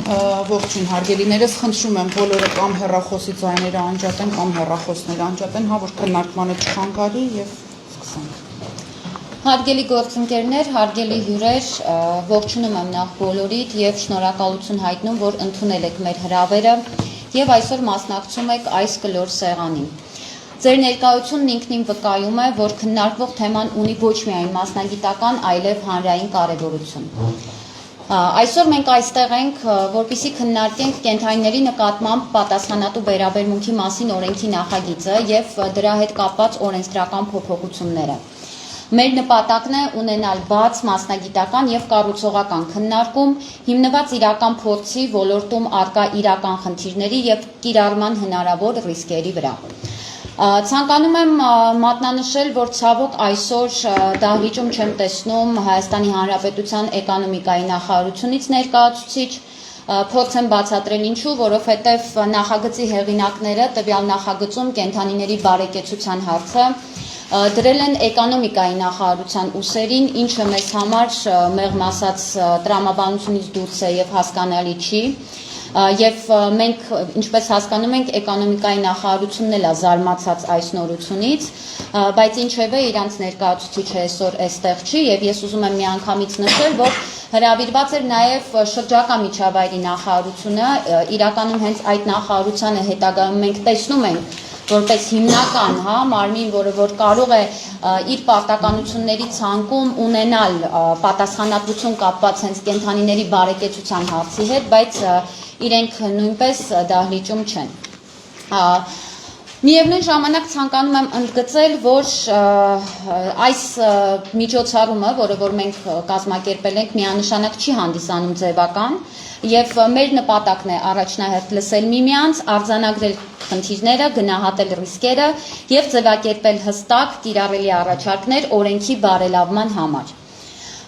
Ողջույն հարգելիներս, խնդրում եմ բոլորը կամ հեռախոսի ձայները անջատեն, կամ հեռախոսները անջատեն, հա որ քննարկմանը չխանգարի եւ սկսենք։ Հարգելի գործընկերներ, հարգելի հյուրեր, ողջունում եմ նախ բոլորիդ եւ շնորհակալություն հայտնում, որ ընդունել եք մեր հրավերը եւ այսօր մասնակցում եք այս կլոր սեղանին։ Ձեր ներկայությունն ինքնին վկայում է, որ քննարկվող թեման ունի ոչ միայն մասնագիտական, այլև հանրային կարևորություն։ Այսօր մենք այստեղ ենք, որպեսզի քննարկենք կենդանիների նկատմամբ պատասխանատու վերաբերմունքի մասին օրենքի նախագիծը եւ դրա հետ կապված օրենսդրական փոփոխությունները։ Մեր նպատակն է ունենալ բաց, մասնագիտական եւ կառուցողական քննարկում, հիմնված իրական փորձի, ոլորտում առկա իրական խնդիրների եւ կիրառման հնարավոր ռիսկերի վրա։ Ցանկանում եմ մատնանշել, որ ցավոք այսօր դահլիճում չեմ տեսնում Հայաստանի Հանրապետության էկոնոմիկայի նախարարությունից ներկայացուցիչ, փորձ եմ բացատրել ինչու, որովհետև նախագծի հեղինակները տվյալ նախագծում կենդանիների բարեկեցության հարցը դրել են էկոնոմիկայի նախարարության ուսերին, ինչը մեզ համար մեղմ ասած տրամաբանությունից դուրս է եւ հասկանալի չի։ Եվ մենք, ինչպես հասկանում ենք, էկոնոմիկայի նախարարությունն էլ է զարմացած այս նորությունից, բայց ինչևէ իրանց ներկայացուցիչը այսօր այստեղ չի եւ ես ուզում եմ միանգամից նշել, որ հրավիրված էր նաեւ շրջակա միջավայրի նախարարությունը, իրականում հենց այդ նախարարությանը հետագայում մենք տեսնում ենք որպես հիմնական, մարմին, որը որ կարող է իր պարտականությունների ցանկում ունենալ պատասխանատվություն կապված հենց կենդանիների բարեկեցության հարցի հետ, բայց իրենք նույնպես դահլիճում չեն։ Միևնույն ժամանակ ցանկանում եմ ընդգծել, որ այս միջոցառումը, որը որ մենք կազմակերպել ենք, միանշանակ չի հանդիսանում ձևական եւ մեր նպատակն է առաջնահերթ լսել միմյանց, արձանագրել խնդիրները, գնահատել ռիսկերը եւ ձևակերպել հստակ կիրառելի առաջարկներ օրենքի բարելավման համար։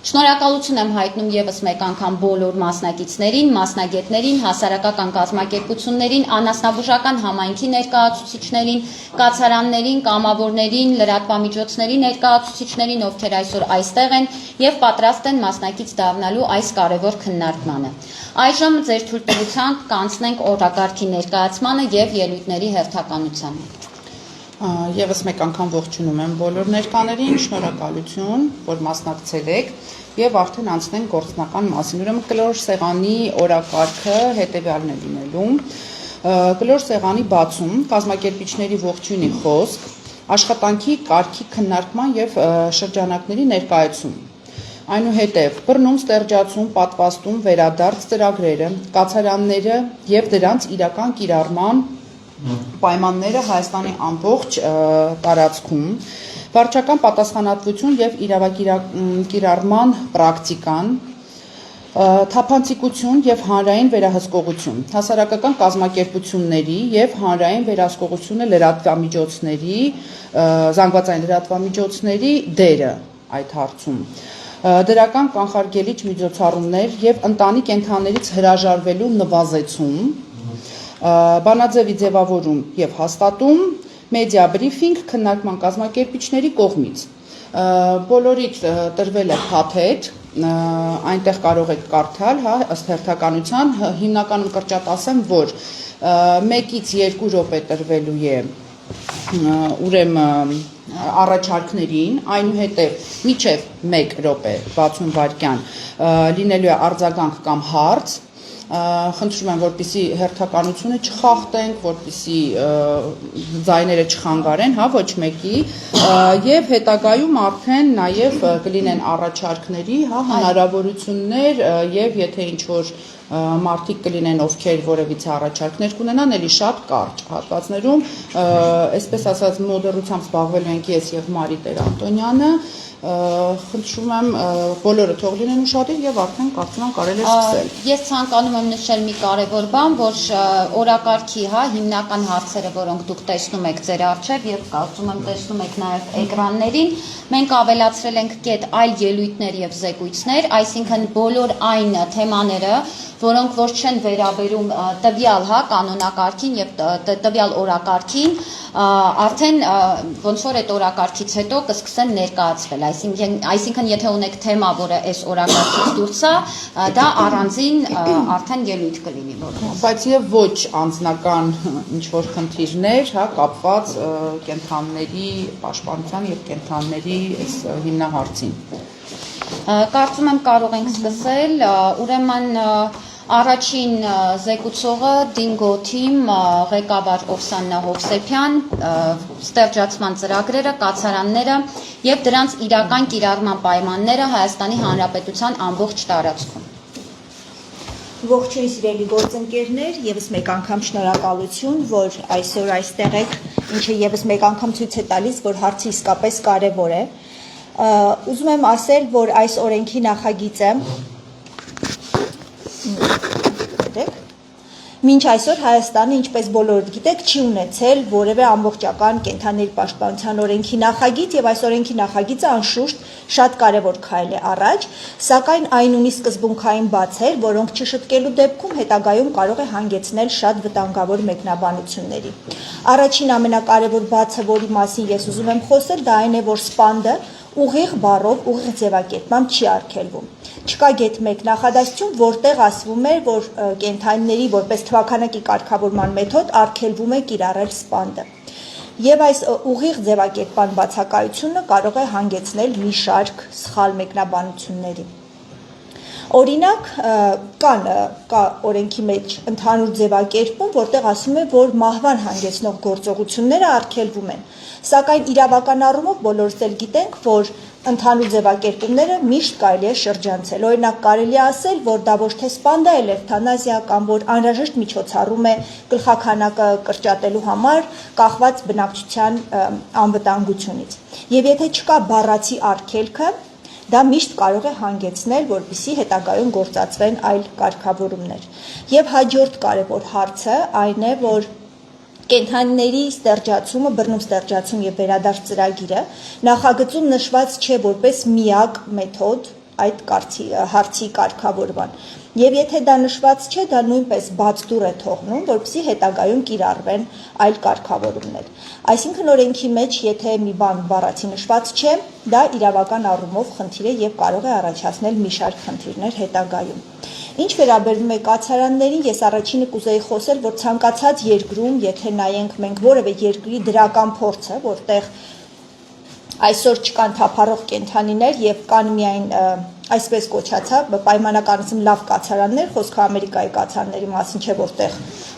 Շնորհակալություն եմ հայտնում եւս մեկ անգամ բոլոր մասնակիցներին, մասնագետներին, հասարակական կազմակերպություններին, անասնաբուժական համայնքի ներկայացուցիչներին, կացարաններին, կամավորներին, լրատվամիջոցների ներկայացուցիչներին, ովքեր այսօր այստեղ են եւ պատրաստ են մասնակից դառնալու այս կարևոր քննարկմանը։ Այժմ ձեր թույլտվությամբ կանցնենք օրակարգի ներկայացմանը եւ ելույթների հերթականությանը։ Եվս մեկ անգամ ողջունում եմ բոլոր ներկաներին, շնորհակալություն, որ մասնակցել եք եւ արդեն անցնենք գործնական մասին։ Ուրեմն կլոր սեղանի օրակարգը հետեւյալն է լինելու։ Կլոր սեղանի բացում, կազմակերպիչների ողջույնի խոսք, աշխատանքի կարգի քննարկման եւ շրջանակների ներկայացում։ Այնուհետև բռնում, ստեղծում, պատվաստում, վերադարձ ծրագրերը, կացարանները եւ դրանց իրական կիրառման պայմանները Հայաստանի ամբողջ տարածքում, վարչական պատասխանատվություն եւ իրավակիրառման պրակտիկան, թափանցիկություն եւ հանրային վերահսկողություն, հասարակական կազմակերպությունների եւ հանրային վերահսկողությունը լրատվամիջոցների, զանգվածային լրատվամիջոցների դերը այդ հարցում, դրական կանխարգելիչ միջոցառումներ եւ ընտանի կենդանիներից հրաժարվելու նվազեցում, բանաձևի ձևավորում եւ հաստատում, մեդիա բրիֆինգ քննարկման կազմակերպիչների կողմից։ Բոլորիդ տրվել է փաթեթ, այնտեղ կարող եք կարդալ, ըստ հերթականության, հիմնականում կրճատ ասեմ, որ 1-ից 2 րոպե տրվելու է ուրեմն առաջարկներին, այնուհետև մինչև 1 րոպե 60 վայրկյան լինելու է արձագանք կամ հարց, խնդրում եմ, որպեսզի հերթականությունը չխախտենք, որպեսզի ձայները չխանգարեն, ոչ մեկի, եւ հետագայում արդեն նաեւ կլինեն առաջարկների, հնարավորություններ եւ եթե ինչ որ մարդիկ կլինեն, ովքեր որևիցե առաջարկներ կունենան, էլի շատ կարճ հատվածներում, այսպես ասած մոդերությամբ զբաղվելու ենք ես եւ Մարի Տեր-Անտոնյանը, խնդրում եմ բոլորը թող լինեն ուշադիր եւ արդեն կարծում եմ կարելի է սկսել։ Ես ցանկանում եմ նշել մի կարևոր բան, որ օրակարգի, հիմնական հարցերը, որոնք դուք տեսնում եք ձեր առջև եւ կարծում եմ տեսնում եք նաեւ էկրաններին, մենք ավելացրել ենք կետ այլ ելույթներ եւ զեկույցներ, այսինքն բոլոր այն թեմաները, որոնք ոչ չեն վերաբերում տվյալ կանոնակարգին եւ տվյալ օրակարգին, արդեն ոնց որ այդ օրակարգից հետո կսկսեն ներկայացվել, այսինքն եթե ունեք թեմա, որը այս օրակարգից դուրս է, դա առանձին արդեն ելույթ կլինի որպես։ Բայց եւ ոչ անձնական ինչ որ խնդիրներ, կապված կենթանիների պաշտպանության եւ կենթանիների այս հիմնահարցին։ Կարծում եմ կարող ենք սկսել, ուրեմն առաջին զեկուցողը Dingo Team ղեկավար Օքսանա Հովսեփյան, ստեղծման ծրագրերը, կացարանները եւ դրանց իրական կիրառման պայմանները Հայաստանի Հանրապետության ամբողջ տարածքում։ Ողջույն սիրելի գործընկերներ, եւս մեկ անգամ շնորհակալություն, որ այսօր այստեղ եք, ինչը եւս մեկ անգամ ցույց է տալիս, որ հարցը իսկապես կարեւոր է։ Ուզում եմ ասել, որ այս օրենքի նախագիծը մինչ այսօր Հայաստանը, ինչպես բոլորդ գիտեք, չի ունեցել որևէ ամբողջական կենդանիների պաշտպանության օրենքի նախագիծ եւ այս օրենքի նախագիծը անշուշտ շատ կարեւոր քայլ է առաջ, սակայն այն ունի սկզբունքային բացեր, որոնք չշտկելու դեպքում հետագայում կարող է հանգեցնել շատ վտանգավոր մեկնաբանությունների։ Առաջին ամենակարևոր բացը, որի մասին ես ուզում եմ խոսել, դա այն է, որ սպանդը ուղիղ բառով, ուղիղ ձևակերպմամբ չի արգելվում։ Չկա գեթ մեկ նախադասություն, որտեղ ասվում է, որ կենդանիների որպես թվաքանակի կարգավորման մեթոդ արգելվում է կիրառել սպանդը։ Եվ այս ուղիղ ձևակերպման բացակայությունը կարող է հանգեցնել մի շարք սխալ մեկնաբանությունների։ Օրինակ, կա օրենքի մեջ ընդհանուր ձևակերպում, որտեղ ասում է, որ մահվան հանգեցնող գործողությունները արգելվում են, սակայն իրավական առումով բոլորս էլ գիտենք, որ ընդհանուր ձևակերպումները միշտ կարելի է շրջանցել։ Օրինակ, կարելի է ասել, որ դա ոչ թե սպանդա է էվթանազիա կամ որ անհրաժեշտ միջոցառում է գլխաքանակը կրճատելու համար, կախված բնակչության անվտանգությունից։ Եվ եթե չկա բառացի արգելքը, դա միշտ կարող է հանգեցնել, որպեսզի հետագայում գործածվեն այլ կարգավորումներ։ Եվ հաջորդ կարևոր հարցը այն է, որ կենդանիների ստեղծումը, բռնում ստեղծում եւ վերադարձ ծրագիրը նախագծում նշված չէ որպես միակ մեթոդ այդ հարցի կարգավորման։ Եվ եթե դա նշված չէ, դա նույնպես բաց դուռ է թողնում, որպեսզի հետագայում կիրառվեն այլ կարգավորումներ։ Այսինքն օրենքի մեջ, եթե մի բան բառացի նշված չէ, դա իրավական առումով խնդիր է եւ կարող է առաջացնել մի շարք խնդիրներ հետագայում։ Ինչ վերաբերում է կացարաններին, ես առաջինը կուզեի խոսել, որ ցանկացած երկրում, եթե նայենք մենք որևէ երկրի դրական փորձը, որտեղ այսօր չկան թափառող կենդանիներ եւ կան միայն այսպես կոչացած պայմանականություն լավ կացարաններ, խոսքը Ամերիկայի կացարանների մասին չէ, որտեղ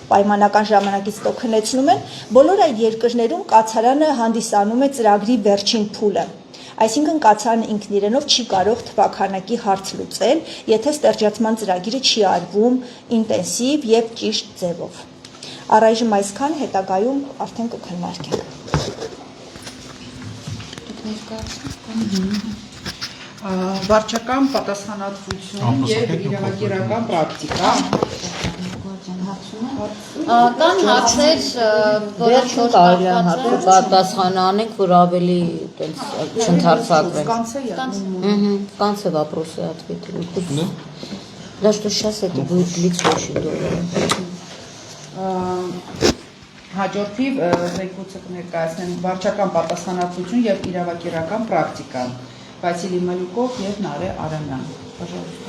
պայմանական ժամանակից տո քնեցնում են, բոլոր այդ երկրներում կացարանը հանդիսանում է ծրագրի վերջին փուլը։ Այսինքն կացարանը ինքն իրենով չի կարող թվաքանակի հարց լուծել, եթե ստեղծման ծրագիրը չի արվում ինտենսիվ եւ ճիշտ ձևով։ Առայժմ այսքան, հետագայում արդեն կքննարկենք։ Վարչական պատասխանատվություն եւ իրավակիրական պրակտիկա։ Կան հարցեր, որոնք կարելի է հարցը պատասխան անենք, որ ավելի չընթարցակվեն։ Конце вопросы ответили. Да что сейчас это будет длиться очень долго. Հաջորդիվ զեկույցը կներկայացնեն վարչական պատասխանատվություն եւ իրավակիրական պրակտիկա։ Վասիլի Մալյուկով եւ Նարե Արամյան։ Пожалуйста.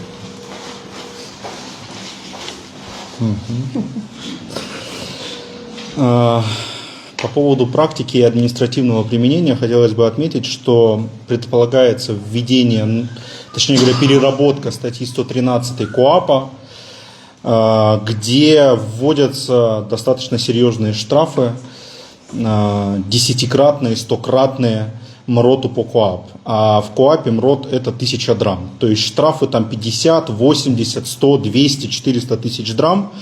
По поводу практики и административного применения хотелось бы отметить, что предполагается введение, точнее говоря, переработка статьи 113 КоАПа, где вводятся достаточно серьезные штрафы, 10-кратные, 100-кратные МРОТу по КоАП. А в КоАПе МРОТ это 1000 драм. То есть штрафы там 50, 80, 100, 200, 400 тысяч драм.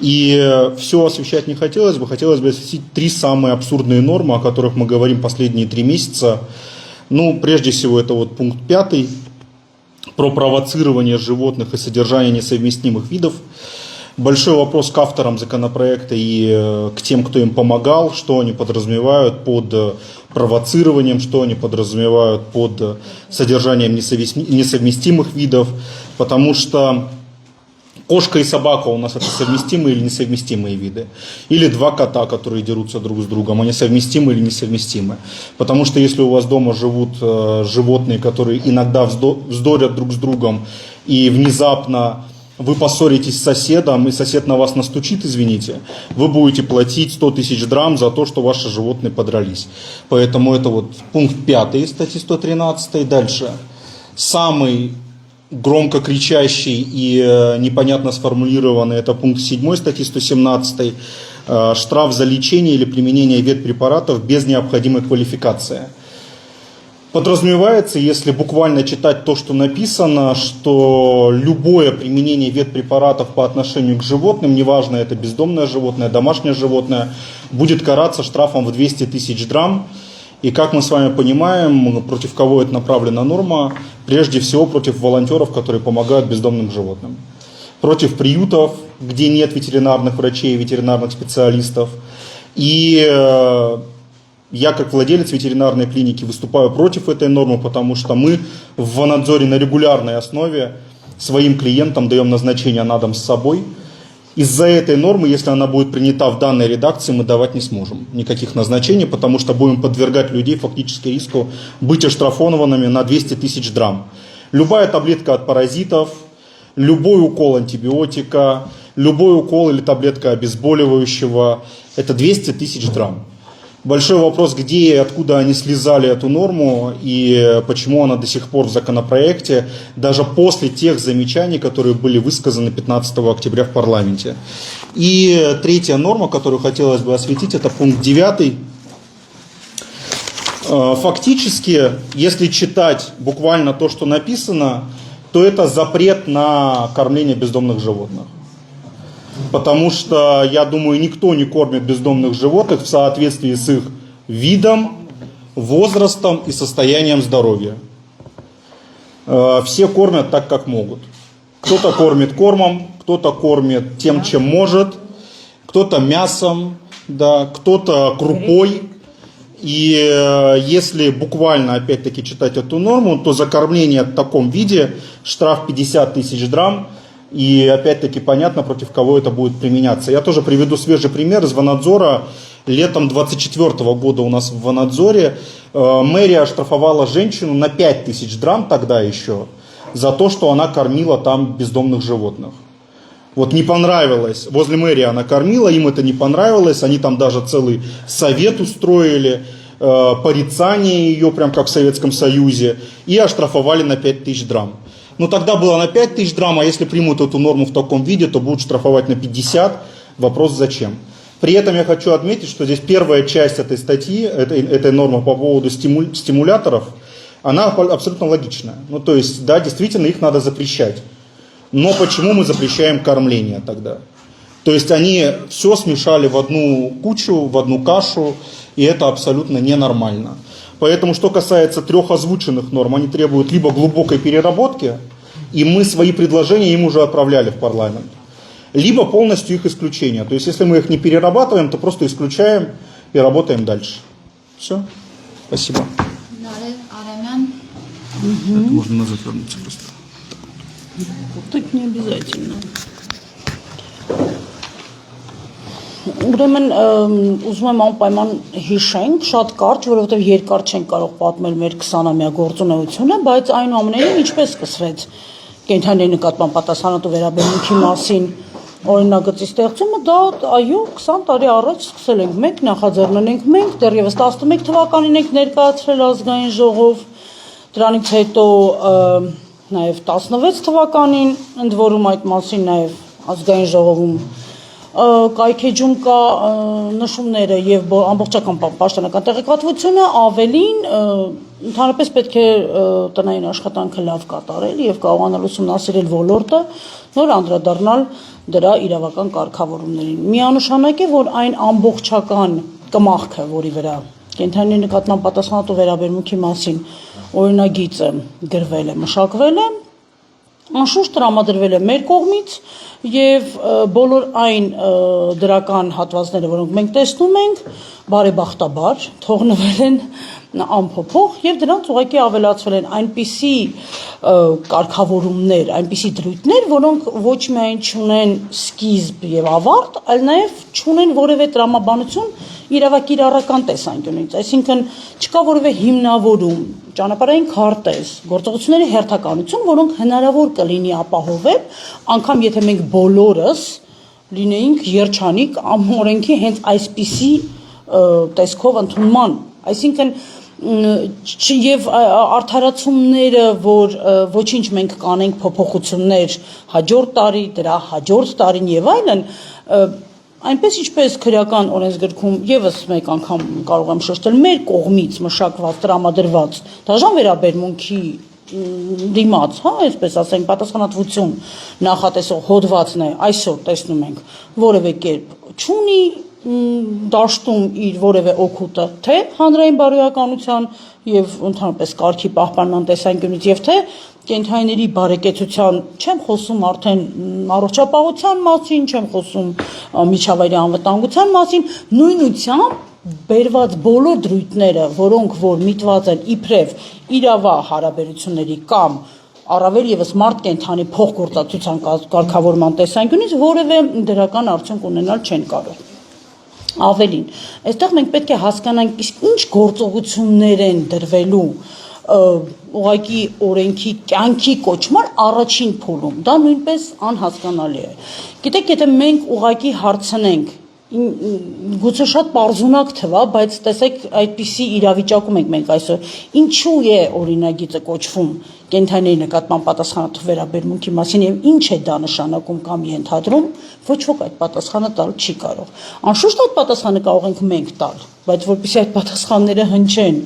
И все освещать не хотелось бы. Хотелось бы осветить 3 самые абсурдные нормы, о которых мы говорим последние 3 месяца. Ну, прежде всего, это вот пункт 5 про провоцирование животных и содержание несовместимых видов. Большой вопрос к авторам законопроекта и к тем, кто им помогал, что они подразумевают под провоцированием, что они подразумевают под содержанием несовместимых видов, потому что Кошка и собака у нас это совместимые или несовместимые виды. Или два кота, которые дерутся друг с другом, они совместимы или несовместимы. Потому что если у вас дома живут животные, которые иногда вздорят друг с другом, и внезапно вы поссоритесь с соседом, и сосед на вас настучит, извините, вы будете платить 100 тысяч драм за то, что ваши животные подрались. Поэтому это вот пункт 5 статьи 113. Дальше. Самый громко кричащий и непонятно сформулированный — это пункт 7 статьи 117, штраф за лечение или применение ветпрепаратов без необходимой квалификации. Подразумевается, если буквально читать то, что написано, что любое применение ветпрепаратов по отношению к животным, неважно, это бездомное животное, домашнее животное, будет караться штрафом в 200 тысяч драм. И как мы с вами понимаем, против кого это направлена норма? Прежде всего против волонтеров, которые помогают бездомным животным. Против приютов, где нет ветеринарных врачей, ветеринарных специалистов. И я, как владелец ветеринарной клиники, выступаю против этой нормы, потому что мы в Ванадзоре на регулярной основе своим клиентам даем назначение на дом с собой. Из-за этой нормы, если она будет принята в данной редакции, мы давать не сможем никаких назначений, потому что будем подвергать людей фактически риску быть оштрафованными на 200 тысяч драм. Любая таблетка от паразитов, любой укол антибиотика, любой укол или таблетка обезболивающего – это 200 тысяч драм. Большой вопрос, где и откуда они слезали эту норму и почему она до сих пор в законопроекте, даже после тех замечаний, которые были высказаны 15 октября в парламенте. И третья норма, которую хотелось бы осветить, это пункт 9. Фактически, если читать буквально то, что написано, то это запрет на кормление бездомных животных. Потому что, я думаю, никто не кормит бездомных животных в соответствии с их видом, возрастом и состоянием здоровья. Все кормят так, как могут. Кто-то кормит кормом, кто-то кормит тем, чем может, кто-то мясом, да, кто-то крупой. И если буквально, опять-таки, читать эту норму, то за кормление в таком виде штраф 50 тысяч драм. И опять-таки понятно, против кого это будет применяться. Я тоже приведу свежий пример из Ванадзора. Летом 24 года у нас в Ванадзоре мэрия оштрафовала женщину на 5 тысяч драм тогда еще за то, что она кормила там бездомных животных. Вот не понравилось. Возле мэрии она кормила, им это не понравилось. Они там даже целый совет устроили, порицание ее, прям как в Советском Союзе, и оштрафовали на 5 тысяч драм. Но тогда было на 5 тысяч драм, а если примут эту норму в таком виде, то будут штрафовать на 50. Вопрос зачем? При этом я хочу отметить, что здесь первая часть этой статьи, этой нормы по поводу стимуляторов, она абсолютно логичная. Ну, то есть, да, действительно их надо запрещать. Но почему мы запрещаем кормление тогда? То есть они все смешали в одну кучу, в одну кашу, и это абсолютно ненормально. Поэтому, что касается 3 озвученных норм, они требуют либо глубокой переработки, и мы свои предложения им уже отправляли в парламент, либо полностью их исключения. То есть, если мы их не перерабатываем, то просто исключаем и работаем дальше. Все. Спасибо. Это можно назад вернуться просто. Так не обязательно. Ուրեմն ուզում եմ անպայման հիշենք, շատ կարճ, որովհետև երկար չենք կարող պատմել մեր 20-ամյա գործունեությունը, բայց այնուամենայնիվ ինչպես սկսվեց կենդանի նկատմամբ պատասխանատու վերաբերմունքի մասին օրինագծի ստեղծումը, դա այո 20 տարի առաջ սկսել ենք, մեկ նախաձեռնել ենք մենք, դեռևս 11 թվականին ենք ներկայացրել ազգային ժողով, դրանից հետո նաև 16 թվականին, ընդ որում այդ մասին նաև ազգային ժողովում կայքեջում կա նշումները եւ ամբողջական պաշտոնական տեղեկատվությունը, ավելին ընդհանրապես պետք է տնային աշխատանքը լավ կատարել եւ կարողանալ ուսումնասիրել ոլորտը, նոր անդրադառնալ դրա իրավական կարգավորումներին։ Միանշանակ է, որ այն ամբողջական կմախքը, որի վրա կենդանի նկատմամբ պատասխանատու վերաբերմունքի մասին օրինագիծը գրվել է, մշակվել է, անշուշտ տրամադրվել է մեր կողմից եւ բոլոր այն դրական հատվածները, որոնք մենք տեսնում ենք, բարեբախտաբար թողնվել են անփոփոխ եւ դրանց ուղղակի ավելացվել են այնպիսի կարգավորումներ, այնպիսի դրույթներ, որոնք ոչ միայն չունեն սկիզբ եւ ավարտ, այլ նաեւ չունեն որևէ տրամաբանություն իրավակիրառական տեսանկյունից, այսինքն չկա որևէ հիմնավորում, ճանապարհային քարտեզ, գործողությունների հերթականություն, որոնք հնարավոր կլինի ապահովել, անգամ եթե մենք բոլորս լինեինք երջանիկ օրենքի հենց այսպիսի տեսքով ընդունման, այսինքն եւ արդարացումները, որ ոչինչ մենք կանենք փոփոխություններ հաջորդ տարի, դրա հաջորդ տարին եւ այլն, այնպես ինչպես քրեական օրենսգրքում եւս մեկ անգամ կարող եմ շեշտել մեր կողմից մշակված տրամադրված դաժան վերաբերմունքի դիմաց, հա, այսպես ասենք, պատասխանատվություն նախատեսող հոդվածն է այսօր տեսնում ենք որևէ կերպ չունի դաշտում իր որևէ օգուտը, թե հանրային բարոյականության եւ ընդհանրապես կարգի պահպանման տեսանկյունից եւ թե կենթանիների բարեկեցության, չեմ խոսում արդեն առողջապահության մասին, չեմ խոսում միջավայրի անվտանգության մասին, նույնությամբ բերված բոլոր դրույթները, որոնք որ միտված են իբրև իրավա հարաբերությունների կամ առավել եւս մարդ կենթանի փոխգործածության կարգավորման տեսանկյունից որևէ դրական արդյունք ունենալ չեն կարող։ Ավելին, այստեղ մենք պետք է հասկանանք իսկ ինչ գործողություններ են դրվելու ուղղակի օրենքի կյանքի կոչման առաջին փուլում, դա նույնպես անհասկանալի է։ Գիտեք, եթե մենք ուղղակի հարցնենք, գուցե շատ պարզունակ թվա, բայց տեսեք այդպիսի իրավիճակում ենք մենք այսօր, ինչու է օրինագիծը կոչվում կենթանիների նկատմամբ պատասխանատու վերաբերմունքի մասին եւ ինչ է դա նշանակում կամ ենթադրում, ոչ ոք այդ պատասխանը տալ չի կարող։ Անշուշտ այդ պատասխանը կարող ենք մենք տալ, բայց որpեսզի այդ պատասխանները հնչեն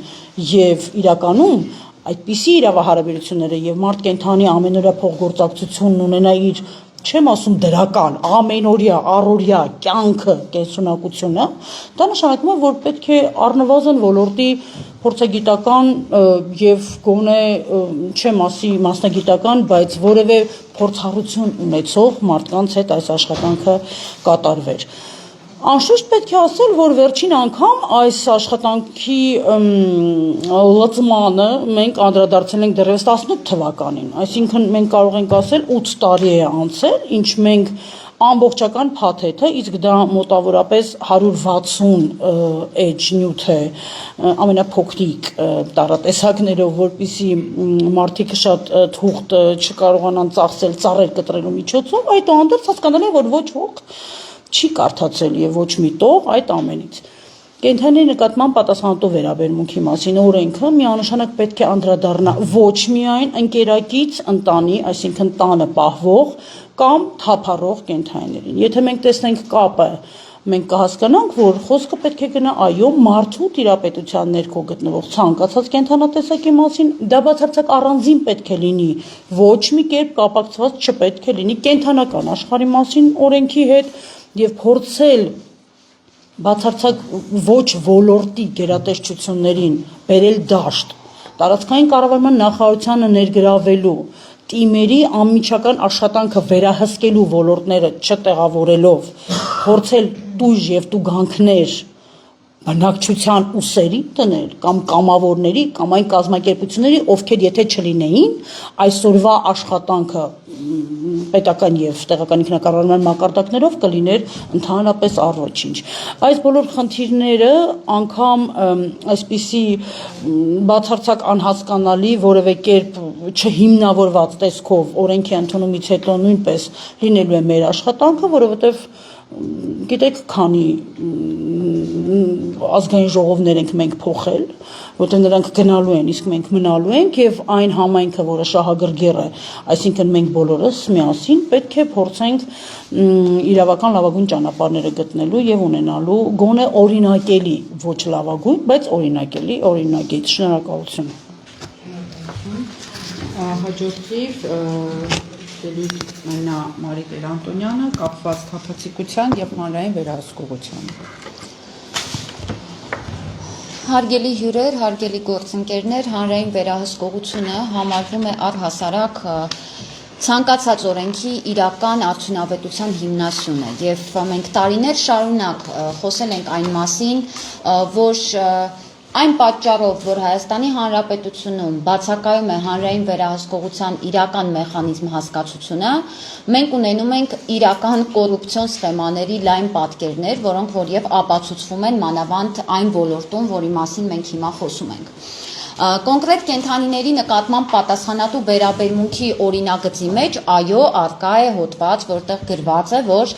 եւ իրականում այդպիսի իրավահարաբերությունները եւ մարդ կենթանի ամենօրյա փոխգործակցությունն ունենա իր չեմ ասում դրական, ամենօրյա, առօրյա կյանքը, կենսունակությունը, դա նշանակում է, որ պետք է առնվազն ոլորտի փորձագիտական եւ գոնե չեմ ասի մասնագիտական, բայց որևէ փորձառություն ունեցող մարդկանց հետ այս աշխատանքը կատարվեր։ Անշուշտ պետք է ասել, որ վերջին անգամ այս աշխատանքի լծմանը մենք անդրադարձել ենք դեռևս 18 թվականին, այսինքն մենք կարող ենք ասել 8 տարի է անցել, ինչ մենք ամբողջական փաթեթը, իսկ դա մոտավորապես 160 էջ նյութ է ամենափոքրիկ տարատեսակներով, որպեսզի մարդիկ շատ թուղթ չկարողանան ծախսել ծառեր կտրելու միջոցով, այդուհանդերձ հասկանալի է, որ ոչ ոք չի կարդացել եւ ոչ մի տող այդ ամենից։ Կենթանի նկատմամբ պատասխանատու վերաբերմունքի մասին օրենքը միանշանակ պետք է անդրադառնա ոչ միայն ընկերակից ընտանի, այսինքն տանը պահվող կամ թափառող կենթանիներին։ Եթե մենք տեսնենք կապը, մենք կհասկանանք, որ խոսքը պետք է գնա այո մարդու տիրապետության ներքո գտնվող ցանկացած կենթանատեսակի մասին, դա բացարձակ առանձին պետք է լինի, ոչ մի կերպ կապակցված չպետք է լինի կենթանական աշխարհի մասին օրենքի հետ եւ փորձել բացարձակ ոչ ոլորտի գերատեսչություններին բերել դաշտ տարածքային կառավարման նախարարությանը ներգրավելու տիմերի անմիջական աշխատանքը վերահսկելու ոլորտները չտեղավորելով փորձել տույժ եւ տուգանքներ բնակչության ուսերի տնել կամ կամավորների կամ այն կազմակերպությունների, ովքեր եթե չլինեին, այսօրվա աշխատանքը պետական եւ տեղական ինքնակառավարման մակարդակներով կլիներ ընդհանրապես առոչինչ։ Այս բոլոր խնդիրները անգամ այսպիսի բացարձակ անհասկանալի որևէ կերպ չհիմնավորված տեսքով օրենքի ընդունումից հետո նույնպես լինելու է մեր աշխատանքը, որովհետեւ գիտեք, քանի ազգային ժողովներ ենք մենք փոխել, որտեղ նրանք գնալու են, իսկ մենք մնալու ենք եւ այն համայնքը, որը շահագրգիռ է, այսինքն մենք բոլորս միասին պետք է փորձենք իրավական լավագույն ճանապարհները գտնելու եւ ունենալու գոնե օրինակելի, ոչ լավագույն, բայց օրինակելի օրինագիծ։ Շնորհակալություն։ Հաջորդիվ դելույթ մնա Մարիկ Էրանտոնյանը կապված թափանցիկության եւ հանրային վերահսկողության։ Հարգելի հյուրեր, հարգելի գործընկերներ, հանրային վերահսկողությունը համարվում է առհասարակ ցանկացած օրենքի իրական արդյունավետության հիմնասյունը եւ մենք տարիներ շարունակ խոսել ենք այն մասին, որ Այն պատճառով, որ Հայաստանի Հանրապետությունում բացակայում է հանրային վերահսկողության իրական մեխանիզմ հասկացությունը, մենք ունենում ենք իրական կոռուպցիոն սխեմաների լայն պատկերներ, որոնք որ եւ ապացուցվում են մանավանդ այն ոլորտում, որի մասին մենք հիմա խոսում ենք։ Կոնկրետ կենդանիների նկատմամբ պատասխանատու վերաբերմունքի օրինագծի մեջ այո արկա է հոդված, որտեղ գրված է, որ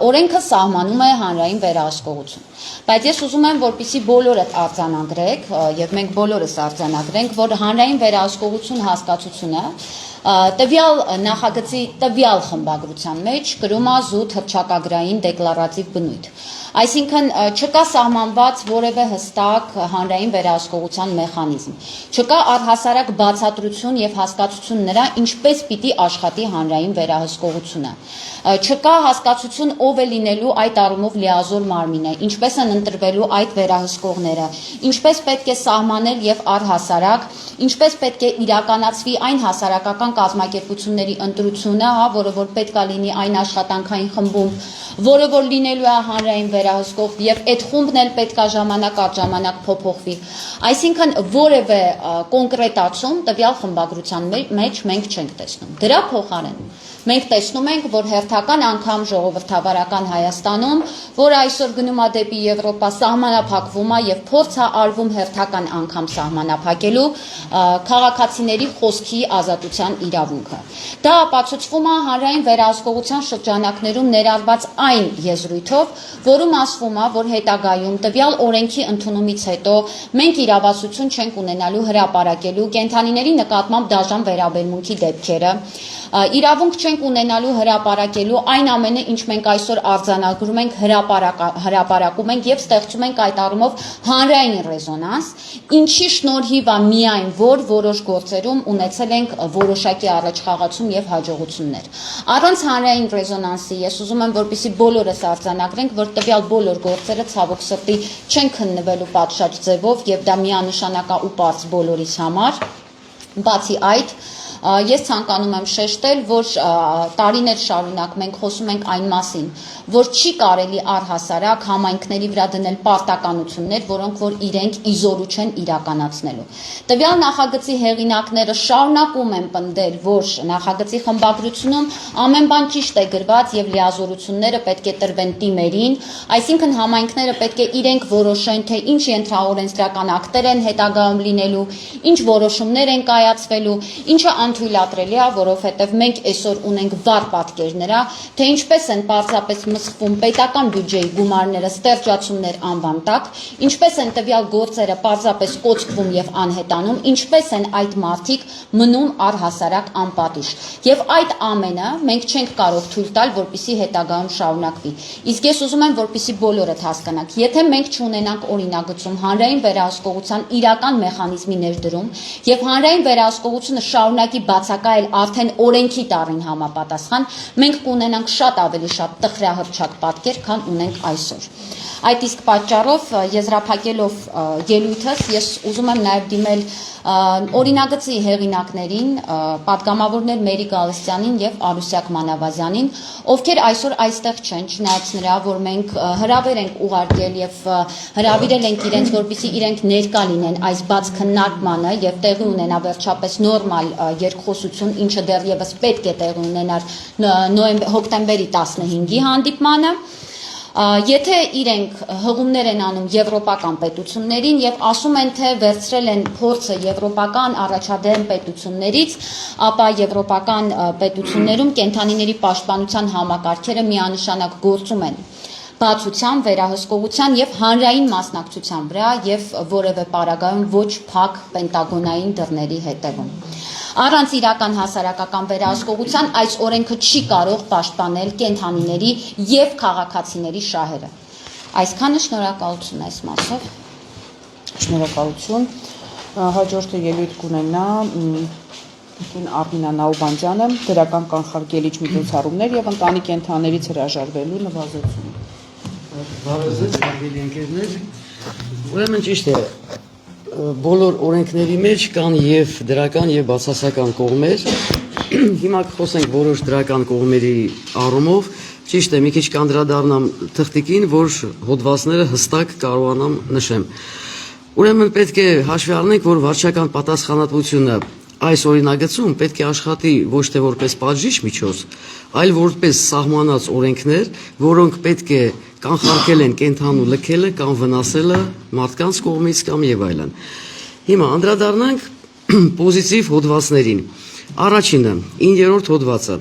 օրենքը սահմանում է հանրային վերահսկողություն։ Բայց ես ուզում եմ, որպեսզի բոլորդ արձանագրեք եւ մենք բոլորս արձանագրենք, որ հանրային վերահսկողություն հասկացությունը տվյալ նախագծի տվյալ խմբագրության մեջ կրում է զուտ հռչակագրային դեկլարատիվ բնույթ։ Այսինքն չկա սահմանված որևէ հստակ հանրային վերահսկողության մեխանիզմ, չկա առհասարակ բացատրություն եւ հասկացություն նրա, ինչպես պիտի աշխատի հանրային վերահսկողությունը, չկա հասկացություն ով է լինելու այդ առումով լիազոր մարմինը, ինչպես են ընտրվելու այդ վերահսկողները, ինչպես պետք է սահմանել եւ առհասարակ, ինչպես պետք է իրականացվի այն հասարակական կազմակերպությունների ընտրությունը, որը որ պետք է լինի այն աշխատանքային խմբում, որը որ լինելու է հանրային վերահսկող եւ այդ խումբն էլ պետք է ժամանակ առ ժամանակ փոփոխվի։ Այսինքն որևէ կոնկրետացում տվյալ խմբագրության մեջ մենք չենք տեսնում։ Դրա փոխարեն մենք տեսնում ենք, որ հերթական անգամ ժողովրդավարական Հայաստանում, որը այսօր գնում է դեպի Եվրոպա, սահմանափակվում է եւ փորձ է արվում հերթական անգամ սահմանափակելու քաղաքացիների խոսքի ազատության իրավունքը։ Դա ապացուցվում է հանրային վերահսկողության շրջանակներում ներառված այն եզրույթով, որում ասվում է, որ հետագայում տվյալ օրենքի ընդունումից հետո մենք իրավասություն չենք ունենալու հրապարակելու կենդանիների նկատմամբ դաժան վերաբերմունքի դեպքերը, իրավունք չենք ունենալու հրապարակելու այն ամենը, ինչ մենք այսօր արձանագրում ենք, հրապարակում ենք եւ ստեղծում ենք այդ առումով հանրային ռեզոնանս, ինչի շնորհիվ է միայն որ որոշ գործերում ունեցել ենք որոշակի առաջխաղացում եւ հաջողություններ։ Առանց հանրային ռեզոնանսի ես ուզում եմ, որպեսզի բոլորս արձանագրենք, որ տվյալ բոլոր գործերը ցավոք սրտի չեն քննվելու պատշաճ ձևով եւ դա միանշանակ է ու պարզ բոլորիս համար։ Բացի այդ, ես ցանկանում եմ շեշտել, որ տարիներ շարունակ մենք խոսում ենք այն մասին, որ չի կարելի առհասարակ համայնքների վրա դնել պարտականություններ, որոնք որ իրենք իզորու չեն իրականացնելու։ Տվյալ նախագծի հեղինակները շարունակում են պնդել, որ նախագծի խմբագրությունում ամեն բան ճիշտ է գրված եւ լիազորությունները պետք է տրվեն տիմերին, այսինքն համայնքները պետք է իրենք որոշեն, թե ինչ ենթաօրենսդրական ակտեր են հետագայում լինելու, ինչ որոշումներ են կայացվելու, ինչը անթույլատրելի է, որովհետև մենք այսօր ունենք վառ պատկեր նրա, թե ինչպես են պարզապես մսխվում պետական բյուջեի գումարները ստեղծություններ անվան տակ, ինչպես են տվյալ գործերը պարզապես կոծկվում եւ անհետանում, ինչպես են այդ մարդիկ մնում առհասարակ անպատիժ։ Եվ այդ ամենը մենք չենք կարող թույլ տալ, որպեսզի հետագայում շարունակվի։ Իսկ ես ուզում եմ, որպեսզի բոլորդ հասկանաք, եթե մենք չունենանք օրինագծում հանրային վերահսկողության իրական մեխանիզմի ներդրում եւ հանրային վերահսկողությունը շարունակի բացակայել արդեն օրենքի տառին համապատասխան, մենք կունենանք շատ ավելի շատ տխրահռչակ պատկեր, քան ունենք այսօր։ Այդ իսկ պատճառով եզրափակելով ելույթս ես ուզում եմ նաև դիմել օրինագծի հեղինակներին, պատգամավորներ Մերի Գալստյանին եւ Արուսյակ Մանավազյանին, ովքեր այսօր այստեղ չեն, չնայած նրա, որ մենք հրավեր ենք ուղարկել եւ հրավիրել ենք իրենց, որպեսզի իրենք ներկա լինեն այս բաց քննարկմանը եւ տեղի ունենա վերջապես նորմալ երկխոսություն, ինչը դեռևս պետք է տեղի ունենար հոկտեմբերի 15-ի հանդիպմանը։ Եթե իրենք հղումներ են անում եվրոպական պետություններին եւ ասում են, թե վերցրել են փորձը եվրոպական առաջադեմ պետություններից, ապա եվրոպական պետություններում կենդանիների պաշտպանության համակարգերը միանշանակ գործում են բացության, վերահսկողության եւ հանրային մասնակցության վրա եւ որևէ պարագայում ոչ փակ պենտագոնային դռների հետևում։ Առանց իրական հասարակական վերահսկողության այս օրենքը չի կարող պաշտպանել կենդանիների եւ քաղաքացիների շահերը։ Այսքանը, շնորհակալություն այս մասով։ Շնորհակալություն։ Հաջորդը ելույթ կունենա Կին Արմինա Նաուբանդյանը, դրական կանխարգելիչ միջոցառումներ եւ ընտանի կենդանիներից հրաժարվելու նվազեցում։ Բարեզեծ, հարգելի ընկերներ, ուրեմն ճիշտ է, բոլոր օրենքների մեջ կան եւ դրական եւ բացասական կողմեր։ Հիմա խոսենք որոշ դրական կողմերի առումով, ճիշտ է, մի քիչ կանդրադառնամ թղթիկին, որ հոդվածները հստակ կարողանամ նշեմ։ Ուրեմն պետք է հաշվի առնենք, որ վարչական պատասխանատվությունը այս օրինագծում պետք է աշխատի ոչ թե որպես պատժիչ միջոց, այլ որպես սահմանած օրենքներ, որոնք պետք է կանխարգել են կենդանու լքելը կամ վնասելը մարդկանց կողմից կամ եւ այլն։ Հիմա անդրադառնանք պոզիտիվ հոդվածներին։ Առաջինը, 9-րդ հոդվածը։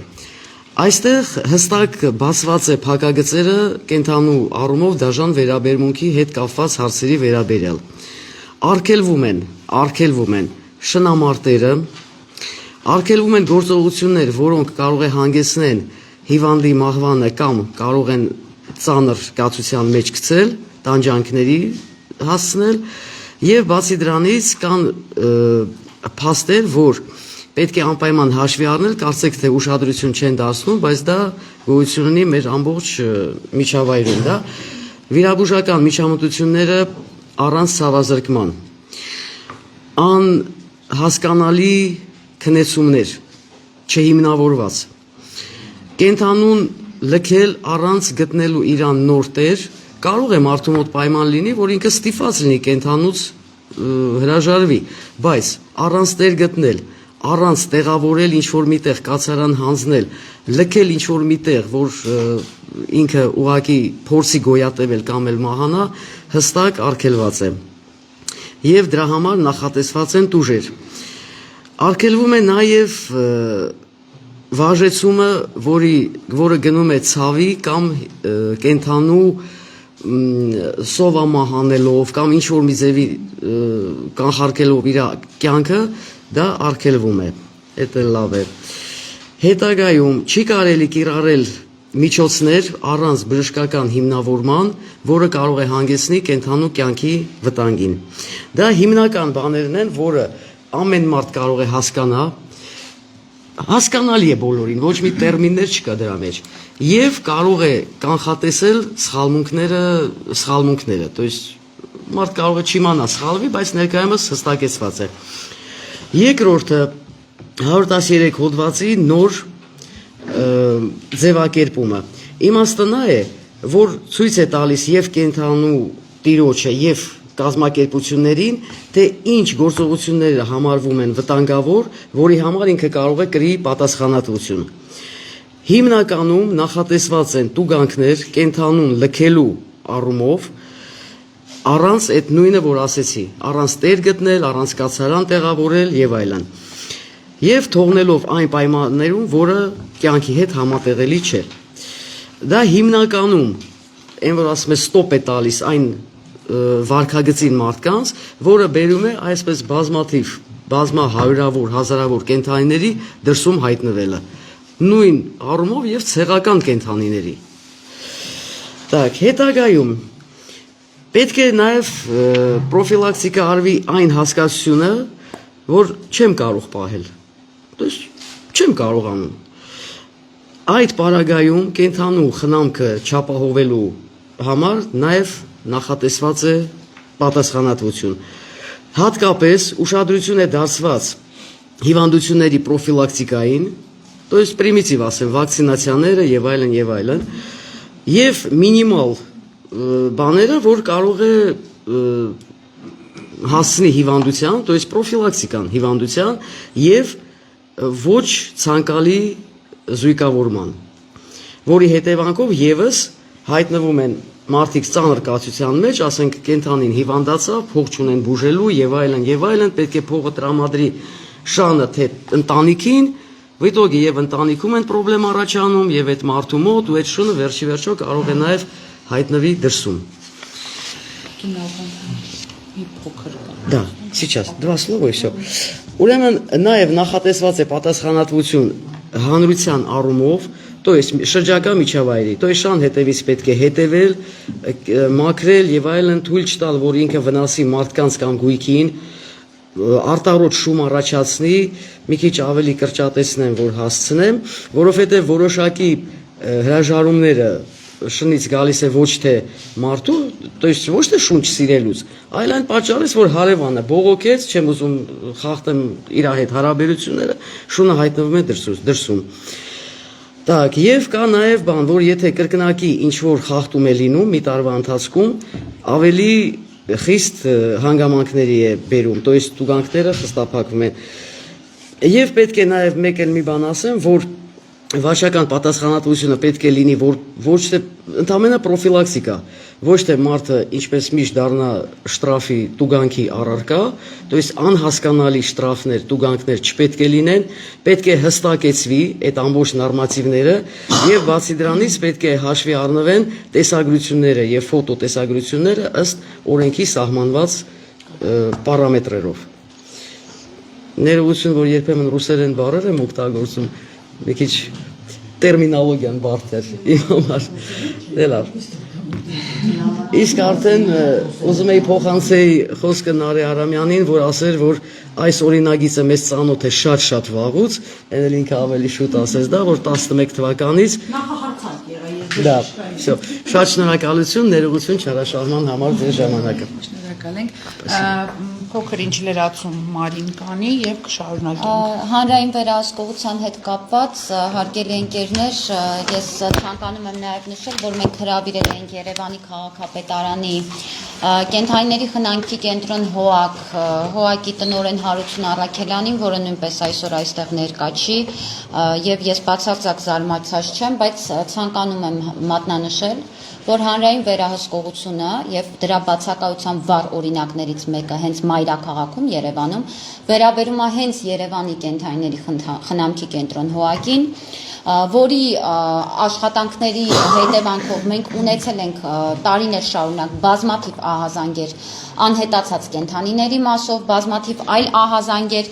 Այստեղ հստակ բացված է փակագծերը կենդանու առումով դաժան վերաբերմունքի հետ կապված հարցերի վերաբերյալ։ Արգելվում են շնամարտերը, արգելվում են գործողություններ, որոնք կարող է հանգեցնեն հիվանդի մահվանը կամ կարող են ծանր կացության մեջ գցել, տանջանքների հասցնել, եւ բացի դրանից կան փաստեր, որ պետք է անպայման հաշվի առնել, կարծեք թե ուշադրություն չեն դարձնում, բայց դա գոյություն ունի մեր ամբողջ միջավայրում, դա վիրաբուժական միջամտությունները առանց ցավազրկման, անհասկանալի քնեցումներ, չհիմնավորված, կենդանուն լքել առանց գտնելու իրան նոր տեր, կարող է մարդու մոտ պայման լինի, որ ինքը ստիպված լինի կենդանուց հրաժարվի, բայց առանց տեր գտնել, առանց տեղավորել ինչ-որ միտեղ կացարան հանձնել, լքել ինչ-որ միտեղ, որ ինքը ուղղակի փորձի գոյատևել կամ էլ մահանա, հստակ արգելված է։ Եվ դրա համար նախատեսված են տուժեր։ Արգելվում է նաև վարժեցումը, որը գնում է ցավի կամ կենդանու սովամահանելով կամ ինչ-որ մի ձևի կանխարգելով իր կյանքը, դա արգելվում է, դա լավ է։ Հետագայում չի կարելի կիրառել միջոցներ առանց բժշկական հիմնավորման, որը կարող է հանգեցնի կենդանու կյանքի վտանգին։ Դա հիմնական բաներն են, որը ամեն մարդ կարող է հասկանա, հասկանալի է բոլորին, ոչ մի տերմիններ չկա դրա մեջ, եւ կարող է կանխատեսել սխալմունքները, то есть մարդ կարող է չիմանա սխալվի, բայց ներկայումս հստակեցված է։ Երկրորդը 113 հոդվածի նոր ձևակերպումը։ Իմաստը նա է, որ ցույց է տալիս եւ կենդանու տիրոջը եւ կազմակերպություններին, թե ինչ գործողությունները համարվում են վտանգավոր, որի համար ինքը կարող է կրի պատասխանատվություն։ Հիմնականում նախատեսված են տուգանքներ կենդանուն լքելու առումով, առանց այդ նույնը, որ ասեցի, առանց տեր գտնել, առանց կացարան տեղավորել եւ այլն։ Եվ թողնելով այն պայմաններում, որը կյանքի հետ համատեղելի չէ։ Դա հիմնականում, այն որ ասում է ստոպ է տալիս այն վարքագծին մարդկանց, որը բերում է այսպես բազմա հարյուրավոր, հազարավոր կենդանիների դրսում հայտնվելը, նույն առումով եւ ցեղական կենդանիների։ Так, հետագայում պետք է նաեւ պրոֆիլակտիկա արվի այն հասկացությունը, որ չեմ կարող պահել, то есть չեմ կարողանում։ Այդ պարագայում կենդանու խնամքը չապահովելու համար նաեւ նախատեսված է պատասխանատվություն։ Հատկապես ուշադրություն է դարձված հիվանդությունների պրոֆիլակտիկային, то есть պրիմիտիվ ասեմ, վակցինացիաները եւ այլն, եւ մինիմալ բաները, որ կարող է հասցնի հիվանդության, то есть պրոֆիլակտիկան հիվանդության եւ ոչ ցանկալի զույգավորման, որի հետևանքով եւս հայտնվում են մարդիկ ծանր կացության մեջ, ասենք կենդանին հիվանդացավ, փող չունեն բուժելու եւ այլն, պետք է փողը տրամադրի շանը թե ընտանիքին, վիճակի եւ ընտանիքում են խնդրեմ առաջանում եւ այդ մարդու մոտ ու այդ շունը վերջի վերջո կարող է նաեւ հայտնվի դրսում։ Да, сейчас, 2 слова и всё. Ուրեմն նաեւ նախատեսված է պատասխանատվություն հանրության առումով, то есть շրջակա միջավայրի, то есть շան հետևից պետք է հետևել, մաքրել եւ այլն, թույլ չտալ, որ ինքը վնասի մարդկանց կամ գույքին, արտարոտ շում առաջացնի, մի քիչ ավելի կրճատեցնեմ, որ հասցնեմ, որովհետեւ որոշակի հրաժարումները շնից գալիս է ոչ թե մարդու, то есть ոչ թե շունչ սիրելուց, այլ այն պատճառից, որ հարևանը բողոքեց, չեմ ուզում խախտեմ իր հետ հարաբերությունները, շունը հայտնվում է դրսում։ Так, եւ կա նաեւ բան, որ եթե կրկնակի ինչ որ խախտում է լինում մի տարվա ընթացքում, ավելի խիստ հանգամանքների է բերում, то есть տուգանքները խստափակվում են։ Եվ պետք է նաև մեկ էլ մի բան ասեմ, որ վարչական պատասխանատվությունը պետք է լինի ոչ թե ընդամենը պրոֆիլակտիկա, ոչ թե մարդը ինչպես միշտ դառնա շտրաֆի տուգանքի առարկա, то есть անհասկանալի շտրաֆներ, տուգանքներ չպետք է լինեն, պետք է հստակեցվի այդ ամբողջ նորմատիվները եւ բացի դրանից պետք է հաշվի առնվեն տեսագրությունները եւ ֆոտոտեսագրությունները ըստ օրենքի սահմանված պարամետրերով։ Ներողություն, որ երբեմն ռուսերեն բառեր եմ օգտագործում, մի քիչ տերմինոլոգիան բարդ էր իմ համար։ Դե լավ։ Իսկ արդեն ուզում էի փոխանցեի խոսքը Նարէ Արամյանին, որ ասեր, որ այս օրինագիծը մեզ ծանոթ է շատ վաղուց, այն էլ ինքը ավելի շուտ ասեց դա, որ 11 թվականից Նախահարցանք եղա ես։ դա, всё։ Շատ շնորհակալություն, ներողություն չհրաշալման համար ձեր ժամանակը։ Շնորհակալ ենք։ Փոքր ինչ լրացում Մարին կանի եւ կշարունակենք։ Հանրային վերահսկողության հետ կապված հարգելի ընկերներ, ես ցանկանում եմ նաև նշել, որ մենք հրավիրել ենք Երևանի քաղաքապետարանի կենթանիների խնամքի կենտրոն ՀՕԱԿ-ի տնօրեն Հարություն Առաքելյանին, որը նույնպես այսօր այստեղ ներկա չի, եւ ես բացարձակ զարմացած չեմ, բայց ցանկանում եմ մատնանշել, որ հանրային վերահսկողությունը եւ դրա բացակայության վառ օրինակներից մեկը հենց մայրաքաղաքում Երևանում վերաբերում է հենց Երևանի կենթանիների խնամքի կենտրոն ՀՕԱԿ-ին, որի աշխատանքների հետևանքով մենք ունեցել ենք տարիներ շարունակ բազմաթիվ ահազանգեր անհետացած կենթանիների մասով, բազմաթիվ այլ ահազանգեր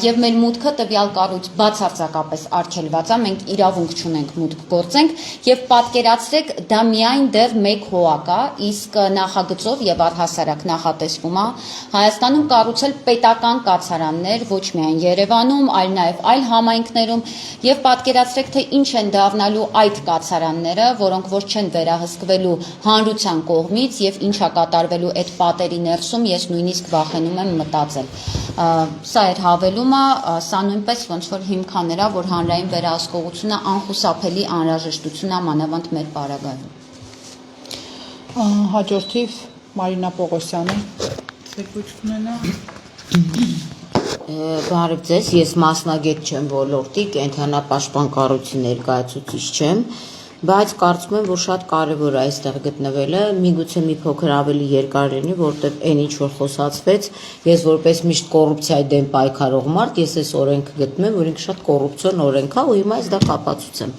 եւ մեր մուտքը տվյալ կառույց բացարձակապես արգելված է, մենք իրավունք չունենք մուտք գործենք եւ պատկերացրեք դա միայն դեռ մեկ ՀՕԱԿ է, իսկ նախագծով եւ առհասարակ նախատեսվում է Հայաստանում կառուցել պետական կացարաններ ոչ միայն Երևանում, այլ նաեւ այլ համայնքներում եւ պատկերացրեք թե ինչ են դառնալու այդ կացարանները, որոնք որ չեն վերահսկվելու հանրության կողմից եւ ինչա կատարվելու այդ պատերի ներսում, ես նույնիսկ վախենում եմ մտածել։ Սա էր հավելումը, սա նույնպես ոնց որ հիմքաներ է, որ հանրային վերահսկողությունը անխուսափելի անհրաժեշտություն է մանավանդ մեր պարագայում։ Հաջորդիվ Մարինա Պողոսյանը ցեկույց կունենա։ Բարև ձեզ, ես մասնագետ չեմ ոլորտի, կենթանապաշտպան կառույցի ներկայացուցիչ չեմ, բայց կարծում եմ, որ շատ կարևոր է այստեղ գտնվելը, միգուցե մի փոքր ավելի երկար լինի, որտեղ այն ինչ որ խոսացվեց, ես որպես միշտ կոռուպցիայի դեմ պայքարող մարդ, ես այս օրենքը գտնում եմ, որ ինքը շատ կոռուպցիոն օրենք է, ու հիմա ես դա կապացուցեմ։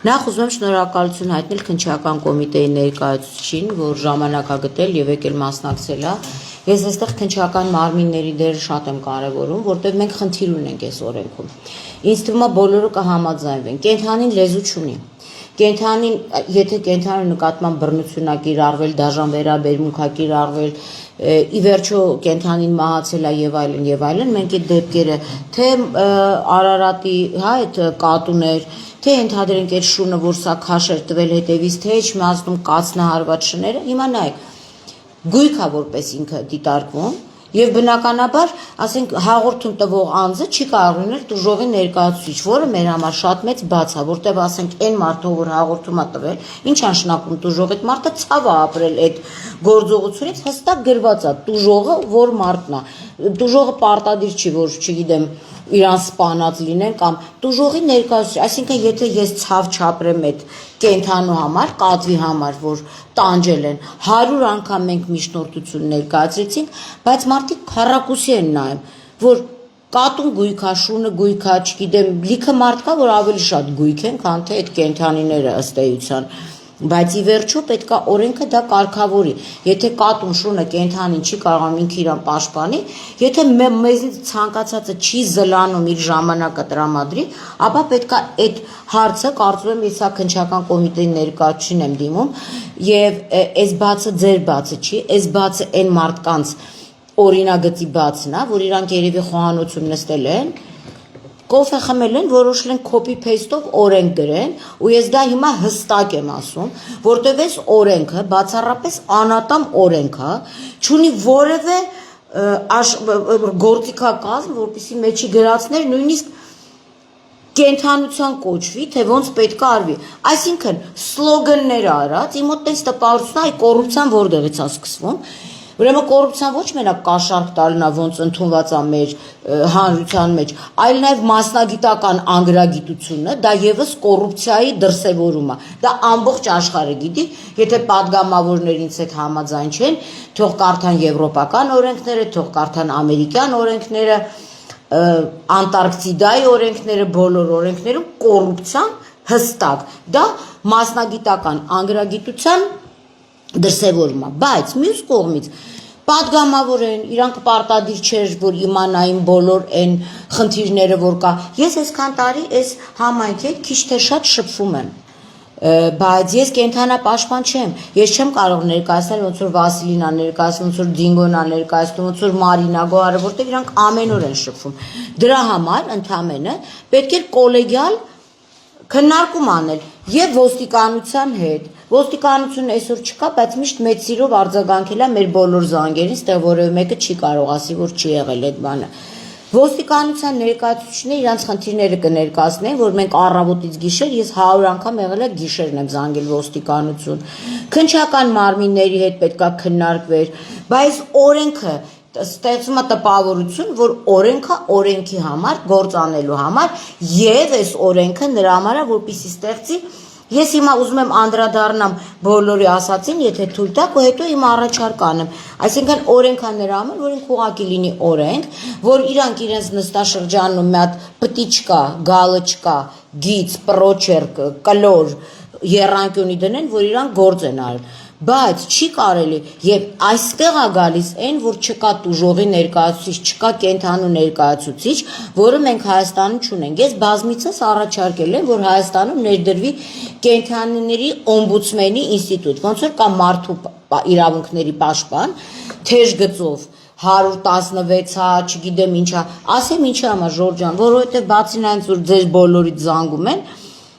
Նախ ուզում եմ շնորհակալություն հայտնել քննչական կոմիտեի ներկայացուցիչին, որ ժամանակ է գտել եւ եկել մասնակցել է։ Ես այստեղ քննչական մարմինների դերը շատ եմ կարևորում, որտեղ մենք խնդիր ունենք այս օրենքում։ Ինձ թվում է բոլորը կհամաձայնվեն։ Կենթանին լեզու չունի։ Կենթանին, եթե կենթանի նկատմամբ բռնություն է կիրառվել, դաժան վերաբերմունք է կիրառվել, ի վերջո կենթանին մահացել է եւ այլն, մենք այդ դեպքերը թե Արարատի, այդ կատուներ, թե ընդհանրենք այդ շունը, որ սա քաշ էր տվել հետևից, թե չմազնում կացնահարված շները, հիմա նայեք, գույք է որպես ինքը դիտարկվում եւ բնականաբար, ասենք հաղորդում տվող անձը չի կարող լինել դժողի ներկայացուցիչ, որը մեր համար շատ մեծ բաց է, որտեղ ասենք այն մարդը, որ հաղորդում է տվել, ինչ անշնակում դժող այդ մարդը ցավ է ապրել այդ գործողությունից, հստակ գրված է դժողը որ մարդն է, դժողը պարտադիր չի, որ չգիտեմ իրան սպանած լինեն կամ դժողի ներկայացուցիչ, այսինքն եթե ես ցավ չապրեմ այդ կենթանու համար, կատվի համար, որ տանջել են, 100 անգամ մենք միջնորդություն ներկայացրեցինք, բայց մարդիկ քառակուսի են նայում, որ կատուն գույքա, շունը գույքա, չգիտեմ, լիքը մարդ կա, որ ավելի շատ գույք են, քան թե այդ կենթանիները ըստ էության, բայց ի վերջո պետք է օրենքը դա կարգավորի, եթե կատուն շունը կենթանին չի կարողանում ինքը իրան պաշտպանի, եթե մեզնից ցանկացածը չի զլանում իր ժամանակը տրամադրի, ապա պետք է այդ հարցը, կարծում եմ, ես քննչական կոմիտեի ներկայացուցիչին եմ դիմում, եւ այս բացը ձեր բացը չի, այս բացը այն մարդկանց օրինագծի բացն է, որ իրանք երևի խոհանոցում նստել են, կոֆե խմել են, որոշել են copy-paste-ով օրենք գրեն, ու ես դա հիմա հստակ եմ ասում, որտեղ այս օրենքը բացառապես անատամ օրենք է, չունի որևէ գործիքակազմ, որպեսզի մեջի գրածներ նույնիսկ կենթանության կոչվի, թե ոնց պետք է արվի։ Այսինքն սլոգաններ արած, իմ մոտ տես տպավորությունն է, կոռուպցիան որտեղից է սկսվում։ Ուրեմն կոռուպցիան ոչ մենակ կաշառք տալն է, ոնց ընդունված է մեր հանրության մեջ, այլ նաև մասնագիտական անգրագիտությունը, դա եւս կոռուպցիայի դրսևորում է։ Դա ամբողջ աշխարհը գիտի, եթե падգամավորներինց հետ համաձայն չեն, թող կարդան եվրոպական օրենքները, թող կարդան ամերիկյան օրենքները, Անտարկտիդայի օրենքները, բոլոր օրենքներում կոռուպցիան հստակ, դա մասնագիտական անգրագիտության դրսևորում է, բայց մյուս կողմից падգամավոր են, իրանք պարտադիր չէր, որ իմանային բոլոր այն խնդիրները, որ կա։ Ես այսքան տարի այս համայնքի հետ քիչ թե շատ շփվում եմ, բայց ես կենթանապաշտպան չեմ, ես չեմ կարող ներկայացնել ոնց որ Վասիլինա ներկայացնում, ոնց որ Դինգոնա ներկայացնում, ոնց որ Մարինա Գոհարը, որտեղ իրանք ամեն օր են շփվում։ Դրա համար ընդհանրապես պետք է կոլեգիալ քննարկում անել եւ ոստիկանության հետ։ Ոստիկանությունը այսօր չկա, բայց միշտ մեծ սիրով արձագանքել է մեր բոլոր զանգերին, ստեղ որևէ մեկը չի կարող ասի, որ չի եղել այդ բանը։ Ոստիկանության ներկայացուցիչները իրանց խնդիրները կներկայացնեն, որ մենք առավոտից գիշեր, ես 100 անգամ եղել եմ գիշերն եմ զանգել ոստիկանություն։ Քննչական մարմինների հետ պետքա քննարկվեր, բայց օրենքը ստեղծում է տպավորություն, որ օրենքը օրենքի համար, գործ անելու համար եւ այս օրենքը նրա համար է, որպեսզի ստեղծի։ Ես հիմա ուզում եմ անդրադառնամ բոլորի ասացին, եթե թույլ տաք, ու հետո իմ առաջարկ անեմ։ Այսինքն օրենքը նրա համար, որ ինքը ուղղակի լինի օրենք, որ իրանք իրենց նստաշրջանում մի հատ պտի չկա, գալը չկա, գիծ, պրոչերկ, կլոր, եռանկյունի դնեն, որ իրանք գործ են արել։ Բայց չի կարելի եւ այստեղ է գալիս այն, որ չկա տուժողի ներկայացուցիչ, չկա կենթանու ներկայացուցիչ, որը մենք Հայաստանում չունենք։ Ես բազմիցս առաջարկել եմ, որ Հայաստանում ներդրվի կենթանիների օմբուդսմենի ինստիտուտ, ոնց որ կա մարդու իրավունքների պաշտպան, թեժ գծով 116-ա, չգիտեմ ինչա, ասեմ ինչի համար Ժորժ ջան, որովհետեւ բացի նրանից որ ձեր բոլորից զանգում են,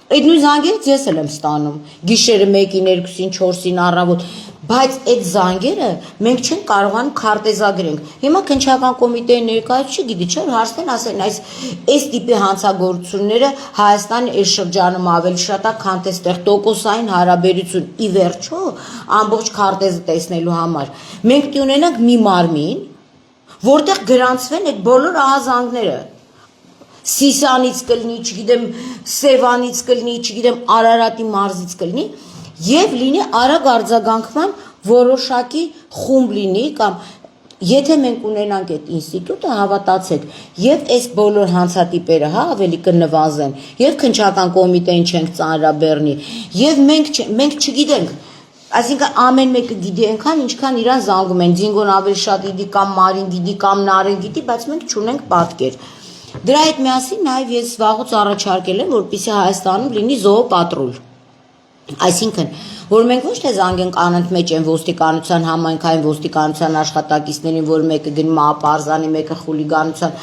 այդ նույն զանգերից ես էլ եմ ստանում, գիշերը 1-ին, 2-ին, 4-ին առավոտ, բայց այդ զանգերը մենք չենք կարողանում քարտեզագրենք։ Հիմա քննչական կոմիտեի ներկայացուցիչը գիտի չէ, հարցնեն ասեն այս տիպի հանցագործությունները Հայաստանի այս շրջանում ավելի շատ է, քան այստեղ տոկոսային հարաբերություն։ Ի վերջո, ամբողջ քարտեզը տեսնելու համար մենք պետք է ունենանք մի մարմին, որտեղ գրանցվեն այդ բոլոր ահազանգները։ Սիսանից կլինի, չգիտեմ, Սևանից կլինի, չգիտեմ, Արարատի մարզից կլինի եւ լինի արագ արձագանքման որոշակի խումբ լինի կամ եթե մենք ունենանք այդ ինստիտուտը, հավատացեք, եւ այս բոլոր հանցատիպերը, հա, ավելի կնվազեն, եւ քննչական կոմիտեին չենք ծանրաբեռնի, եւ մենք չգիտենք, այսինքն ամեն մեկը գիտի այնքան, ինչքան իրան զանգում են, Դինգոն ավելի շատ գիտի կամ Մարին գիտի կամ Նարեն գիտի, բայց մենք չունենք պատկեր։ Դրա հետ միասին նաև ես վաղուց առաջարկել եմ, որպեսզի Հայաստանում լինի զոոպատրուլ։ Այսինքն, որ մենք ոչ թե զանգենք անընդմեջ են ոստիկանության համայնքային ոստիկանության աշխատակիցներին, որ մեկը գնում է ապարզանի, մեկը խուլիգանության։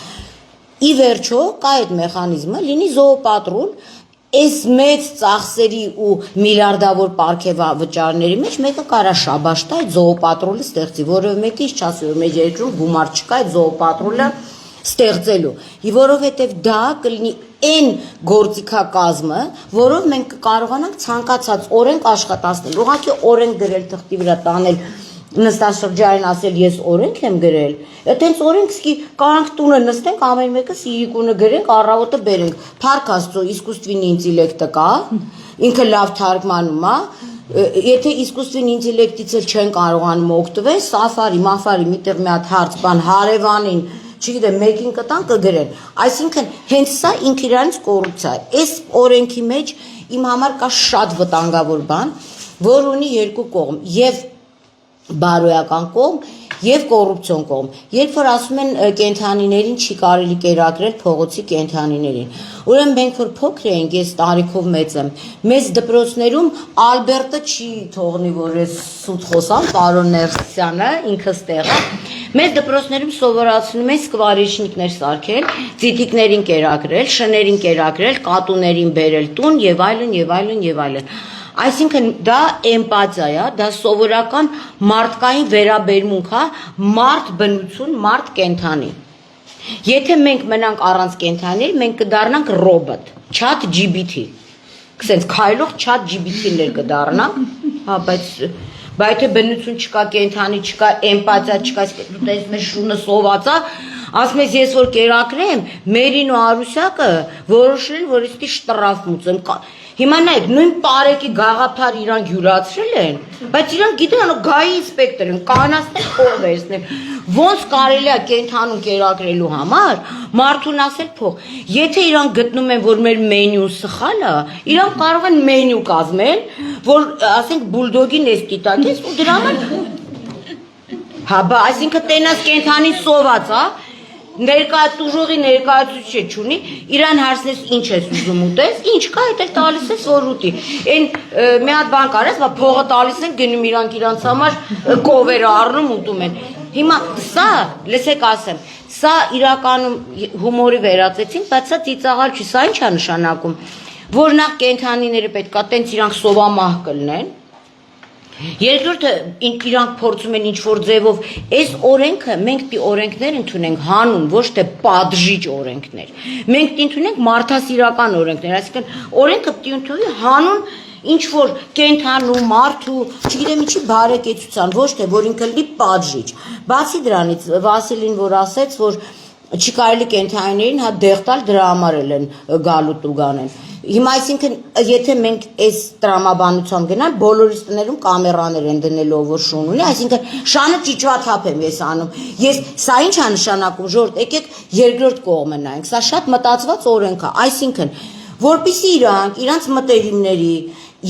Ի վերջո, կա այդ մեխանիզմը, լինի զոոպատրուլ, այս մեծ ծախսերի ու միլիարդավոր պարգևավճարների մեջ մեկը կարա շաբաշ տա այդ զոոպատրուլը ստեղծի, որովհետեւ մեկը ինչ չասի, որ մեր երկրում գումար չկա այդ զոոպատրուլը ստեղծելու, որովհետև դա կլինի այն գործիքակազմը, որով մենք կկարողանանք ցանկացած օրենք աշխատացնել։ Ուղղակի օրենք գրել թղթի վրա տանել, նստաշրջանին ասել ես օրենք եմ գրել։ Այդտենց օրենք սկի կարանք տունը նստենք, ամեն մեկը սիրիկունը գրենք, առավոտը բերենք։ Փառք Աստծո, իսկուսственный ինտելեկտը կա, ինքը լավ թարգմանում է։ Եթե իսկուսственный ինտելեկտից էլ չեն կարողանում օգտվել, Safari, Mafari, միտեղ մի հատ հարց բան հարևանին չգիտեմ, մեկին կտան կգրեն։ Այսինքն, հենց սա ինքը իրանից կոռուպցիա է։ Այս օրենքի մեջ իմ համար կա շատ վտանգավոր բան, որ ունի երկու կողմ, եւ բարոյական կողմ, եւ կոռուպցիոն կողմ։ Երբ որ ասում են կենթանիներին չի կարելի կերակրել փողոցի կենթանիներին։ Ուրեմն մենք որ փոքր էինք, ես տարիքով մեծ եմ, մեծ դպրոցներում Ալբերտը չի թողնի, որ ես սուտ խոսամ, պարոն Ներսյանը ինքը ստեղ է։ Մեծ դպրոցներում սովորացնում են սկվարիչնիկներ սարքել, ծիտիկներին կերակրել, շներին կերակրել, կատուներին բերել տուն եւ այլն եւ այլն եւ այլն։ Այսինքն դա էմպաթիա է, դա սովորական մարդկային վերաբերմունք է, մարդ բնություն, մարդ կենթանի։ Եթե մենք մնանք առանց կենթաների, մենք կդառնանք ռոբոտ, chat GPT։ Կսենց քայլող chat GPT-ներ կդառնանք։ հա, բայց թե բնություն չկա, կենթանի չկա, էմպաթիա չկա, դու տեսնում ես շունը սոված է, ասում ես ես որ կերակրեմ, Մերին ու Արուսյակը որոշել են, որ իստի շտրաֆ մուծեմ։ Հիմա նայեք, նույն պարեկի գաղափար իրանք յուրացրել են, բայց իրանք գիտեն, գայի ինսպեկտոր են, կանացնել, կողվերցնել, ոնց կարելի է կենթանուն կերակրելու համար, մարդուն ասել փող, եթե իրանք գտնում են, որ մեր մենյուն սխալ է, իրանք կարող են մենյու կազմել, որ ասենք բուլդոգին էս դիտակես ու դրա համար, հա, բա, այսինքն տենաս կենթանին սոված է, Տուժողի ներկայացուցիչ չունի, իրան հարցնես ինչ ես ուզում ուտես, ինչ կա, հետ էլ տալիս ես որ ուտի։ Այն մի հատ բան կարես, բա փողը տալիս են, գնում իրանք համար կովերը առնում ուտում են։ Հիմա սա, լսեք ասեմ, սա իրականում հումորի վերածեցին, բայց սա ծիծաղալ չի, սա ինչ է նշանակում, որ նախ կենթանիները պետք է տենց իրանք սովամահ կլինեն, երկրորդը իրանք փորձում են ինչ-որ ձևով այս օրենքը, մենք պի օրենքներ ընդունենք հանուն, ոչ թե պատժիչ օրենքներ, մենք պի ընդունենք մարդասիրական օրենքներ, այսինքն օրենքը պի ընդունի հանուն ինչ-որ կենթանու, մարդու, չգիտեմ ինչի բարեկեցության, ոչ թե որ ինքը լի պատժիչ, բացի դրանից Վասիլին որ ասեց, որ չի կարելի կենթանիներին հա դեղ տալ դրա համար են գալու տուգանեն Հիմա այսինքն եթե մենք այս տրամաբանությամբ գնանք բոլորիս տներում կամերաներ են դնելով որ շուն ունի այսինքն շանը ճիճվաթափ եմ ես անում ես սա ինչ է նշանակում ժողովուրդ եկեք երկրորդ կողմը նայենք սա շատ մտածված օրենք է այսինքն որպեսզի իրանց մտերիմների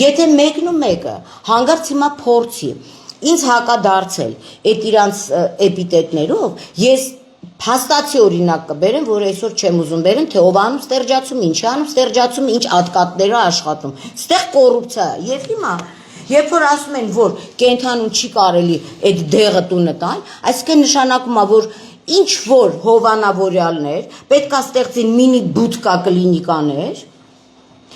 եթե մեկն ու մեկը հանգարց հիմա փորձի ինձ հակադարձել այդ իրանց էպիտետներով ես Հաստացի օրինակ կբերեմ, որ այսօր չեմ ուզում բերեմ, թե ով անում ստերջացում, ինչ անում ստերջացում, ինչ ատկատները աշխատում։ Ստեղ կոռուպցիա է։ Եվ հիմա, երբ որ ասում են, որ կենթանուն չի կարելի այդ դեղը տունը տալ, այսինքն նշանակում է, որ ինչ որ հովանավորյալներ պետք է ստեղծեն մինի բուտկա կլինիկաներ,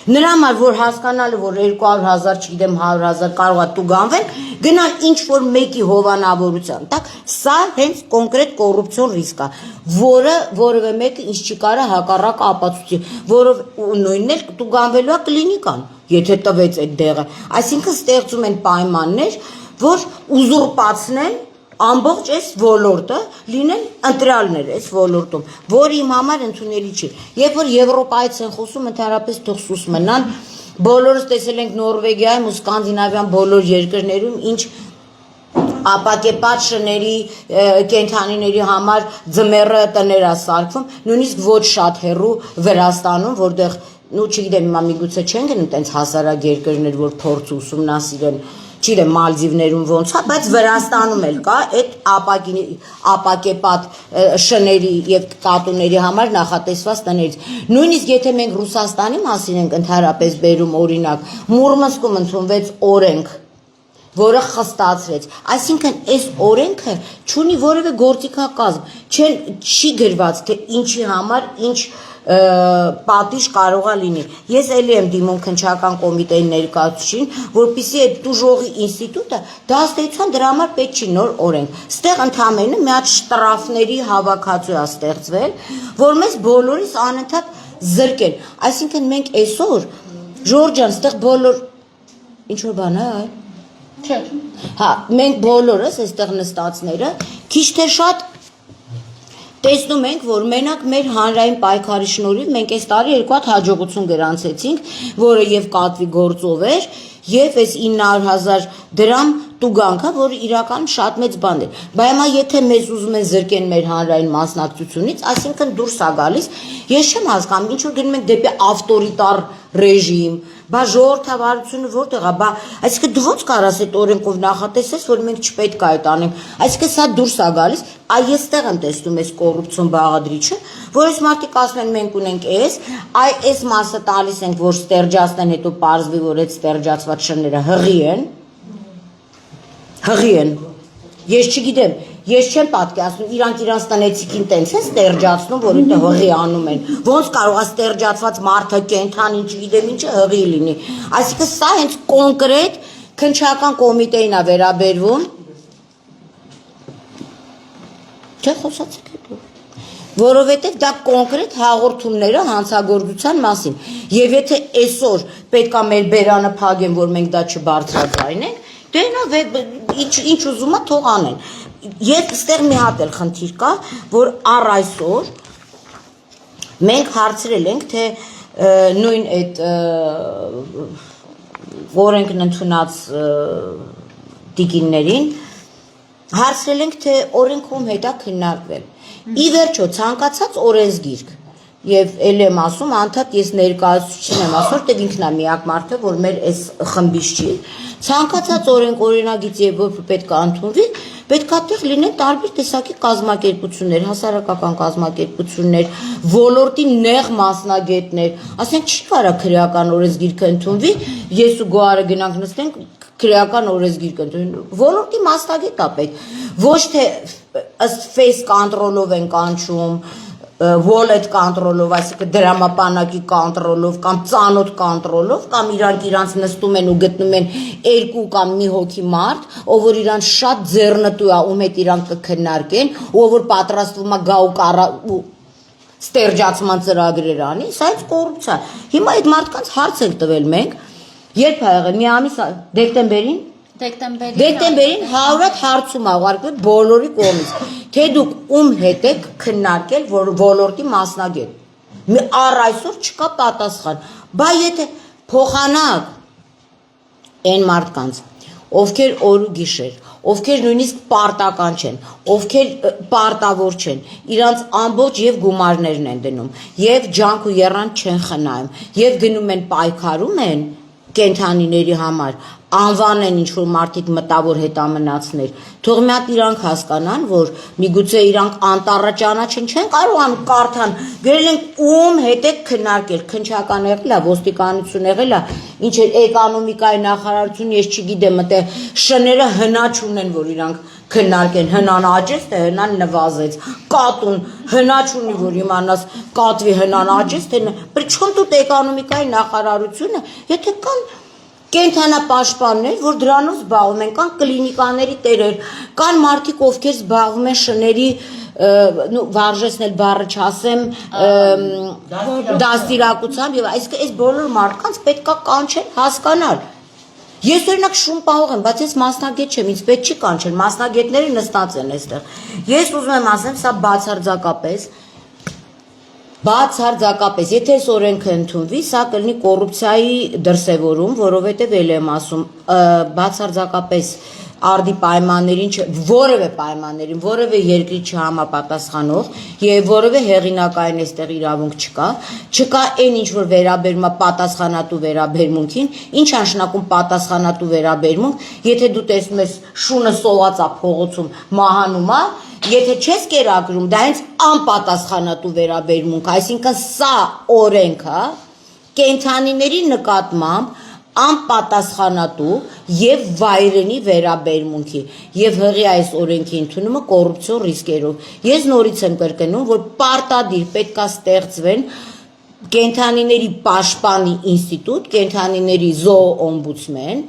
նրա համար որ հասկանալը որ 200,000 չգիտեմ 100,000 կարող է տուգանվել գնալ ինչ որ մեկի հովանավորության տակ սա հենց կոնկրետ կոռուպցիոն ռիսկ է որը որևէ մեկը ինչ չի կարա հակառակ ապացուցի որով նույնն էլ տուգանվելու է կլինիկան եթե տվեց այդ դեղը այսինքն ստեղծում են պայմաններ որ ուզուրպացնեն ամբողջ այս ոլորտը լինեն ընտրյալներ այս ոլորտում, որ իմ համար ընդունելի չի։ Երբ որ Եվրոպայից են խոսում, ընդհանրապես թող սուս մնան, բոլորս տեսել ենք Նորվեգիայում ու Սկանդինավյան բոլոր երկրներում, ինչ ապակեպատ շների, կենթանիների համար ձմեռը տներ է սարքվում, նույնիսկ ոչ շատ հեռու Վրաստանում, որտեղ, չգիտեմ, հիմա միգուցե չեն գնում տենց հասարակ երկրներ, որ փորձ ուսումնասիրեն Չիրեմ Մալդիվներում ոնց է, բայց Վրաստանում էլ կա այդ ապակեպատ շների եւ կատուների համար նախատեսված տներից։ Նույնիսկ եթե մենք Ռուսաստանի մասին ենք ընդհանրապես բերում օրինակ, Մուրմանսկում ընդունվեց օրենք, որը խստացրեց։ Այսինքն այս օրենքը չունի որևէ գործիքակազմ, չի գրված թե ինչի համար ինչ պատիժ կարող է լինի։ Ես էլի եմ դիմում քննչական կոմիտեի ներկայացուցիչին, որպեսզի այդ տուժողի ինստիտուտը դա ըստեյության դրա համար պետք չի նոր օրենք։ Ստեղ ընդամենը մի հատ շտրաֆների հավաքածու է ստեղծվել, որ մեզ բոլորիս անընդհատ զրկեն։ Այսինքն մենք այսօր Ժորժ ջան, ստեղ բոլոր ինչ որ բան է, Չէ։ Հա, մենք բոլորս այստեղ նստածները քիչ թե շատ տեսնում ենք, որ մենակ մեր հանրային պայքարի շնորհիվ մենք այս տարի երկու հատ հաջողություն գրանցեցինք, որը եւ կատվի գործով էր, եւ այս 900,000 դրամ տուգանքը, որը իրական շատ մեծ բան էր։ Բայց հիմա եթե մեզ ուզում են զրկեն մեր հանրային մասնակցությունից, այսինքն դուրս է գալիս, ես չեմ հասկանում, ինչ որ գնում ենք դեպի ավտորիտար ռեժիմ, բա ժողովրդավարությունը որտեղ է, բա այսինքն դու ո՞նց կարաս այդ օրենքով նախատեսես, որ մենք չպետք է այդ անենք։ Այսինքն սա դուրս է գալիս, այստեղ եմ տեսնում այս կոռուպցիոն բաղադրիչը, որ այս մարդիկ ասում են մենք ունենք այս մասը տալիս ենք, որ ստերջացնեն, հետո պարզվի, որ այդ ստերջացված շները հղի են։ Ես չգիտեմ, ես չեմ պատկերացնում, իրանք իրանց տնեցիկին տենց են ստերջացնում, որ ինքը հղի անում են։ Ոնց կարող է ստերջացված մարդը կենթանին, չգիտեմ ինչը հղի լինի։ Այսինքն սա հենց կոնկրետ քննչական կոմիտեին է վերաբերվում։ Չէ, խոսացեք հետո։ Որովհետև դա կոնկրետ հաղորդումները հանցագործության մասին։ Եվ եթե այսօր պետք է մեր բերանը փակեն, որ մենք դա չբարձրաձայնենք, Դե նա ինչ ուզում է թող անեն։ Ես այստեղ մի հատ էլ խնդիր կա, որ առ այսօր մենք հարցրել ենք, թե նույն այդ օրենքն ընդունած տիկիններին հարցրել ենք, թե օրենքում հետ է քննարկվել։ Ի վերջո ցանկացած օրենսգիրք Եվ էլ եմ ասում, անդադ ես ներկայացուցիչին եմ ասում, որ ինքն է միակ մարդը, որ մեր այս խմբից չի։ Ցանկացած օրենագիծ եւ որ պետք է ընդունվի, պետք է տեղ լինեն տարբեր տեսակի կազմակերպություններ, հասարակական կազմակերպություններ, ոլորտի նեղ մասնագետներ, ասենք չի կարա քրեական օրենսգիրքը ընդունվի, ես ու Գոհարը գնանք նստենք քրեական օրենսգիրք ընդունի, ոլորտի մասնագետ է պետք, ոչ թե ըստ face control-ով են կանչում, wallet control-ով, այսինքն դրամապանակի control-ով կամ ծանոթ control-ով, կամ իրանք նստում են ու գտնում են երկու կամ մի հոգի մարդ, ով որ իրան շատ ձեռնտու է, ում հետ իրանք կքննարկեն, ով որ պատրաստվում է գա ու ստերջացման ծրագրեր անի, սա է կոռուպցիա։ Հիմա այդ մարդկանց հարց ենք տվել մենք, երբ ա եղել, մի ամիս դեկտեմբերին Դեկտեմբերին 100 հարցում աղարկվել բոլորի կողմից, թե դուք ում հետ եք քննարկել ոլորտի մասնագետ։ Առ այսօր չկա պատասխան։ Բա եթե փոխանակ այն մարդկանց, ովքեր օր ու գիշեր, ովքեր նույնիսկ պարտական չեն, ովքեր պարտավոր չեն, իրանց ամբողջ եւ գումարներն են դնում, եւ ջանք ու եռան չեն խնայում, եւ գնում են պայքարում են կենթանիների համար, անվան են ինչ-որ մարդիկ մտավոր հետամնացներ, թող մի հատ իրանք հասկանան, որ միգուցե իրանք անտառը ճանաչեն, չեն կարողանում կարդան, գրել են ում հետ եք քննարկել, քննչական եղել է, ոստիկանություն եղել է, ինչ է էկոնոմիկայի նախարարություն, ես չգիտեմ, մտե շները հնաչ ունեն, որ իրանք քննարկեն, հնան աճեց, թե հնան նվազեց, կատուն հնաչ ունի, որ իմանաս կատվի հնան աճեց, թե պրիչոմ դուք էկոնոմիկայի նախարարությունը, եթե կան կենթանապաշտպաններ, որ դրանով զբաղվում են, կան կլինիկաների տերեր, կան մարդիկ, ովքեր զբաղվում են շների, վարժեցնել բառը չասեմ, դաստիարակությամբ եւ այսինքն այս բոլոր մարդկանց պետք է կանչել, հասկանալ։ Ես օրինակ շուն պահող եմ, բայց ես մասնագետ չեմ, ինձ պետք չի կանչել, մասնագետները նստած են այստեղ։ Ես ուզում եմ ասեմ, սա բացարձակապես, եթե այս օրենքը ընդունվի, սա կլինի կոռուպցիայի դրսևորում, որովհետև էլ եմ ասում, բացարձակապես արդի պայմաններին, որևէ պայմաններին, որևէ երկրի չհամապատասխանող եւ որևէ հեղինակային այստեղ իրավունք չկա այն ինչ որ վերաբերում է պատասխանատու վերաբերմունքին, ինչ անշնակում պատասխանատու վերաբերմունք, եթե դու տեսնում ես շունը սոված է փողոցում մահանում է, եթե չես կերակրում, դա հենց անպատասխանատու վերաբերմունք, այսինքն սա օրենքը կենթանիների նկատմամբ անպատասխանատու եւ վայրենի վերաբերմունքի եւ հղի այս օրենքի ընդունումը կոռուպցիոն ռիսկերով։ Ես նորից եմ կրկնում, որ պարտադիր պետք է ստեղծվեն կենթանիների պաշտպանի ինստիտուտ, կենթանիների զոոօմբուդսմեն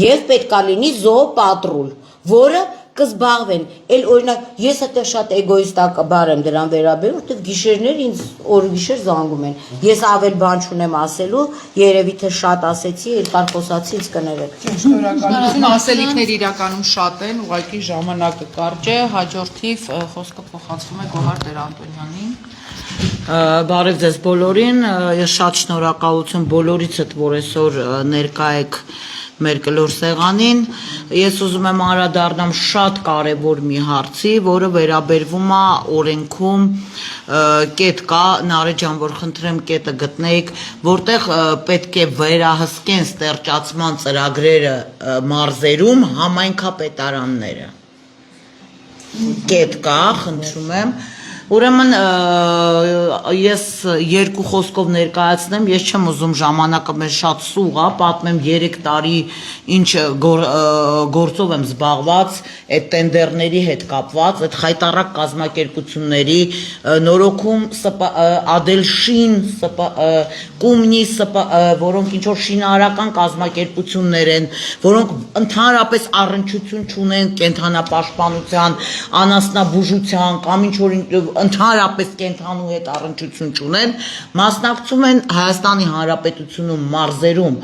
եւ պետք է լինի զոոպատրուլ, որը կզբաղվեն, էլ օրինակ ես այդտեղ շատ էգոիստաբար եմ դրան վերաբերում, որտեղ գիշերներ ինձ օր գիշեր զանգում են։ Ես ավել բան չունեմ ասելու, երևի թե շատ ասեցի, երկար խոսացի, ինձ կներեք։ Շնորհակալություն, ասելիքներ իրականում շատ են, ուղղակի ժամանակը կարճ է, հաջորդիվ խոսքը փոխանցվում է Գոհար Տեր-Անտոնյանին։ Բարև ձեզ բոլորին, ես շատ շնորհակալություն բոլորիցդ, որ այսօր ներկա եք մեր կլոր սեղանին, ես ուզում եմ անդրադառնամ շատ կարևոր մի հարցի, որը վերաբերվում է օրենքում կետ կա, Նարեկ ջան, որ խնդրեմ կետը գտնեիք, որտեղ պետք է վերահսկեն ստեղծման ծրագրերը մարզերում համայնքապետարանները։ Կետ կա, խնդրում եմ։ Ուրեմն ես երկու խոսքով ներկայացնեմ, ես չեմ ուզում ժամանակը մեր շատ սուղ է, պատմեմ 3 տարի ինչ գործով եմ զբաղված, այդ տենդերների հետ կապված, այդ խայտառակ կազմակերպությունների նորոգում Ադելշին, Կումնի, որոնք ինչ որ շինարարական կազմակերպություններ են, որոնք ընդհանրապես առնչություն չունեն կենթանապաշտպանության, անասնաբուժության կամ ինչ որ ընդհանրապես կենթանու հետ առնչություն չունեն, մասնակցում են Հայաստանի Հանրապետությունում մարզերում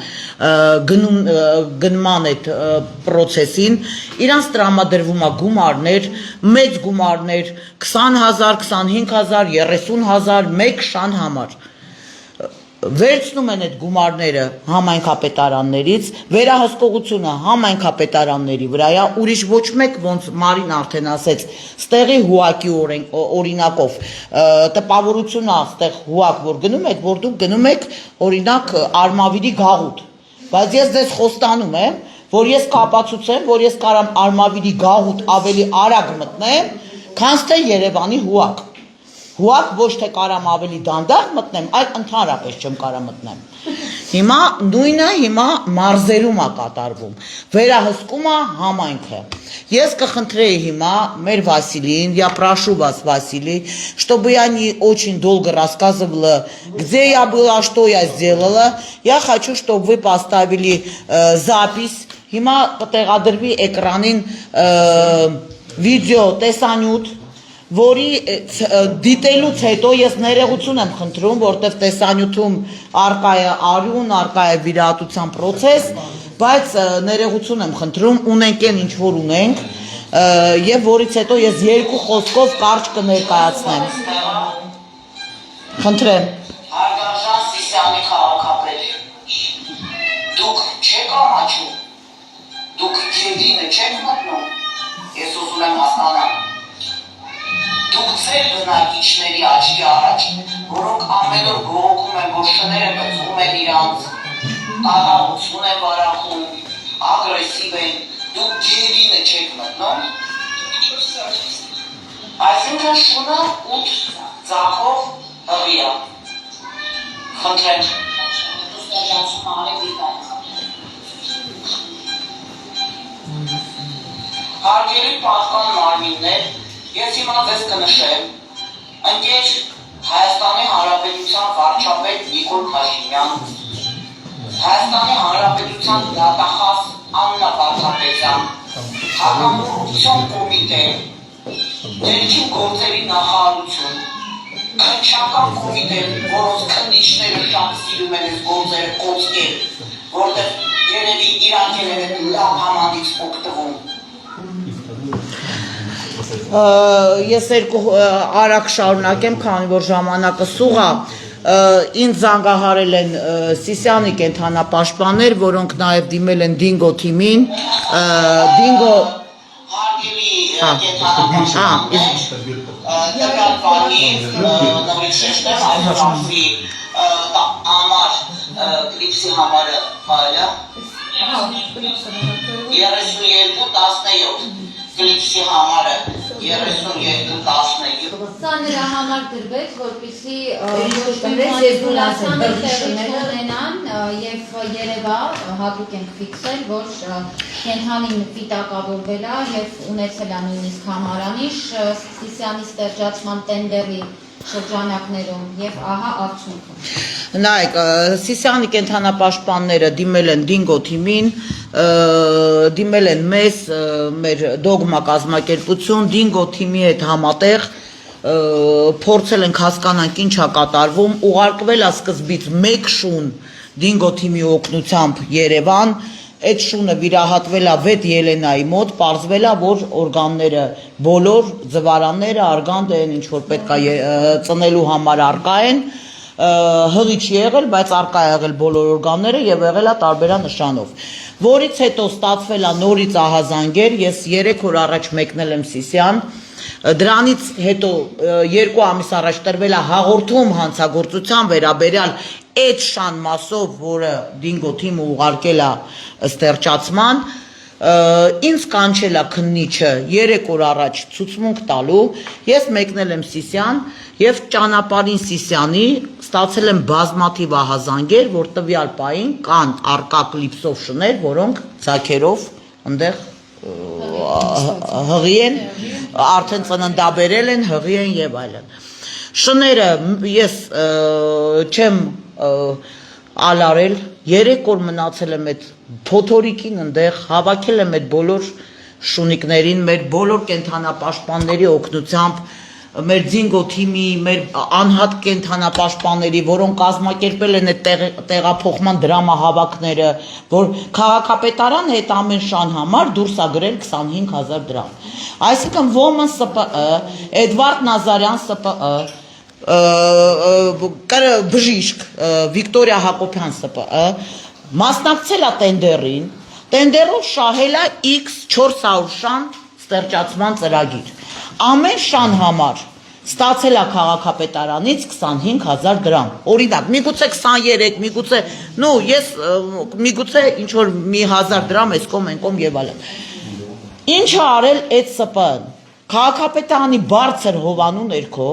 գնման այդ process-ին, իրանց տրամադրվում է գումարներ, մեծ գումարներ, 20,000, 25,000, 30,000 մեկ շան համար։ Վերցնում են այդ գումարները համայնքապետարաններից, վերահսկողությունը համայնքապետարանների վրա է, ուրիշ ոչ մեկ ոնց Մարին արդեն ասեց, ստեղի հուակի օրինակով տպավորություն է ստեղ հուակ, որ գնում եք, որ դուք գնում եք օրինակ Արմավիրի գաղութ, բայց ես ձեզ խոստանում եմ, որ ես կապացուցեմ, որ ես կարամ Արմավիրի գաղութ ավելի արագ մտնեմ, քան թե Երևանի հուակ։ Հուակ ոչ թե կարամ ավելի դանդաղ մտնեմ, այլ ընդհանրապես չեմ կարա мտնեմ։ Հիմա նույնը հիմա մարզերում է կատարվում։ Վերահսկում է համայնքը։ Ես կխնդրեի հիմա մեր Վասիլին, я прошу вас, Василий, чтобы я не очень долго рассказывала, где я была, что я сделала. Я хочу, чтобы вы поставили запись. Հիմա կտեղադրվի էկրանին վիդեո տեսանյութ, որի դիտելուց հետո ես ներողություն եմ խնդրում, որտեղ տեսանյութում արկա է արյուն, արկա է վիրահատության process, բայց ներողություն եմ խնդրում, ունենք այն ինչ որ ունենք, եւ որից հետո ես երկու խոսքով կարճ կներկայացնեմ։ Խնդրեմ։ Հարգարժան Սիսիանի քաղաքապետ, դուք չեք ամաչում, դուք գենդինը չեք մտնում, ես ուզում եմ հասկանալ։ Դուք ձեր բնակիչների աչքի առաջ, որոնք ամեն օր բողոքում են, որ շները բծում են իրանց, աղաղություն են վարախում, ագրեսիվ են, դուք գերինը չեք մտնում։ Այսինքն շունը 8 ձախով հղիա։ Խնդրեմ։ Հարգելի պատկան մարմիններ, ես հիմա ձեզ կնշեմ, ընկեր Հայաստանի Հանրապետության վարչապետ Նիկոլ Փաշինյան, Հայաստանի Հանրապետության դատախազ Աննա Վարդապետյան, Հակամարտության կոմիտե, ներքին գործերի նախարարություն, քննչական կոմիտե, որոնց քննիչները շատ սիրում են այս գործերը կոծկել, որտեղ երևի իրանք են լավ համանդից օգտվում։ Ես երկու արագ շարունակեմ, քանի որ ժամանակը սուղ է, ինձ զանգահարել են Սիսիանի կենթանապաշտպաններ, որոնք նաև դիմել են Դինգո թիմին, Դինգո Հարգելի կենթանապաշտպաններ, տվյալ բանի նորից շեշտեմ այսօրի համար կլիպսի համարը ֆայլը 3217 կլիպսի համարը 3217 Սա նրա համար դրվեց, որպեսզի մանիպուլացիաներ ունենան եւ երևա հատուկ ենք ֆիքսել, որ կենթանին վիտակավորվել է եւ ունեցել է նույնիսկ համարանիշ Սիսիանի ստեղծման տենդերի շրջանակներում եւ ահա արդյունքը։ Նայեք, Սիսիանի կենթանապաշտպանները դիմել են Դինգո թիմին, դիմել են մեզ, մեր դոգմա կազմակերպություն, Դինգո թիմի հետ համատեղ փորձել ենք հասկանանք ինչ է կատարվում, ուղարկվել է սկզբից մեկ շուն Դինգո թիմի օգնությամբ Երևան, այդ շունը վիրահատվել է Վետ Ելենայի մոտ, պարզվել է, որ օրգանները բոլոր ձվարանները, արգանդը են, ինչ որ պետք է ծնելու համար արկա են, հղի չի եղել, բայց արկա է եղել բոլոր օրգանները եւ եղել է տարբերանշանով, որից հետո ստացվել է նորից ահազանգեր, ես 3 օր առաջ մեկնել եմ Սիսիան, դրանից հետո 2 ամիս առաջ տրվել է հաղորդում հանցագործության վերաբերյալ այդ շան մասով, որը Դինգո թիմը ուղարկել է ստեղծման, ինձ կանչել է քննիչը 3 օր առաջ ցուցմունք տալու, ես մեկնել եմ Սիսիան եւ ճանապարհին Սիսիանի ստացել եմ բազմաթիվ ահազանգեր, որ տվյալ պահին կան արկա կլիպսով շներ, որոնք ցակերով այնտեղ հղի են, արդեն ծննդաբերել են, հղի են եւ այլն։ Շները ես չեմ ալարել, 3 օր մնացել եմ այդ փոթորիկին այնտեղ, հավաքել եմ այդ բոլոր շունիկներին, մեր բոլոր կենթանապաշտպանների օգնությամբ մեր Ձինգո թիմի, մեր անհատ կենթանապաշտպանների, որոնք կազմակերպել են այդ տեղափոխման դրամահավաքները, որ քաղաքապետարանը այդ ամեն շան համար դուրս է գրել 25,000 դրամ։ Այսինքն Women ՍՊԸ, Էդվարդ Նազարյան ՍՊԸ, բժիշկ Վիկտորիա Հակոբյան ՍՊԸ մասնակցել է տենդերին, տենդերով շահել է X 400 շան ստեղծման ծրագիր։ Ամեն շան համար ստացել է քաղաքապետարանից 25,000 դրամ։ Օրինակ, միգուցե 23, միգուցե, միգուցե ինչ որ մի 1000 դրամ էս կողմ են կողմ եւ այլն։ Ինչ է արել այդ ՍՊԸ-ն։ Քաղաքապետարանի բարձր հովանու ներքո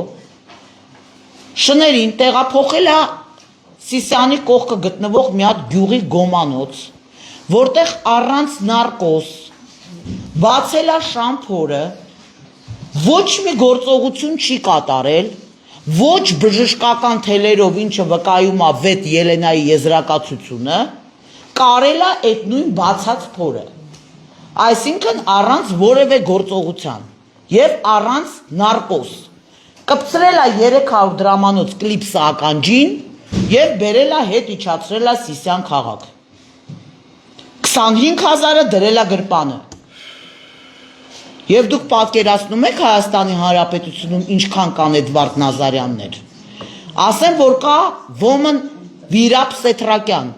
շներին տեղափոխել է Սիսիանի կողքը գտնվող մի հատ գյուղի գոմանոց, որտեղ առանց նարկոս բացել է շամփորը, ոչ մի գործողություն չի կատարել, ոչ բժշկական թելերով, ինչը վկայում է վետ Ելենայի եզրակացությունը, կարել է այդ նույն բացած փորը, այսինքն առանց որևէ գործողության եւ առանց նարկոս, կպցրել է 300 դրամանոց կլիպսը ականջին եւ բերել է հետ իջացրել է Սիսիան քաղաք, 25,000-ը դրել է գրպանը։ Եվ դուք պատկերացնում եք Հայաստանի Հանրապետությունում ինչքան կան Էդվարդ Նազարյաններ։ Ասեմ, որ կա Women Վիրապ Սեթրակյան,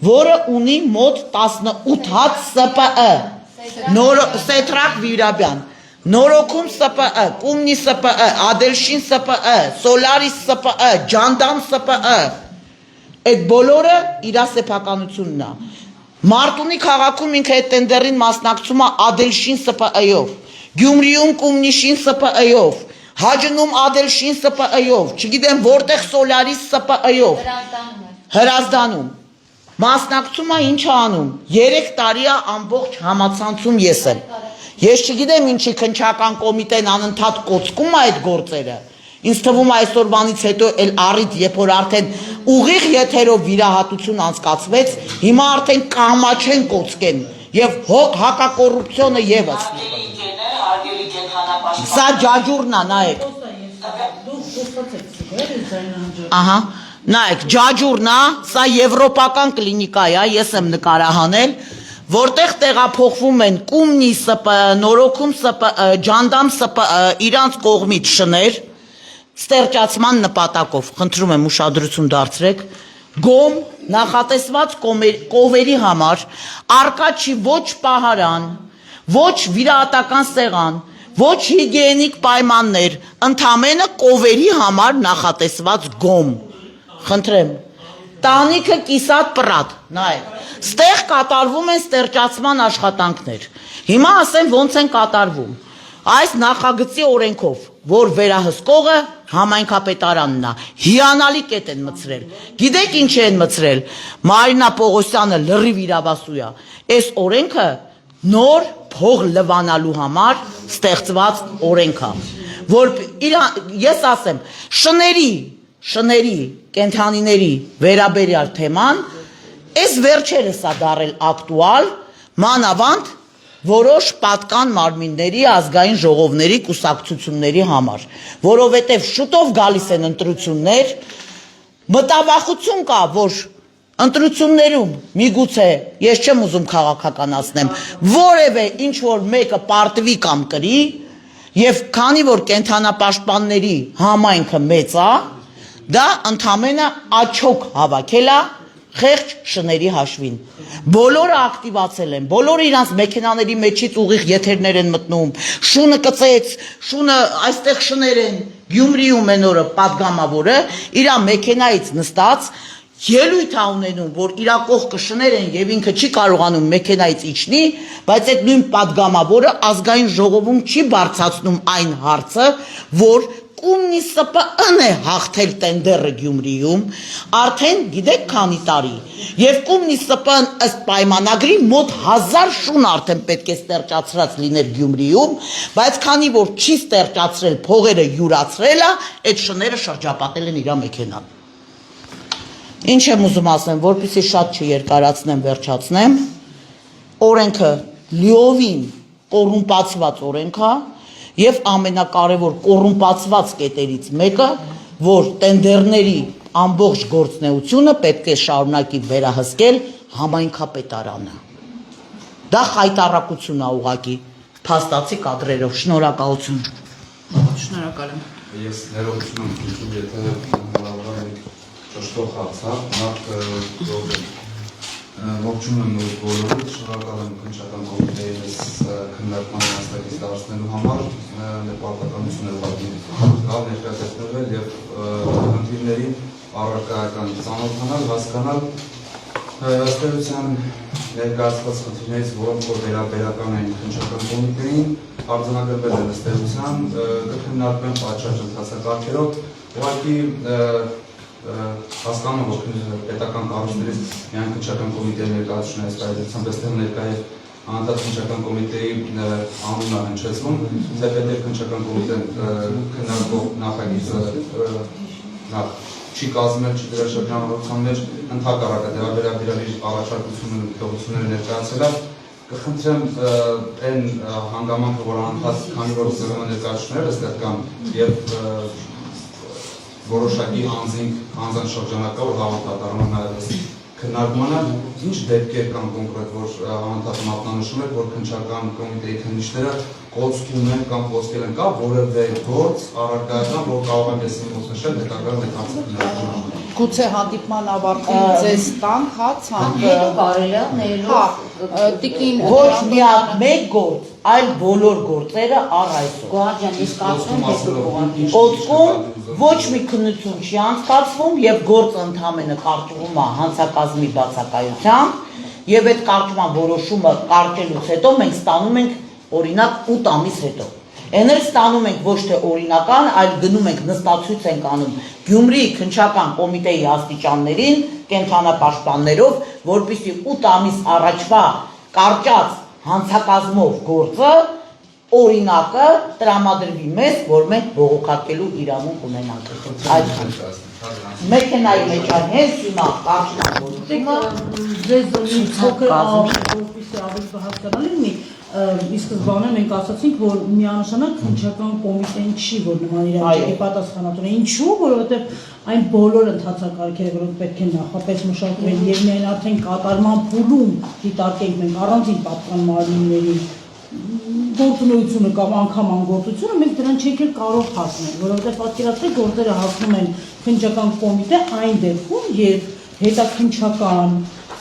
որը ունի մոտ 18 հատ ՍՊԸ, Սեթրակ Վիրապյան, Նորոքում ՍՊԸ, Կումնի ՍՊԸ, Ադելշին ՍՊԸ, Սոլարիս ՍՊԸ, Ջանդամ ՍՊԸ, այդ բոլորը իր սեփականությունն է։ Մարտունի քաղաքում ինքը այդ տենդերին մասնակցում է Ադելշին ՍՊԸ-ով, Գյումրիում Կումնիշին ՍՊԸ-ով, Հաջնում Ադելշին ՍՊԸ-ով, չգիտեմ որտեղ Սոլարիս ՍՊԸ-ով, Հրազդանում։ Մասնակցում է ինչ անում։ 3 տարի է ամբողջ համացանցում ես եմ։ Ես չգիտեմ ինչի քննչական կոմիտեն անընդհատ կոծկում է այդ գործերը։ Ինձ թվում է այսօրվանից հետո էլ առիթ, երբ որ արդեն ուղիղ եթերով վիրահատություն անցկացվեց, հիմա արդեն կամաչեն կոծկեն եւ հակակոռուպցիոնը եւս։ Սա ջաջուրն է, նայեք։ Ահա, նայեք, ջաջուրն է, սա եվրոպական կլինիկա է, ես եմ նկարահանել, որտեղ տեղափոխվում են Կումնի ՍՊԸ, Նորոքում ՍՊԸ, Ջանդամ ՍՊԸ, իրանց կողմից շներ, ստեղծման նպատակով, խնդրում եմ ուշադրություն դարձրեք, գոմ նախատեսված կովերի համար արկա չի ոչ պահարան, ոչ վիրահատական սեղան, ոչ հիգիենիկ պայմաններ, ընդամենը կովերի համար նախատեսված գոմ, խնդրեմ, տանիքը կիսատ պրատ, նայեք, ստեղ կատարվում են ստեղծման աշխատանքներ, հիմա ասեմ ոնց են կատարվում, այս նախագծի օրենքով, որ վերահսկողը համայնքապետարանն է, հիանալի կետ են մտցրել, գիտեք ինչ են մտցրել, Մարինա Պողոսյանը լրիվ իրավասու է, այս օրենքը նոր փող լվանալու համար ստեղծված օրենք է, որ ես ասեմ, շների, կենթանիների վերաբերյալ թեման, այս վերջերս է դարել ակտուալ, մանավանդ որոշ պատկան մարմինների ազգային ժողովների կուսակցությունների համար, որովհետև շուտով գալիս են ընտրություններ, մտավախություն կա, որ ընտրություններում միգուցե, ես չեմ ուզում քաղաքականացնեմ, որևէ ինչ որ մեկը պարտվի կամ կրի, եւ քանի որ կենթանապաշտպանների համայնքը մեծ է, դա ընդամենը աչոք հավաքել է խեղճ շների հաշվին։ Բոլորը ակտիվացել են, բոլորը իրանց մեքենաների մեջից ուղիղ եթերներ են մտնում, շունը կծեց, շունը այստեղ շներ են, Գյումրիում են օրը պատգամավորը, իր մեքենայից նստած, ելույթ է ունենում, որ իր կողքը շներ են եւ ինքը չի կարողանում մեքենայից իջնի, բայց այդ նույն պատգամավորը ազգային ժողովում չի բարձրացնում այն հարցը, որ Կումնի ՍՊԸ-ն է հաղթել տենդերը Գյումրիում, արդեն գիտեք քանի տարի, եւ Կումնի ՍՊԸ-ն ըստ պայմանագրի մոտ 1000 շուն արդեն պետք է ստեղծած լիներ Գյումրիում, բայց քանի որ չի ստեղծրել, փողերը յուրացրել է, այդ շները շրջապատել են իր մեքենան։ Ինչ եմ ուզում ասեմ, որպեսզի շատ չերկարացնեմ, վերջացնեմ, օրենքը լիովին կոռումպացված օրենք է, Եվ ամենակարևոր կոռումպացված կետերից մեկը, որ տենդերների ամբողջ գործնեությունը պետք է շարունակի վերահսկել համայնքապետարանը։ Դա խայտառակություն է ուղղակի փաստացի կադրերով։ Շնորհակալություն։ Շնորհակալ եմ։ Ես ներողություն եմ խնդրում, եթե հնարավոր է ճշտող հարցա, ողջունում եմ նույն բոլորիդ, շնորհակալ եմ քննչական կոմիտեի մեզ քննարկման մասնակից դարձնելու համար, նպատակականություն է ուղղակի լավ ներկայացնել եւ խնդիրների առարկայական ծանոթանալ, հասկանալ ըստ էության ներկայացված խնդիրներից, որոնք որ վերաբերական են քննչական կոմիտեին, արձանագրվել են ըստ էության, կքննարկվեն պատշաճ ընթացակարգերով, ուղղակի հասկանում որ պետական կառույցներից միայն քննչական կոմիտեի ներկայացուցիչն այս պայմանությամբ այստեղ ներկա է անդադար քննչական կոմիտեի անունը հնչեցվում, սակայն քննչական կոմիտեն քննարկող նախագիծը չի կազմել, չի դրա շրջանառության մեջ ընդհակառակը դրա վերաբերյալ առաջարկությունները, մտահոգությունները ներկայացել կխնդրեմ այն հանգամանքը, որ անընդհատ քանի որ ներկայացուցիչները այստեղ կան եւ որոշակի անձանց շրջանակա որ հավաքատարումը նաև քննարկմանը ինչ դեպքեր կան կոնկրետ որ անընդհատ մատնանշում եք որ քննչական կոմիտեի քննիչները կոծկում են կամ կոծկել են կա որևէ գործ առարկայական որ կարող են դեսին նշել հետագայում այդ հարցը Գուցե հանդիպման ավարտին ձեզ տանք, հա, ցանկը։ Կարելի է ներելով Տիկին ոչ միակ մեկ գործ, այլ բոլոր գործերը առ այսօր։ Գոհարյան, ես կարծում եմ, որ Կոծկում ոչ մի քննություն չի անցկացվում եւ գործը ընդհանրապես կարճվում է հանցակազմի բացակայությամբ եւ այդ կարճման որոշումը կարճելուց հետո մենք ստանում ենք օրինակ 8 ամիս հետո։ Էներ ստանում ենք ոչ թե օրինական, այլ գնում ենք նստացույց ենք անում Գյումրի քննչական կոմիտեի աստիճաններին կենթանապաշտպաններով, որպեսզի 8 ամիս առաջվա կարճած հանցակազմով գործը օրինակը տրամադրվի մեզ, որ մենք բողոքարկելու իրավունք ունենանք։ Այդ մեքենայի մեջ հենց հիմա կարճնա որոշումը ձեզ փոքր որպեսզի ավելի հասկանալի լինի Իսկ սկզբանե մենք ասացինք, որ միանշանակ քննչական կոմիտեն չի, որ նման իրավիճակի պատասխանատուն է։ Ինչու՞, որովհետև այն բոլոր ընթացակարգերը, որոնք պետք է նախապես մշակվեն եւ միայն արդեն կատարման փուլում դիտարկենք մենք առանձին պատկան մարմինների գործունեությունը կամ անգամ անգործությունը, մենք դրան չենք էլ կարող հասնել, որովհետև պատկերացրեք գործերը հասնում են քննչական կոմիտե այն դեպքում, երբ հետաքննչական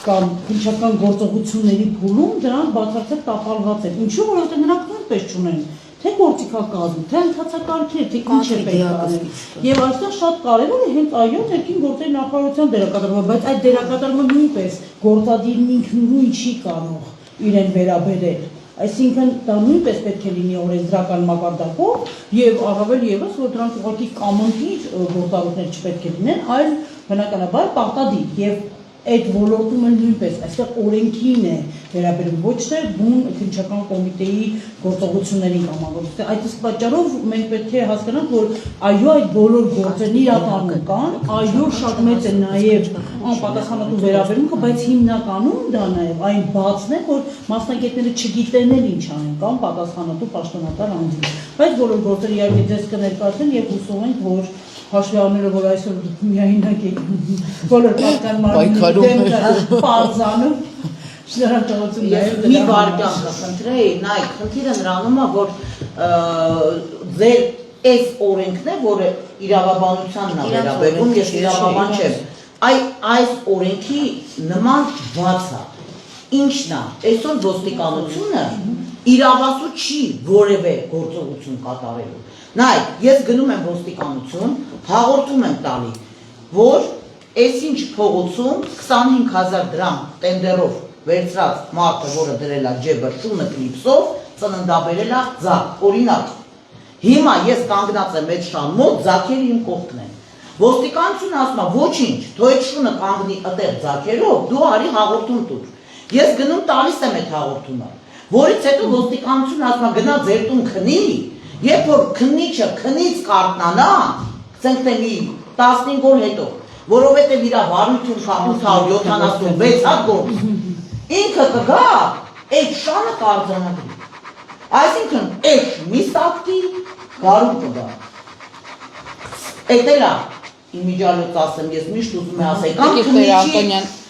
կամ քննչական գործողությունների փուլում դրանք բացարձակ տապալված են։ Ինչու՞, որովհետև նրանք նույնպես չունեն թե գործիքակազմ, թե ընթացակարգեր, թե ինչ է պետք անել։ Եվ այստեղ շատ կարևոր է հենց այո ներքին գործերի նախարարության դերակատարումը, բայց այդ դերակատարումը նույնպես գործադիրն ինքնուրույն չի կարող իրեն վերաբերել։ Այսինքն դա նույնպես պետք է լինի օրենսդրական մակարդակով եւ առավել եւս որ դրանք ուղղակի կամոնտիր գործառույթներ չպետք է լինեն, այլ բնականաբար պարտադիր եւ այդ ոլորտում էլ նույնպես այստեղ օրենքին է վերաբերում ոչ թե բուն քննչական կոմիտեի գործողություններին կամ անգործության։ Այդ իսկ պատճառով մենք պետք է հասկանանք, որ այո այդ բոլոր գործերն իրականում կան, այո շատ մեծ է նաև անպատասխանատու վերաբերմունքը, բայց հիմնականում դա նաև այն բացն է, որ մասնագետները չգիտեն էլ ինչ անեն կամ պատասխանատու պաշտոնատար անձին։ Բայց բոլոր գործերը իհարկե ձեզ կներկայացնեն եւ հուսով ենք, որ հաշվի առնելով որ այսօր միայնակ եք բոլոր պատկան մարմինների պարզանում շնորհակալություն մի վարքյան կխնդրեի, նայեք, խնդիրը նրանում է, որ ձեր այս օրենքն է, որը իրավաբանությանն է վերաբերվում, ես իրավաբան չեմ, այս օրենքի նման բաց է, ինչն է, այսօր ոստիկանությունը իրավասու չի որևէ գործողություն կատարելու։ Նայ, ես գնում եմ ոստիկանություն, հաղորդում եմ տալի, որ այսինչ փողոցում 25,000 դրամ տենդերով վերցրած մարդը, որը դրել է ջեբը շունը կլիպսով, ծննդաբերել է ձակ, օրինակ։ Հիմա ես կանգնած եմ այդ շան մոտ, ձակերը իմ կողքն են։ Ոստիկանությունը ասում է, ոչինչ, թող այդ շունը կանգնի այդտեղ ձակերով, դու արի հաղորդում տուր։ Ես գնում տալիս եմ այդ հաղորդումը, որից հետո ոստիկանությունը ասում է, գնա ձեր տուն քնի, երբ որ քննիչը քնից կարտնանա, ցենք թե մի 15 օր հետո, որովհետև իր վարույթում կա 876 հատ գործ, ինքը կգա, այդ շանը կարձանագրի։ Այսինքն այս միսակտի գարու կգա։ Էտելա իմիջալոց ասեմ, ես միշտ ուզում եմ ասել,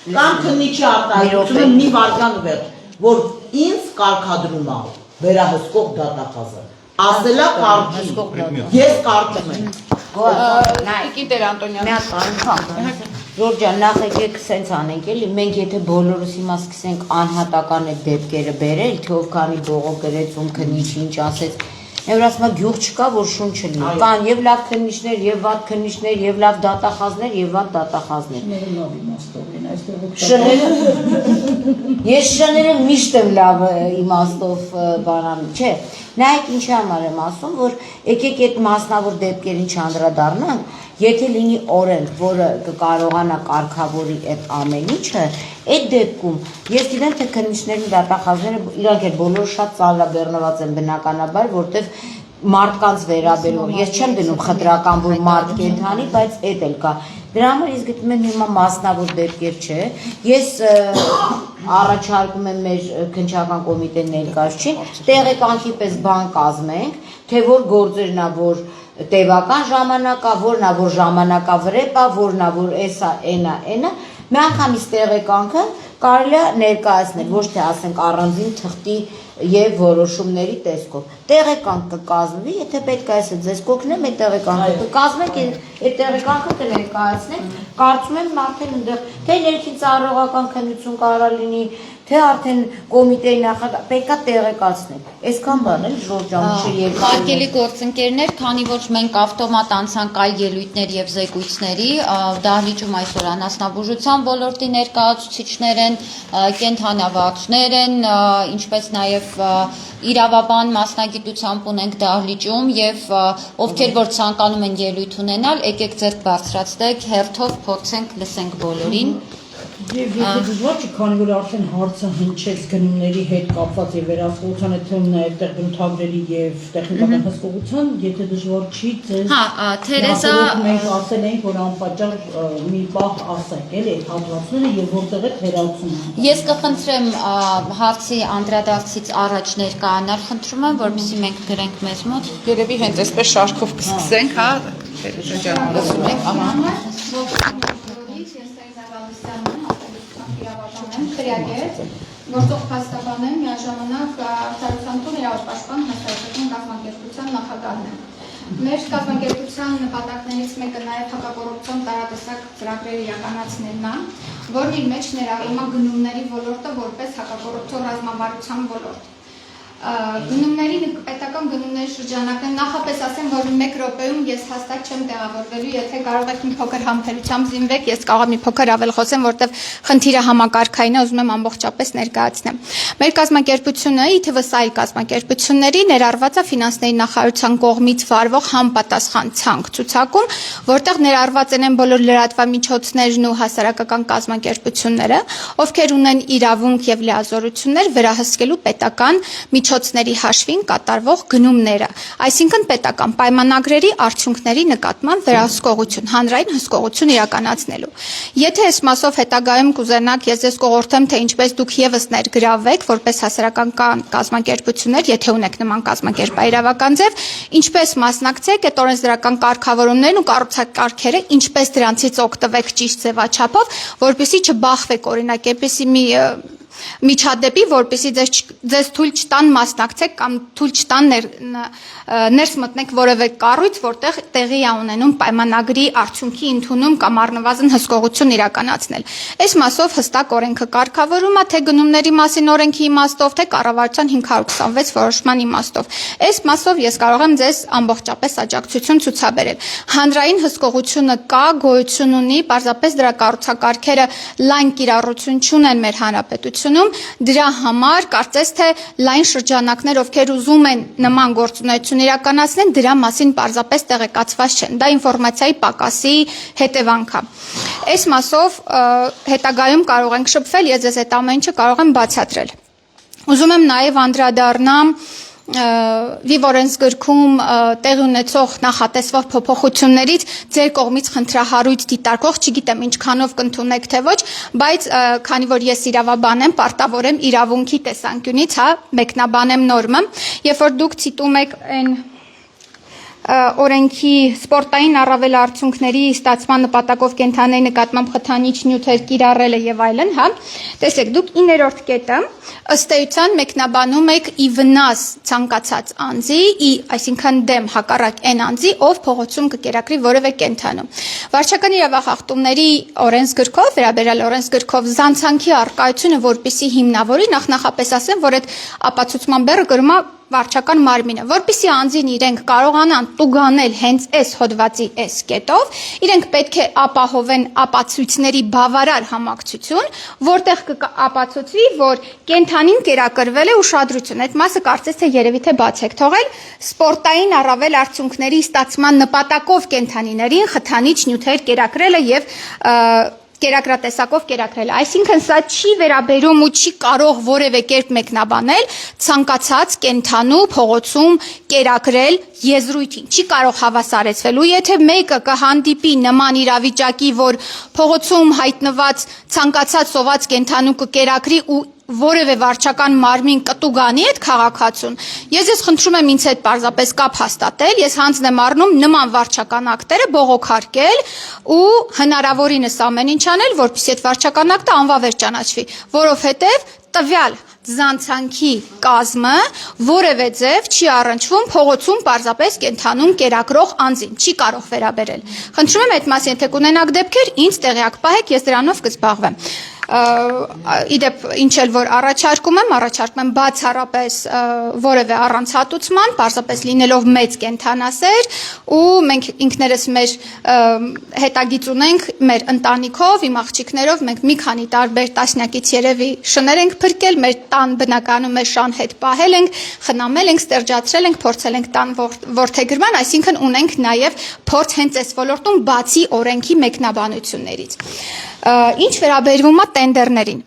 կամ քննիչի արտահայտությունը մի վարքան վերջ, որ ինձ կարգադրում է վերահսկող դատախազը։ Ասելա կարգի, ես կարգում եմ։ Տիկին Տեր Անտոնյան։ Մի հատ բան, Ժորժ ջան, նախ եկեք սենց անենք էլի, մենք եթե բոլորս հիմա սկսենք անհատական այդ դեպքերը բերել, թե ով քանի բողոք գրեց, ում քննիչ ինչ ասեց, Եվ ասում գյուղ չկա, որ շուն չլինի։ Կան եւ լավ քննիչներ, եւ վատ քննիչներ, եւ լավ դատախազներ, եւ վատ դատախազներ։ Լավ իմաստով են, այստեղ Շները Ես շները միշտ եմ լավ իմաստով բանանում, չէ։ Նայեք ինչի համար եմ ասում, որ եկեք այդ մասնավոր դեպքերին չանդրադառնանք, եթե լինի օրենք, որը կկարողանա կարգավորի այդ ամեն ինչը, այդ դեպքում ես գիտեմ, թե քննիչներն դատախազները իրանք էլ բոլորը շատ ծանրաբեռնված են բնականաբար, որտեղ մարդկանց վերաբերող, ես չեմ դնում խտրական, որ մարդ կենթանի, բայց այդ էլ կա։ Դրա համար ես գտնում եմ հիմա մասնավոր դեպքեր չէ։ Ես առաջարկում եմ մեր քննչական կոմիտեն ներկայացուցին, տեղեկանքի պես բան կազմենք, թե որ գործերն ա, որ տևական ժամանակա, որն ա, որ ժամանակավրեպ ա, որն ա, որ էսա, էնա, մի անգամից տեղեկանքը կարելի է ներկայացնել, ոչ թե ասենք առանձին թղթի եւ որոշումների տեսքով։ Տեղեկանք կկազմվի, եթե պետք է ասել, ձեզ կօգնեմ այդ տեղեկանքը կկազմենք, այդ տեղեկանքը կներկայացնենք, կարծում եմ արդեն այնտեղ թե ներքին ծառայողական քննություն կարա լինի, թե արդեն կոմիտեի նախագահ պետք է տեղեկացնել։ Այսքան բան էլ Ժորժան Հարգելի գործընկերներ, քանի որ մենք ավտոմատ անցանք այլ ելույթներ եւ զեկույցների, դահլիճում այսօր անասնաբուժության ոլորտի ներկայացուցիչներ են, կենթանավարներ են, ինչպես նաեւ իրավաբան մասնագիտությամբ ունենք դահլիճում եւ ովքեր որ ցանկանում են ելույթ ունենալ, եկեք ձեռք բարձրացնեք, հերթով փորձենք լսենք բոլորին։ Եվ եթե դժվար չի, քանի որ արդեն հարցը հնչեց գնումների հետ կապված եւ վերահսկողության հետ թվում նաեւ տեղ բնութագրերի եւ տեխնիկական հսկողության, եթե դժվար չի, ձեզ Թերեզա մենք ասել ենք, որ անպատճառ մի պահ ասենք, էլի այդ հատվածները եւ որտեղ է հերացումը։ Ես կխնդրեմ հարցի անդրադարձից առաջ ներկայանալ, խնդրում եմ, որպեսզի մենք գրենք մեզ մոտ։ Երևի հենց այսպես շարքով կսկսենք, հա, Թերեզա ջան, լսում եք, ահա։ Քրեագետ, գործող փաստաբան եմ, միաժամանակ արտադրության տուն իրավապաշտպան հասարակական կազմակերպության նախագահն եմ։ Մեր կազմակերպության նպատակներից մեկը նաև հակակոռուպցիոն տարատեսակ ծրագրեր իրականացնելն է, որն իր մեջ ներառում է գնումների ոլորտը որպես հակակոռուպցիոն ռազմավարության ոլորտ։ Գնումների պետական գնումների շրջանակն նախապես ասեմ, որ մեկ րոպեում ես հաստատ չեմ տեղավորվելու, եթե կարող եք մի փոքր համբերությամբ զինվեք, ես կարող եմ մի փոքր ավել խոսեմ, որտեղ խնդիրը համակարգային է, ուզում եմ ամբողջապես ներկայացնեմ։ Մեր կազմակերպությունը, ի թվս այլ կազմակերպությունների, ներառված է ֆինանսների նախարարության կողմից վարվող համապատասխան ցանկ ցուցակում, որտեղ ներառված են բոլոր լրատվամիջոցներն ու հասարակական կազմակերպությունները, ովքեր ունեն իրավունք եւ լիազորություններ վերահսկելու պետական միջոցների հաշվին կատարվող գնումները, այսինքն պետական պայմանագրերի արդյունքների նկատմամբ վերահսկողություն, հանրային հսկողություն իրականացնելու։ Եթե այս մասով հետագայում կուզենաք, ես ձեզ կողորթեմ, թե ինչպես դուք եւս ներգրավվեք որպես հասարակական կազմակերպություններ, եթե ունեք նման կազմակերպայրավական ձև, ինչպես մասնակցեք այդ օրենսդրական կարգավորումներն ու կառուցակարգերը, ինչպես դրանցից օգտվեք ճիշտ ձևաչափով, որպեսզի չբախվեք օրինակ այնպեսի մի միջադեպի, որպեսզի ձեզ թույլ չտան մասնակցեք կամ թույլ չտան ներս մտնեք որևէ կառույց, որտեղ տեղի է ունենում պայմանագրի արդյունքի ընդունում կամ առնվազն հսկողություն իրականացնել։ Այս մասով հստակ օրենքը կարգավորում է թե գնումների մասին օրենքի իմաստով, թե կառավարության 526 որոշման իմաստով։ Այս մասով ես կարող եմ ձեզ ամբողջապես աջակցություն ցուցաբերել։ Հանրային հսկողությունը կա, գոյություն ունի, պարզապես դրա կառուցակարգերը լայն կիրառություն չունեն մեր հանրապետությունում։ Դրա համար կարծես թե լայն շրջանակներ, ովքեր ուզում են նման գործունեություն իրականացնեն, դրա մասին պարզապես տեղեկացված չեն։ Դա ինֆորմացիայի պակասի հետևանք է։ Այս մասով հետագայում կարող ենք շփվել, ես ձեզ այդ ամեն ինչը կարող եմ բացատրել։ Ուզում եմ նաև անդրադառնամ Վիվ օրենսգրքում տեղի ունեցող նախատեսվող փոփոխություններից ձեր կողմից խնդրահարույց դիտարկող, չգիտեմ ինչքանով կընդունեք թե ոչ, բայց քանի որ ես իրավաբան եմ, պարտավոր եմ իրավունքի տեսանկյունից, մեկնաբանեմ նորմը, երբ որ դուք ցիտում եք այն օրենքի սպորտային առավել արդյունքների ստացման նպատակով կենդանիների նկատմամբ խթանիչ նյութեր կիրառելը եւ այլն, տեսեք, դուք 9-րդ կետը ըստ էության մեկնաբանում եք ի վնաս ցանկացած անձի, այսինքն դեմ հակառակ այն անձի, ով փողոցում կկերակրի որևէ կենդանու։ Վարչական իրավախախտումների օրենսգրքով, վերաբերյալ օրենսգրքով զանցանքի առկայությունը որպիսի հիմնավորի, նախնախապես ասեմ, որ այդ ապացուցման բեռը գրում է վարչական մարմինը, որպեսզի անձին իրենք կարողանան տուգանել հենց այս հոդվածի այս կետով, իրենք պետք է ապահովեն ապացույցների բավարար համակցություն, որտեղ կապացուցվի, որ կենդանին կերակրվել է ուշադրություն։ Այդ մասը կարծես թե երևի թե բաց եք թողել, սպորտային առավել արդյունքների ստացման նպատակով կենդանիներին խթանիչ նյութեր կերակրելը եւ կերակրատեսակով կերակրել։ Այսինքն սա չի վերաբերում ու չի կարող որևէ կերպ մեկնաբանել ցանկացած կենդանու փողոցում կերակրել եզրույթին։ Չի կարող հավասարեցվել։ Ու եթե մեկը կհանդիպի նման իրավիճակի, որ փողոցում հայտնված ցանկացած սոված կենդանու կկերակրի ու որևէ վարչական մարմին կտուգանի այդ քաղաքացուն, ես խնդրում եմ ինձ հետ պարզապես կապ հաստատել, ես հանձն եմ առնում նման վարչական ակտերը բողոքարկել ու հնարավորինս ամեն ինչ անել, որպեսզի այդ վարչական ակտը անվավեր ճանաչվի, որովհետև տվյալ զանցանքի կազմը որևէ ձև չի առնչվում փողոցում պարզապես կենդանուն կերակրող անձին, չի կարող վերաբերել։ Խնդրում եմ այդ մասին, եթե կունենաք դեպքեր, ինձ տեղյակ պահեք, ես դրանով կզբաղվեմ։ Իդեպ ինչ էլ որ առաջարկում եմ բացառապես որևէ առանցատուցման, պարզապես լինելով մեծ կենդանասեր ու մենք ինքներս մեր հետագիծ ունենք մեր ընտանիքով, իմ աղջիկներով, մենք մի քանի տարբեր տասնյակից երևի շներ ենք փրկել, մեր տան բնականում մեր շան հետ պահել ենք, խնամել ենք, ստերջացրել ենք, փորձել ենք տան որդեգրման, այսինքն ունենք նաև փորձ հենց այս ոլորտում բացի օրենքի մեկնաբանություններից։ Ինչ վերաբերվում է տենդերներին։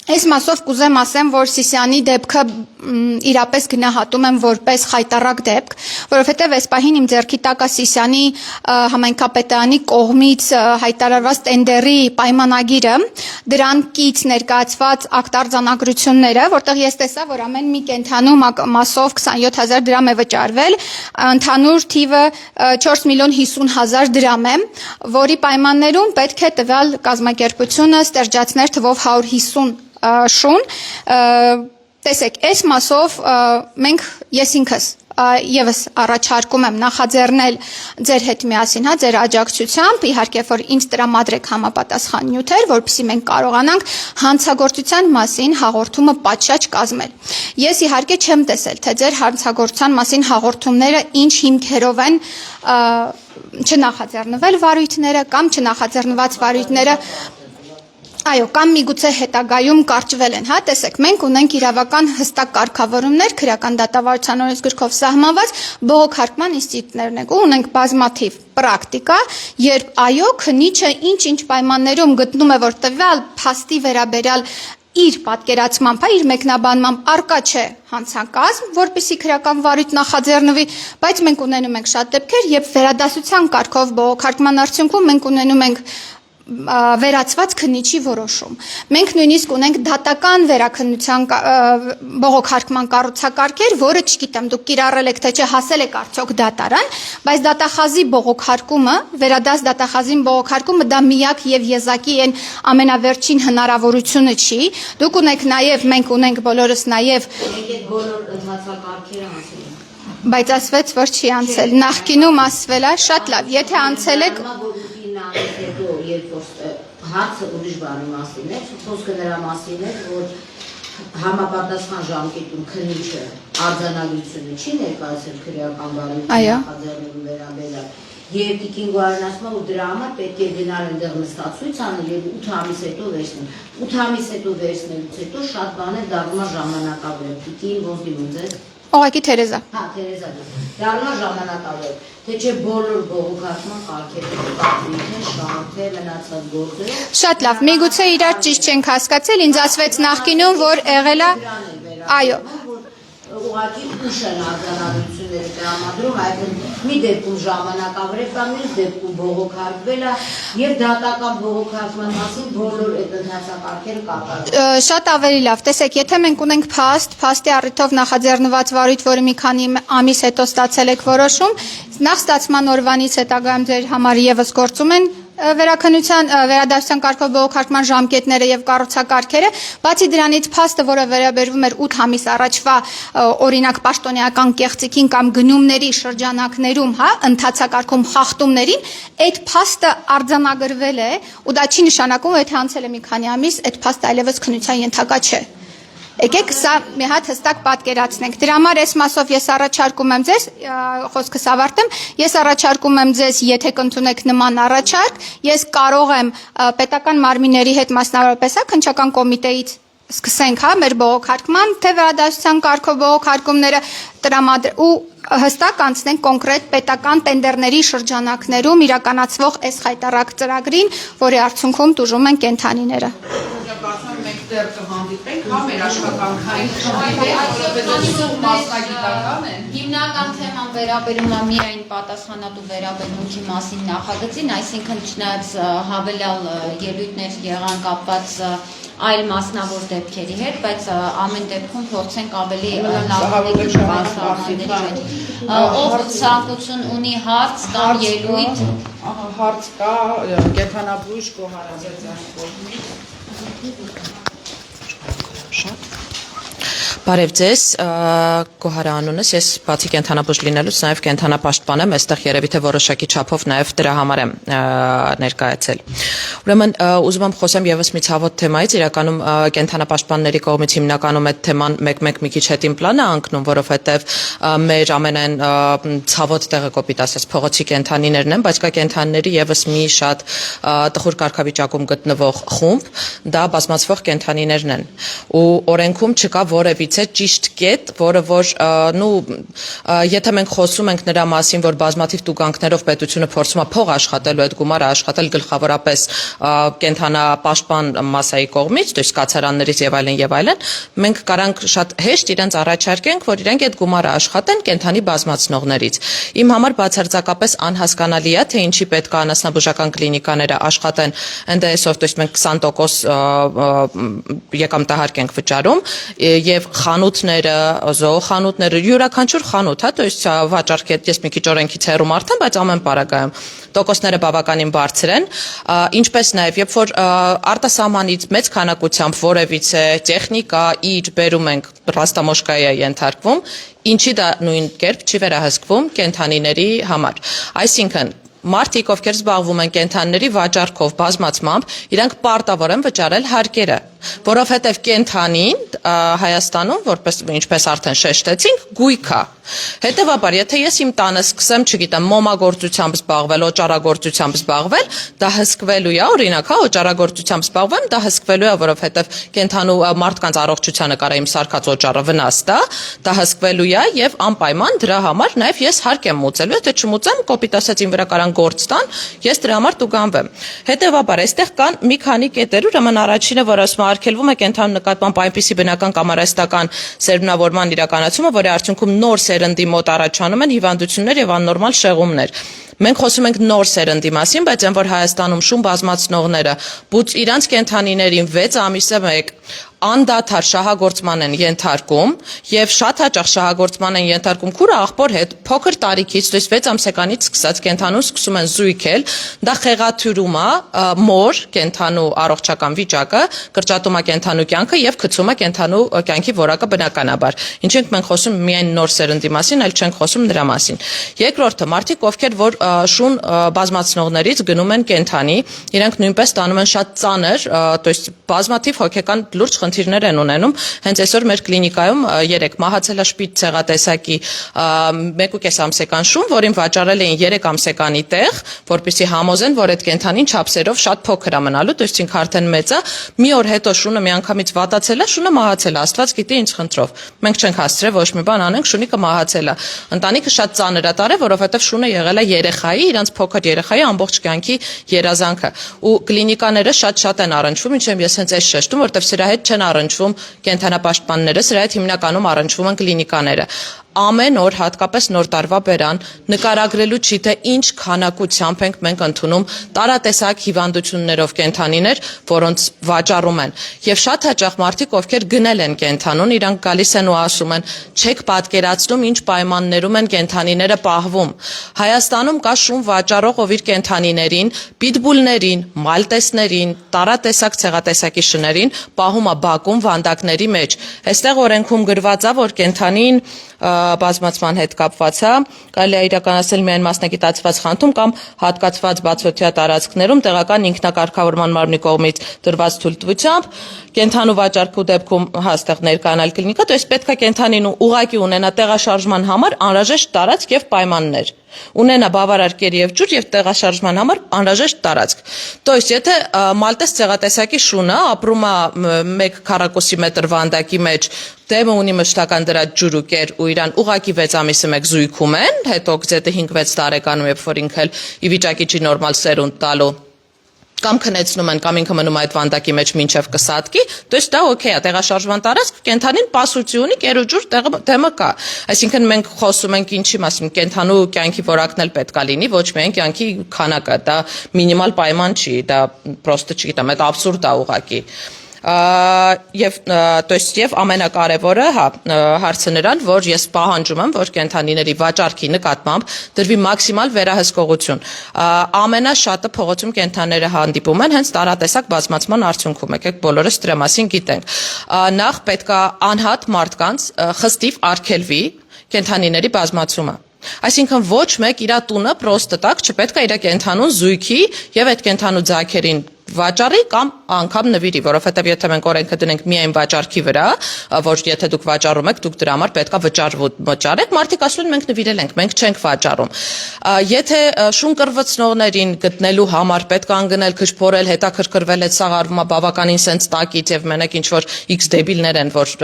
Այս մասով կուզեմ ասեմ, որ Սիսյանի դեպքը իրապես գնահատում եմ որպես խայտառակ դեպք, որովհետև այս պահին իմ ձեռքի տակ է Սիսյանի համայնքապետարանի կողմից հայտարարված տենդերի պայմանագիրը, դրան կից ներկայացված ակտարձանագրությունները, որտեղ ես տեսա, որ ամեն մի կենդանու մասով 27,000 դրամ է վճարվել, ընդհանուր թիվը 4,50,000 դրամ է, որի պայմաններում պետք է տվյալ կազմակերպությունը ստերջացներ թվով 150 շուն, տեսեք, այս մասով մենք ես ինքս եւս առաջարկում եմ նախաձեռնել ձեր հետ միասին, ձեր աջակցությամբ, իհարկե որ ինձ տրամադրեք համապատասխան նյութեր, որպեսզի մենք կարողանանք հանցագործության մասին հաղորդումը պատշաճ կազմել։ Ես իհարկե չեմ տեսել, թե ձեր հանցագործության մասին հաղորդումները ինչ հիմքերով են չնախաձեռնվել վարույթները կամ չնախաձեռնված վարույթները այո, կամ միգուցե հետագայում կարճվել են, տեսեք, մենք ունենք իրավական հստակ կարգավորումներ, քրեական դատավարության օրենսգրքով սահմանված բողոքարկման ինստիտուտներ ունենք, ու ունենք բազմաթիվ պրակտիկա, երբ այո, քննիչը ինչ պայմաններում գտնում է, որ տվյալ փաստի վերաբերյալ իր պատկերացմամբ, իր մեկնաբանմամբ արկա չէ հանցակազմ, որպեսզի քրեական վարույթ նախաձեռնվի, բայց մենք ունենում ենք շատ դեպքեր, երբ վերադասության կարգով բողոքարկման արդյունքում մենք ունենում ենք վերացված քննիչի որոշում։ Մենք նույնիսկ ունենք դատական վերաքննության բողոքարկման կառուցակարգեր, որը չգիտեմ, դուք կիրառել եք թե չէ, հասել եք արդյոք դատարան, բայց դատախազի բողոքարկումը, վերադաս դատախազին բողոքարկումը դա միակ եւ եզակի այն ամենավերջին հնարավորությունը չի։ Դուք ունեք նաեւ, մենք ունենք բոլորս նաեւ այդ բոլոր ընթացակարգերը անցել են։ Բայց ասվեց, որ չի անցել։ Նախկինում ասվել է, շատ լավ, եթե անցել եք հետո երբ որ հարցը ուրիշ բանի մասին է, խոսքը նրա մասին է, որ համապատասխան ժամկետում քննիչը արձանագրությունը չի ներկայացել քրեական վարույթի նախաձեռնելու վերաբերյալ, եւ Տիկին Գոհարն ասում է, որ դրա համար պետք է գնալ այնտեղ նստացույց անել եւ 8 ամիս հետո վերցնել։ 8 ամիս հետո վերցնելուց հետո շատ բաներ դառնում է ժամանակավոր։ Տիկին ոնց դիմում ձեզ։ Ուղղակի Թերեզա։ Թերեզա։ Դառնում է ժամանակավոր։ Թե չէ բոլոր բողոքարկման կարգերը պատվիրեն շահթե մնացած գործերը։ Շատ լավ, միգուցե իրար ճիշտ չենք հասկացել, ինձ ասվեց նախկինում, որ եղել է այո։ ուղղակի ուշ են արձանագրությունները տրամադրում, այդպես մի դեպքում ժամանակավրեպ կա, մյուս դեպքում բողոքարկվել է եւ դատական բողոքարկման մասին բոլոր այդ ընթացակարգերը կատարվում։ Շատ ավելի լավ, տեսեք, եթե մենք ունենք փաստի առիթով նախաձեռնված վարույթ, որը մի քանի ամիս հետո ստացել եք որոշում, նախ ստացման օրվանից հետագայում ձեր համար եւս գործում են վերադասության կարգով բողոքարկման ժամկետները եւ կառուցակարգերը, բացի դրանից փաստը, որը վերաբերվում էր 8 ամիս առաջվա օրինակ պաշտոնեական կեղծիքին կամ գնումների շրջանակներում, ընթացակարգում խախտումներին, այդ փաստը արձանագրվել է ու դա չի նշանակում, որ եթե անցել է մի քանի ամիս, այդ փաստը այլևս քննության ենթակա չէ։ Եկեք սա մի հատ հստակ պատկերացնենք։ Դրա համար այս մասով ես առաջարկում եմ ձեզ, խոսքս ավարտեմ, ես առաջարկում եմ ձեզ, եթե կընդունեք նման առաջարկ, ես կարող եմ պետական մարմինների հետ մասնավորապես քննչական կոմիտեից սկսենք մեր բողոքարկման, թե վերադասության կարգով բողոքարկումները տրամադրել ու հստակ անցնենք կոնկրետ պետական տենդերների շրջանակներում իրականացվող այս խայտառակ ծրագրին, որի արդյունքում տուժում են կենդանիները։ Մենք դեռ կհանդիպենք, մեր աշխատանքային մասնագիտական են։ Հիմնական թեման վերաբերում է միայն պատասխանատու վերաբերմունքի մասին նախագծին, այսինքն չնայած հավելյալ ելույթներ եղան կապված այլ մասնավոր դեպքերի հետ, բայց ամեն դեպքում փորձենք ավելի լավների բացառումների ով ցանկություն ունի հարց կամ ելույթ, հարց կա, կենդանաբույժ Կոհարազարյանի Բարև ձեզ, Կոհար անունս, ես բացի կենդանաբույժ լինելուց նաև կենդանապաշտպան եմ, այստեղ երևի թե որոշակի չափով նաև դրա համար եմ ներկայացել։ Ուրեմն ուզում եմ խոսեմ եւս մի ցավոտ թեմայից, իրականում կենդանապաշտպանների կողմից հիմնականում այդ թեման մեկ-մեկ մի քիչ հետին պլան է ընկնում, որովհետեւ մեր ամենայն ցավոտ տեղը կոպիտ ասած փողոցի կենդանիներն են, բայց կա կենդանիների եւս մի շատ տխուր կարգավիճակում գտնվող խումբ, դա բազմացվող կենդանիներն են։ Ու օրենքում չկա որևիցե ճիշտ կետ, որը որ եթե մենք խոսում ենք նրա մասին, որ բազմաթիվ տուգանքներով պետությունը փորձում է փող աշխատել ու այդ գումարը աշխատել գլխավորապես կենդանապաշտպան մասայի կողմից, то есть կացարաններից եւ այլն, մենք կարանք շատ հեշտ իրենց առաջարկենք, որ իրենք այդ գումարը աշխատեն կենդանի բազմացնողներից։ Իմ համար բացարձակապես անհասկանալի է, թե ինչի պետք է անասնաբուժական կլինիկաները աշխատեն ՆԴՍ-ով, то есть մենք 20% եկամտահարկ ենք վճարում եւ խանութները, զոոխանութները, յուրաքանչյուր խանութ, то есть վաճառքի հետ ես մի քիչ օրենքից հեռու մարդ եմ, բայց ամեն պարագայում տոկոսները բավականին բարձր են, ինչպես նաեւ երբ որ արտասահմանից մեծ քանակությամբ որևիցե տեխնիկա իր բերում ենք ռաստամոշկայի է ենթարկվում, ինչի դա նույն կերպ չի վերահսկվում կենդանիների համար։ Այսինքն մարդիկ, ովքեր զբաղվում են կենդանիների վաճառքով, բազմացմամբ, իրանք պարտավոր են վճարել հարկերը, որովհետև կենդանին Հայաստանում, ինչպես արդեն շեշտեցինք, գույք է։ Հետևաբար, եթե ես իմ տանը սկսեմ, չգիտեմ, մոմագործությամբ զբաղվել, օճառագործությամբ զբաղվել, դա հսկվելու է, օրինակ, օճառագործությամբ զբաղվեմ, դա հսկվելու է, որովհետև կենդանու մարդկանց առողջությանը կարա իմ սարքած օճառը վնաս տա, դա հսկվելու է եւ անպայման դրա համար նաեւ ես հարկ եմ մուծելու, եթե չմուծեմ, կոպիտ ասած իմ վրա կարան գործ տան, ես դրա համար տուգանվեմ։ Հետևաբար, այստեղ կան մի քանի կետեր, ուրեմն առաջինը, որ ասում արգելվում է կենդանու նկատմամբ այնպիսի բնական կամ արհեստական սերմնավորման իրականացումը, որի արդյունքում նոր սերնդի մոտ առաջանում են հիվանդություններ եւ աննորմալ շեղումներ։ Մենք խոսում ենք նոր սերնդի մասին, բայց այն որ Հայաստանում շուն բազմացնողները բուց իրանց կենդանիներին 6 ամիսը մեկ անդադար շահագործման են ենթարկում եւ շատ հաճախ շահագործման են ենթարկում քուրը աղբոր հետ փոքր տարիքից, то есть 6 ամսեկանից սկսած կենդանուն սկսում են զույգել, դա խեղաթյուրում է մոր կենդանու առողջական վիճակը, կրճատում է կենդանու կյանքը եւ գցում է կենդանու կյանքի որակը բնականաբար։ Ինչենք մենք խոսում միայն նոր սերնդի մասին, այլ չենք խոսում նրա մասին։ Երկրորդը, մարդիկ, ովքեր որ շուն բազմացնողներից գնում են կենդանի, իրենք նույնպես ստանում են շատ ծանր, то есть բազմաթիվ հոգեկան լուրջ խնդիրներ են ունենում։ Հենց այսօր մեր կլինիկայում 3 մահացելաշպիտ ցեղատեսակի 1.5 ամսեկան շուն, որին վաճառել էին 3 ամսեկանի տեղ, որպեսզի համոզեն, որ այդ կենդանին չափսերով շատ փոքր է մնալու, то есть ինքը արդեն մեծ է, մի օր հետո շունը միանգամից վատացել է, շունը մահացել է, Աստված գիտի ինչ խնդրով։ Մենք չենք հասցրել ոչ մի բան անենք, շունիկը մահացել է։ Ընտանիքը շատ ծանր է տարել, որովհետև շունը եղել է երեխայի, իրանց փոքր երեխայի ամբողջ կյանքի երազանքը։ Ու կլինիկաները շատ են առնչվում, ինչեմ ես հենց այս շեշտում, որովհետև սրա հետ չեն առնչվում կենթանապաշտպանները, սրա հետ հիմնականում առնչվում են կլինիկաները։ Ամեն օր հատկապես նոր տարվա բերան նկարագրելու չի թե ինչ քանակությամբ ենք մենք ընդունում տարատեսակ հիվանդություններով կենթանիներ, որոնց վաճառում են։ Եվ շատ հաճախ մարդիկ, ովքեր գնել են կենթանուն, իրանք գալիս են ու ասում են, չեք պատկերացնում ինչ պայմաններում են կենթանիները պահվում։ Հայաստանում կա շուն վաճառող, ով իր կենթանիներին, պիտբուլներին, մալտեսներին, տարատեսակ ցեղատեսակի շներին պահում է բակում վանդակների մեջ։ Այստեղ օրենքում գրված է, որ կենթանին բազմացման հետ կապված է, կարելի է իրականացնել միայն մասնագիտացված խանութում կամ հատկացված բացօթյա տարածքներում տեղական ինքնակարգավորման մարմնի կողմից տրված թույլտվությամբ, կենթանու վաճառքու դեպքում հաստեղ ներկայանալ կլինիկա, то есть պետք է կենթանին ուղղակի ունենա տեղաշարժման համար անհրաժեշտ տարածք եւ պայմաններ։ Ունենա բավարար կեր եւ ջուր եւ տեղաշարժման համար անհրաժեշտ տարածք։ То есть եթե մալտես ցեղատեսակի շունը ապրում է 1 քառակուսի մետր վանդակի մեջ, դեմը ունի մշտական դրա ջուր ու կեր ու իրան ուղակի 6 ամիսը մեկ զույգում են, հետո գցեթե 5-6 տարեկանում երբ որ ինքը ի վիճակի չի նորմալ սերունդ տալու կամ քնեցնում են կամ ինքը մնում այդ վանդակի մեջ մինչև կսատկի, то есть դա օքեյ է, տեղաշարժման տարածք, կենթանին պասություն ունի, կերուջուր դեմը կա։ Այսինքն մենք խոսում ենք ինչի մասին, կենթանու կյանքի որակն էլ պետք է լինի, ոչ միայն կյանքի քանակը, դա մինիմալ պայման չի, դա պրոստը չգիտեմ, այդ աբսուրդ է ուղղակի։ Եվ то есть եւ ամենակարևորը հարցը նրան, որ ես պահանջում եմ, որ կենթանիների վաճառքի նկատմամբ դրվի մաքսիմալ վերահսկողություն։ Ամենաշատը փողոցում կենթանիները հանդիպում են հենց տարատեսակ բազմացման արդյունքում, եկեք բոլորս դրա մասին գիտենք։ Նախ պետք է անհատ մարդկանց խստիվ արգելվի կենթանիների բազմացումը։ Այսինքն ոչ մեկ իր տունը պրոստը տակ չպետք է իր կենթանուն զույգի եւ այդ կենթանու ձագերին վաճառի կամ անգամ նվիրի, որովհետև եթե մենք օրենքը դնենք միայն վաճառքի վրա, որ եթե դուք վաճառում եք, դուք դրա համար պետք է վճարեք, մարդիկ ասում են մենք նվիրել ենք, մենք չենք վաճառում։ Եթե շուն կրվցնողներին գտնելու համար պետք է անգնել, քշփորել, հետաքրքրվել, այդ սաղ արվում է բավականին սենց տակից եւ մենակ ինչ որ X դեբիլներ են, որ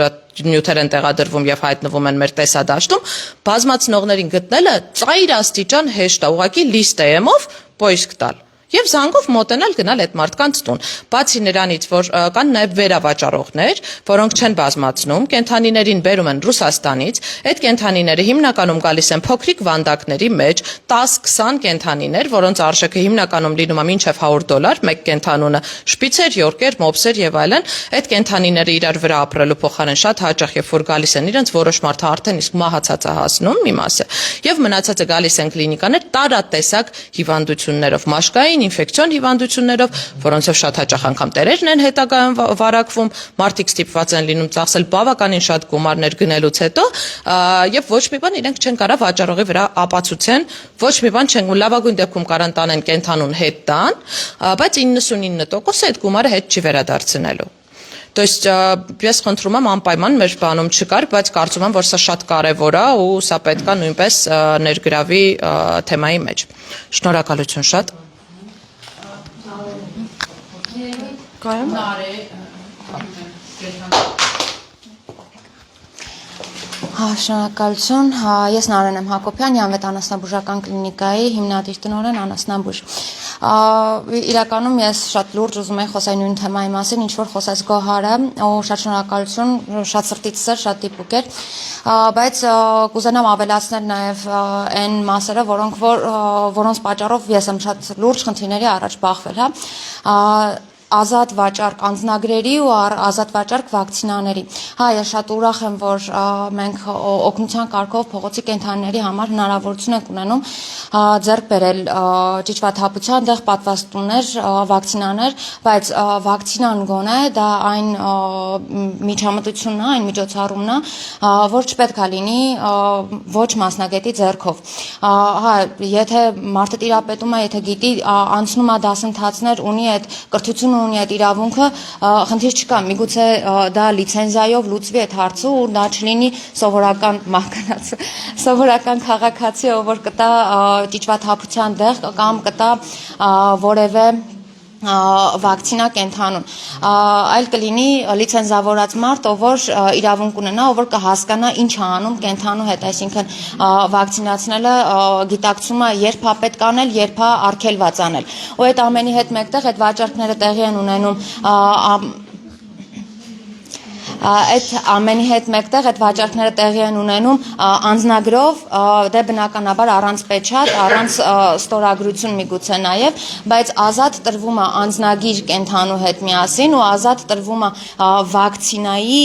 նյութեր են տեղադրվում եւ հայտնվում են մեր տեսադաշտում, բազմացնողներին գտնելը ծայր աստիճան հեշտ է, ուղղակի լիստեյով պոիսկ տալ։ Եվ զանգով մոտենալ գնալ այդ մարդկանց տուն։ Բացի նրանից, որ կան նաև վերավաճառողներ, որոնք չեն բազմացնում, կենթանիներին բերում են Ռուսաստանից, այդ կենթանիները հիմնականում գալիս են փոքրիկ վանդակների մեջ, 10-20 կենթանիներ, որոնց արժեքը հիմնականում լինում է մինչև $100, մեկ կենթանունը, շպիցեր, յորկեր, մոպսեր եւ այլն, այդ կենթանիները իրար վրա ապրելու փոխարեն շատ հաճախ երբ որ գալիս են իրենց որոշ մարդը արդեն իսկ մահացած է հասնում մի մասը, եւ մնացածը գալիս են կլինիկաներ տարատեսակ հիվանդություններով, մաշկային ինֆեկցիոն հիվանդություններով, որոնցով շատ հաճախ անգամ տերերն են հետագայում վարակվում, մարդիկ ստիպված են լինում ծախսել բավականին շատ գումարներ գնելուց հետո, եւ ոչ մի բան իրենք չեն կարող վաճառողի վրա ապացուցեն, ոչ մի բան չեն, լավագույն դեպքում կարան տանեն կենթանուն հետ տան, բայց 99% այդ գումարը հետ չի վերադարձնելու։ То есть ես խնդրում եմ անպայման մեր բանում չկար, բայց կարծում եմ, որ սա շատ կարևոր է ու սա պետք է նույնպես ներգրավի թեմայի մեջ։ Շնորհակալություն շատ։ Շնորհակալություն։ Ես Նարեն եմ Հակոբյան, Յանվետ անասնաբուժական կլինիկայի հիմնադիր տնօրեն անասնաբույժ։ Իրականում ես շատ լուրջ ուզում եմ խոսալ նույն թեմայի մասին, ինչ որ խոսեց Գոհարը, ու շատ շնորհակալություն, շատ սրտից սեր, շատ դիպուկ էր, բայց կուզենամ ավելացնել նաև այն մասերը, որոնց պատճառով ես եմ շատ լուրջ խնդիրների առաջ բախվել, ազատ վաճառք անձնագրերի ու ազատ վաճառք վակցինաների։ Հա, ես շատ ուրախ եմ, որ մենք օգնության կարգով փողոցի կենթանիների համար հնարավորություն ենք ունենում ձեռք բերել ճիճվաթափության դեղ պատվաստումներ, վակցինաներ, բայց վակցինան գոնե դա այն միջամտությունն է, այն միջոցառումն է, որ չպետք է լինի ոչ մասնագետի ձեռքով։ Հա, եթե մարդը տիրապետում է, եթե գիտի, անցնում է դասընթացներ, ունի այդ կրթությունը ունի այդ իրավունքը, խնդիր չկա, միգուցե դա լիցենզիայով լուծվի այդ հարցը ու դա չլինի սովորական քաղաքացի, ով որ կտա ճիճվաթափության դեղ կամ կտա որևէ վակցինա կենթանուն, այլ կլինի լիցենզավորած մարդ, ով որ իրավունք ունենա, ով որ կհասկանա ինչ է անում կենթանու հետ, այսինքն վակցինացնելը գիտակցումը երբ է պետք անել, երբ է արգելված անել։ Ու այդ ամենի հետ մեկտեղ այդ վաճառքները տեղի են ունենում Այդ ամենի հետ մեկտեղ այդ վաճառքները տեղի են ունենում անձնագրով, դե բնականաբար առանց պեչատ, առանց ստորագրություն միգուցե նաև, բայց ազատ տրվում է անձնագիր կենթանու հետ միասին ու ազատ տրվում է վակցինայի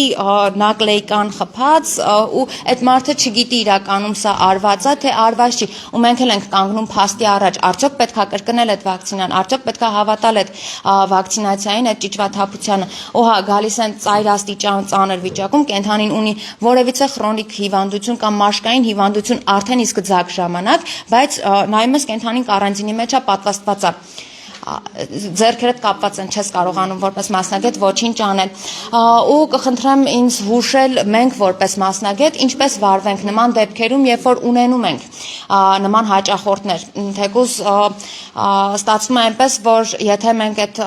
նակլեյկան խփած ու այդ մարդը չգիտի իրականում սա արված է թե արված չի ու մենք էլ ենք կանգնում փաստի առաջ արդյոք պետք է կրկնել այդ վակցինան արդյոք պետք է հավատալ այդ վակցինացիային այդ ճիճվաթափությանը ու հա գալիս են ծայրաստիճան ծանր վիճակում կենթանին ունի որևիցե քրոնիկ հիվանդություն կամ մաշկային հիվանդություն արդեն իսկ ձակ ժամանակ բայց նայում ես կենթանին կարանտինի մեջ է պատվաստված է ձեռքերդ կապված են չես կարողանում որպես մասնագետ ոչինչ անել ու կխնդրեմ ինձ հուշել մենք որպես մասնագետ ինչպես վարվենք նման դեպքերում երբ որ ունենում ենք նման հաճախորդներ թեկուզ ստացվում է այնպես որ եթե մենք այդ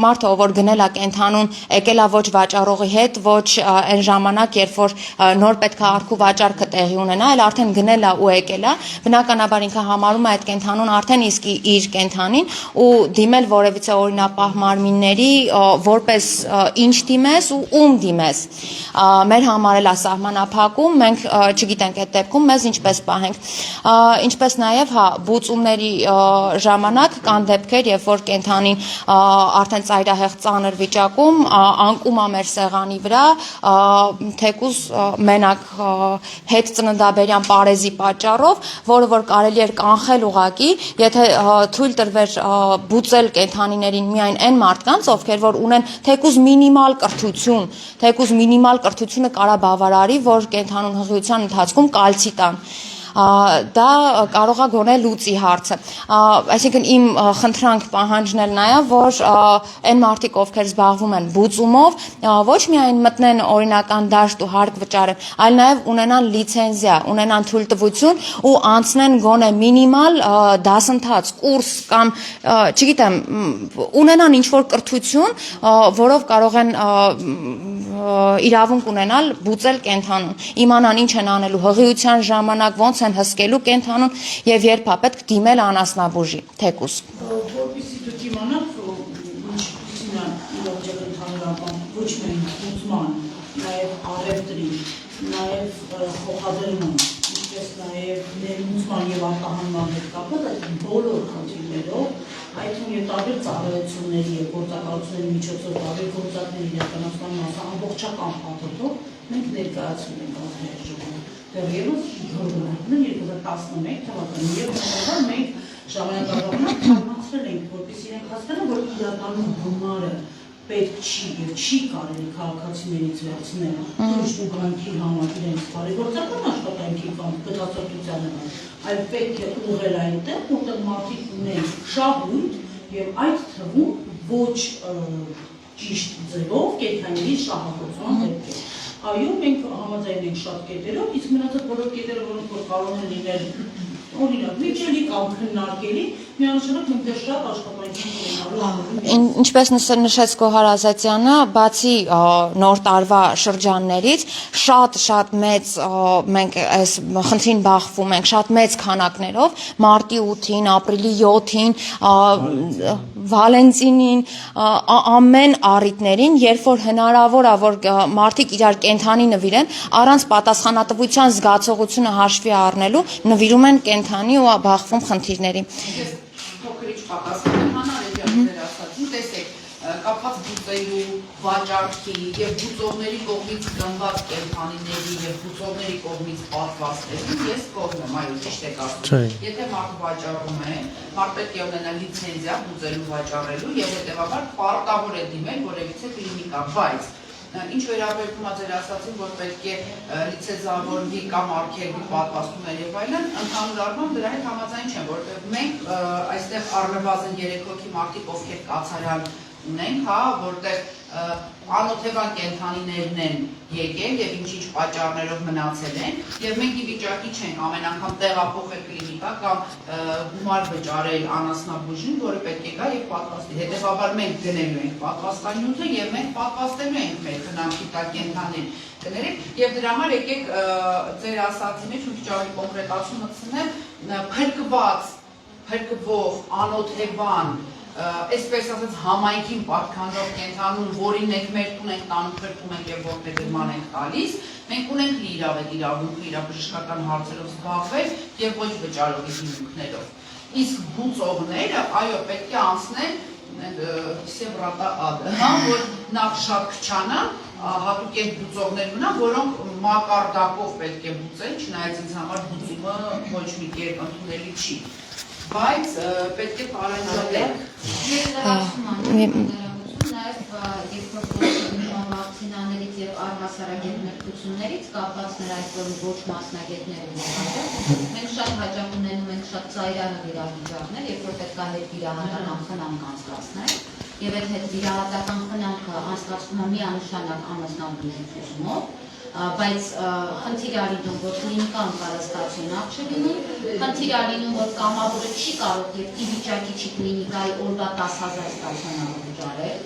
մարդը որ գնել է կենթանուն եկել է ոչ վաճառողի հետ ոչ այն ժամանակ երբ որ նոր պետք է արքու վաճառքը տեղի ունենա այլ արդեն գնել է ու եկել է բնականաբար ինքը համարում է այդ կենթանուն արդեն իսկ իր կենթանին ու դիմել որևիցե օրինապահ մարմինների որպես ինչ դիմես ու ում դիմես մեր համար էլ է սահմանափակում մենք չգիտենք այդ դեպքում մեզ ինչպես պահենք ինչպես նաև հա բուծումների ժամանակ կան դեպքեր երբ որ կենթանին արդեն ծայրահեղ ծանր վիճակում անկում է մեր սեղանի վրա թեկուզ մենակ հետ ծննդաբերյան պարեզի պատճառով որը որ կարելի էր կանխել ուղակի եթե թույլ տրվեր բուծել կենթանիներին միայն այն մարդկանց, ովքեր որ ունեն թեկուզ մինիմալ կրթությունը կարա բավարարի, որ կենթանուն հղիության ընթացքում կալցի տան։ Դա կարող է գոնե լուծի հարցը։ Այսինքն իմ խնդրանք պահանջն էլ նա է, որ այն մարդիկ, ովքեր զբաղվում են բուծումով, ոչ միայն մտնեն օրինական դաշտ ու հարկ վճարեն, այլ նաև ունենան լիցենզիա, ունենան թույլտվություն ու անցնեն գոնե մինիմալ դասընթաց, կուրս կամ չգիտեմ, ունենան ինչ-որ կրթություն, որով կարող են իրավունք ունենալ բուծել կենթանուն, իմանան ինչ են անելու հղիության ժամանակ, ոնց են հսկելու կենթանուն եւ երբ է պետք դիմել անասնաբուժի թեկուզ որպեսզի դուք իմանաք ինչպիսին է իրավիճակը ընդհանրական ոչ միայն բուծման նաեւ առևտրի նաեւ փոխադրման ինչպես նաեւ ներմուծման եւ արտահանման հետ կապված այդ բոլոր խնդիրներով այդ թվում տարբեր ծառայությունների եւ գործակալությունների միջոցով տարբեր գործակցների իրականացման մասը ամբողջական փաթեթով մենք ներկայացնում ենք ազգային դեռևս հորինակն 2011 թվականին եւ հետո մենք ժամանակավորապես համացրել ենք որպես իրենք հասկանան որ իրականում գումարը պետք չի եւ չի կարելի քաղաքացիներից վերցնել ոչ ուղղակի համար իրենց բարեգործական աշխատանքի կամ գտածոյցության այլ պետք է ուղղել այնտեղ որտեղ մարդիկ ունեն շահույթ եւ այդ թվում ոչ ճիշտ ձևով կենթանիների շահագործման դեպքեր այո մենք համաձայն ենք շատ կետերով իսկ մնացած բոլոր կետերը որոնք որ կարող են լինել օրինակ միջելի կամ քննարկելի միանշանակ մենք դեռ շատ աշխատանքի ունենալու ինչպես նշեց Գոհար Ազատյանը բացի նոր տարվա շրջաններից շատ մեծ մենք այս խնդրին բախվում ենք շատ մեծ քանակներով մարտի 8-ին ապրիլի 7-ին Վալենտինին ամեն առիթներին երբ որ հնարավոր է որ մարդիկ իրար կենթանի նվիրեն առանց պատասխանատվության զգացողությունը հաշվի առնելու նվիրում են կենթանի ու բախվում խնդիրների Փոքրիչ պատասխան հանարեջան դեր ասացին տեսեք կապված բուծելու վաճառքի եւ բուծողների կողմից գնված կենթանիների եւ բուծողների կողմից պատվաստելու ես կողմ եմ այո ճիշտ եք ասում եթե մարդը վաճառում է մարդ պետք է ունենա լիցենզիա բուծելու վաճառելու եւ հետեւաբար պարտավոր է դիմել որևիցե կլինիկա բայց ինչ վերաբերում է ձեր ասացին, որ պետք է լիցենզավորվի կամ արգելվի պատվաստումներ եւ այլն, ընդհանուր առմամբ դրա հետ համաձայն չեմ, որովհետեւ մենք այստեղ առնվազն 3 հոգի մարդիկ ովքեր կացարան ունենք, հա, որտեղ անօթևան կենթանիներն են եկել եւ ինչ-ինչ պատճառներով մնացել են եւ մենք ի վիճակի չենք ամեն անգամ տեղափոխել կլինիկա կամ գումար վճարել անասնաբուժին, որը պետք է գա եւ պատվաստի։ Հետեւաբար մենք գնելու ենք պատվաստանյութը եւ մենք պատվաստելու ենք մեր խնամքի տակ կենթանին կներեք եւ դրա համար եկեք ձեր ասացի մեջ մի քիչ ավելի կոնկրետացում մտցնեմ փրկված, փրկվող, անօթևան այսպես ասած համայնքին պատկանող կենթանուն, որին ենք մեր տուն ենք տանում, փրկում ենք եւ որտեղ դրման ենք տալիս, մենք ունենք իրավունք իրավաբժշկական հարցերով զբաղվել եւ ոչ վճարովի հիմունքներով։ Իսկ բուծողները, այո, պետք է անցնեն սեվրատա ադը, որ նախ շատ քչանան, հատուկ են բուծողներ մնան, որոնք մակարդակով պետք է բուծեն, չնայած ինձ համար բուծումը ոչ մի կերպ ընդունելի չի, բայց պետք է պարենալենք։ Վակցինաներից եւ առհասարակետ մեկցություններից կապված նրա այսօր ոչ մասնագետների մենք շատ հաճախ ունենում ենք շատ ծայրահեղ իրավիճակներ, երբ որ պետք է հետվիրահատական խնամք անցկացնել եւ այդ հետվիրահատական խնամքը անցկացվում է միանշանակ ամուսնաբուժությունով, բայց խնդիր ալինում, որ կլինիկան կարստացիոնար չլինի, խնդիր ալինում, որ կամավորը չի կարող եւ ի վիճակի չի կլինիկայի օրվա 10,000 ստացիոնար վճարել,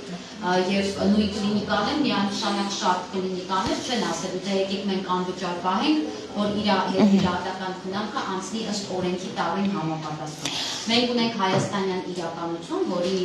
եւ նույն կլինիկաներ միանշանակ շատ կլինիկաներ չեն ասելու, դե եկեք մենք անվճար պահենք, որ իր հետվիրահատական խնամքը անցնի ըստ օրենքի տարին համապատասխան։ Մենք ունենք հայաստանյան իրականություն, որի